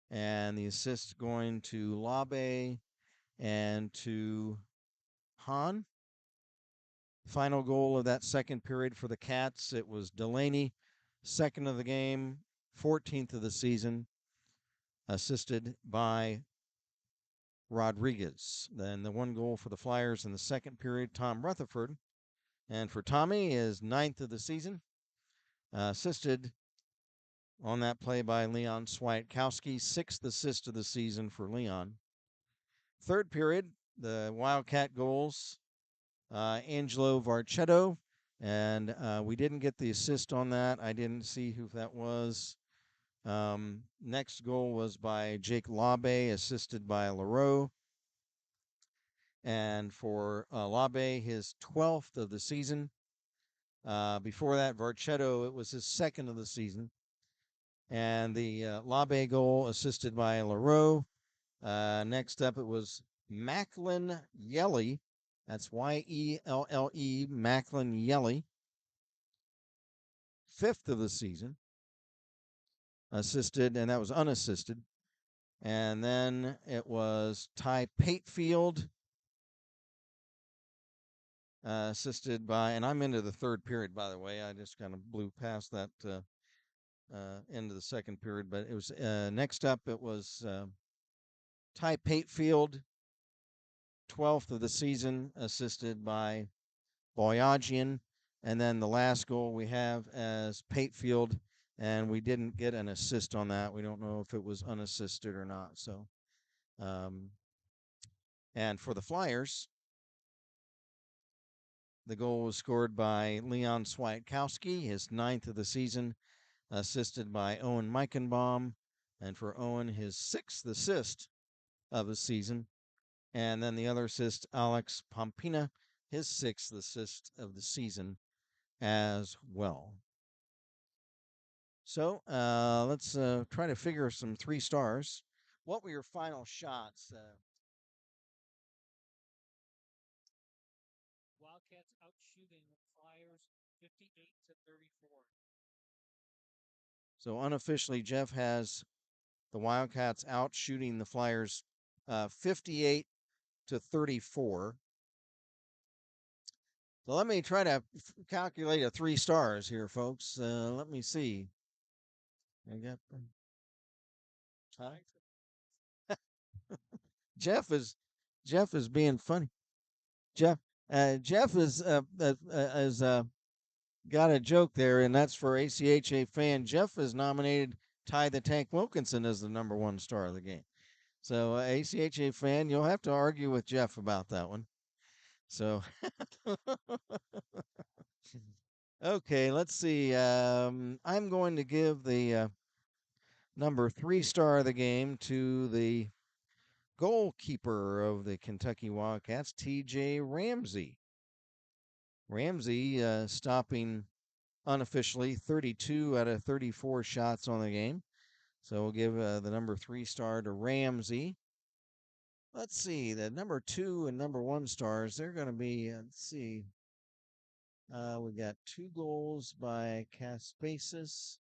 And the assist going to Labe and to Hahn. Final goal of that second period for the Cats, it was Delaney, 2nd of the game, 14th of the season, assisted by Rodriguez. Then the 1 goal for the Flyers in the second period, Tom Rutherford. And for Tommy, is 9th of the season, assisted on that play by Leon Swiatkowski, 6th assist of the season for Leon. Third period, the Wildcat goals, Angelo Varchetto, and we didn't get the assist on that. I didn't see who that was. Next goal was by Jake Labe, assisted by LaRoe. And for Labe, his 12th of the season. Before that, Varchetto, it was his 2nd of the season. And the Labe goal, assisted by LaRoe. Next up, it was Macklin Yelly. That's Y-E-L-L-E, Macklin Yelly. 5th of the season. Assisted, and that was unassisted. And then it was Ty Patefield, assisted by, and I'm into the third period, by the way. I just kind of blew past that end of the second period. But it was next up, it was Ty Patefield, 12th of the season, assisted by Boyajian. And then the last goal we have as Patefield, and we didn't get an assist on that. We don't know if it was unassisted or not. So, and for the Flyers, the goal was scored by Leon Swiatkowski, his 9th of the season, assisted by Owen Meichenbaum. And for Owen, his 6th assist of the season. And then the other assist, Alex Pompina, his 6th assist of the season as well. So let's try to figure some 3 stars. What were your final shots? Wildcats out shooting the Flyers 58-34. So unofficially, Jeff has the Wildcats out shooting the Flyers 58-34. So let me try to calculate a 3 stars here, folks. Let me see. I got Jeff is being funny. Jeff is got a joke there, and that's for ACHA fan. Jeff has nominated Ty the Tank Wilkinson as the number 1 star of the game. So ACHA fan, you'll have to argue with Jeff about that one. So okay, let's see. I'm going to give the number 3 star of the game to the goalkeeper of the Kentucky Wildcats, TJ Ramsey. Ramsey stopping unofficially 32 out of 34 shots on the game. So we'll give the number 3 star to Ramsey. Let's see, the number 2 and number 1 stars, they're going to be, let's see, we got 2 goals by Caspasis,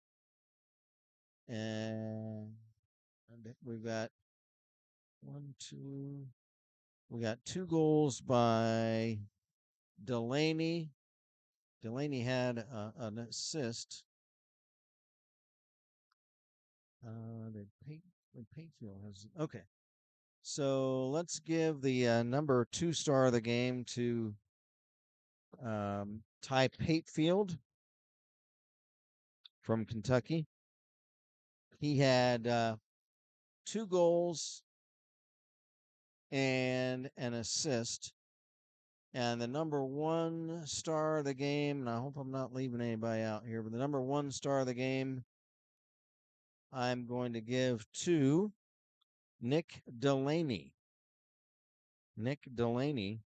and we've got we got 2 goals by Delaney. Delaney had an assist. Patefield has, okay. So let's give the number 2 star of the game to Ty Patefield from Kentucky. He had 2 goals and an assist. And the number 1 star of the game, and I hope I'm not leaving anybody out here, but the number 1 star of the game, I'm going to give to Nick Delaney. Nick Delaney,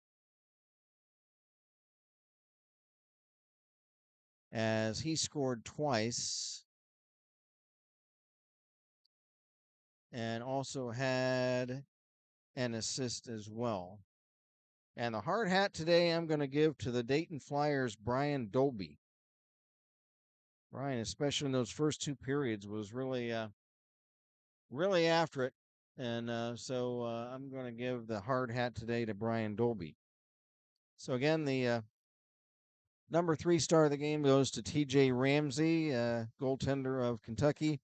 as he scored twice and also had an assist as well. And the hard hat today I'm going to give to the Dayton Flyers' Brian Dolby. Brian, especially in those first two periods, was really after it. And so I'm going to give the hard hat today to Brian Dolby. So again, the number 3 star of the game goes to TJ Ramsey, goaltender of Kentucky.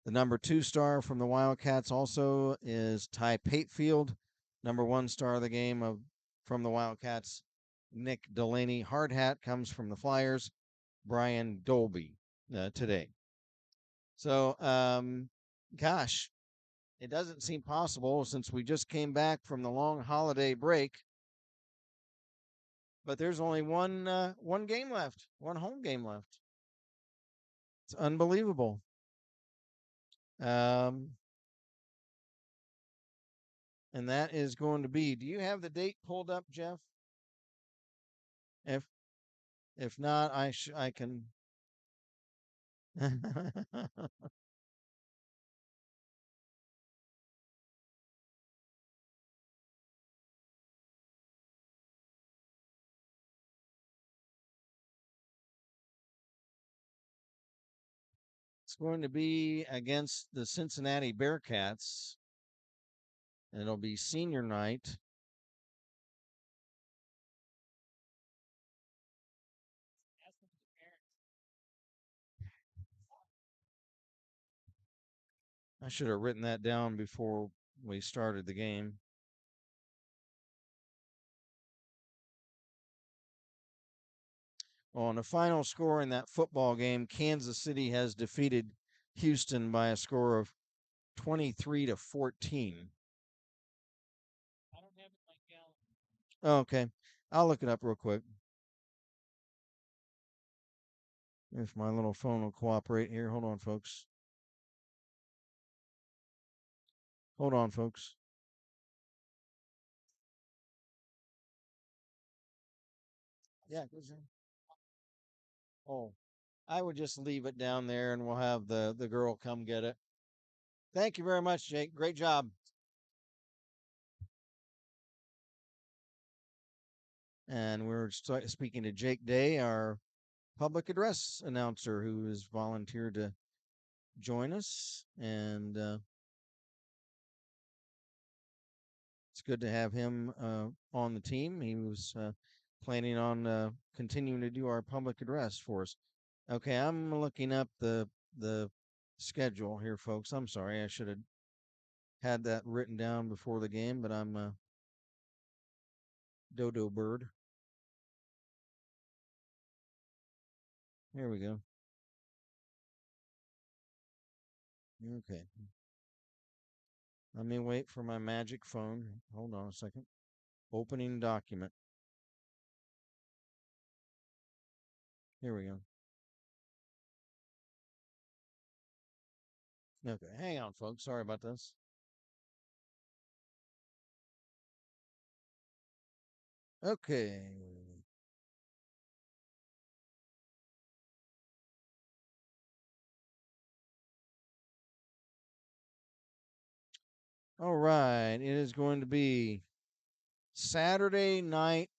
The number 2 star from the Wildcats also is Ty Patefield. Number 1 star of the game from the Wildcats, Nick Delaney. Hard hat comes from the Flyers, Brian Dolby today. So, gosh, it doesn't seem possible since we just came back from the long holiday break. But there's only one game left, one home game left. It's unbelievable. And that is going to be. Do you have the date pulled up, Jeff? If not, I can. It's going to be against the Cincinnati Bearcats. And it'll be senior night. I should have written that down before we started the game. Well, on the final score in that football game, Kansas City has defeated Houston by a score of 23-14. I don't have it in my calendar. Oh, okay. I'll look it up real quick. If my little phone will cooperate here. Hold on, folks. Hold on, folks. Yeah. Oh, I would just leave it down there and we'll have the girl come get it. Thank you very much, Jake. Great job. And we're speaking to Jake Day, our public address announcer, who has volunteered to join us. And it's good to have him on the team. He was planning on continuing to do our public address for us. Okay, I'm looking up the schedule here, folks. I'm sorry, I should have had that written down before the game, but I'm a dodo bird. Here we go. Okay. Let me wait for my magic phone. Hold on a second. Opening document. Here we go. Okay, hang on, folks. Sorry about this. Okay. All right. It is going to be Saturday night,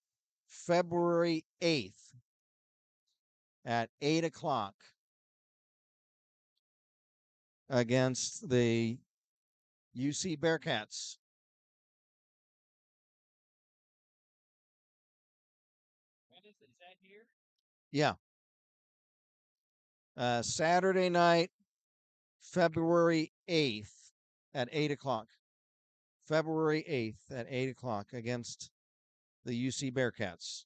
February 8th at 8 o'clock against the UC Bearcats. When is that here? Yeah. Saturday night, February 8th at 8 o'clock. February 8th at 8 o'clock against the UC Bearcats.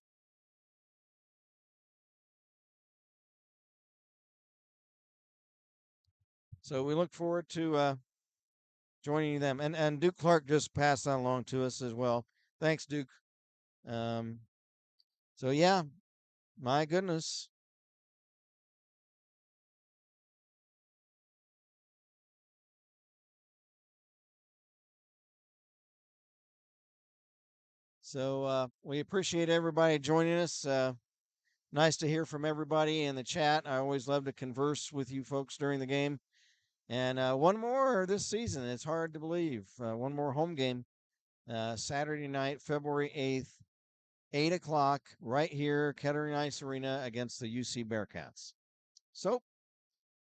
So we look forward to joining them. And Duke Clark just passed that along to us as well. Thanks, Duke. So, yeah, my goodness. So we appreciate everybody joining us. Nice to hear from everybody in the chat. I always love to converse with you folks during the game. And one more this season. It's hard to believe. One more home game. Saturday night, February 8th, 8 o'clock, right here, Kettering Ice Arena against the UC Bearcats. So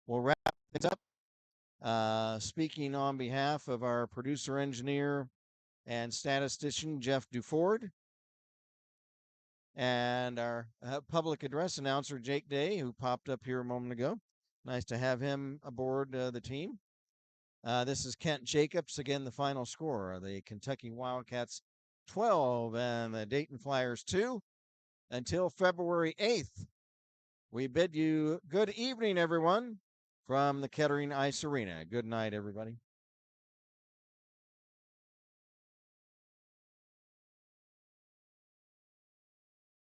we'll wrap it up. Speaking on behalf of our producer, engineer, and statistician, Jeff Duford, and our public address announcer, Jake Day, who popped up here a moment ago. Nice to have him aboard the team. This is Kent Jacobs. Again, the final score. The Kentucky Wildcats 12 and the Dayton Flyers 2. Until February 8th, we bid you good evening, everyone, from the Kettering Ice Arena. Good night, everybody.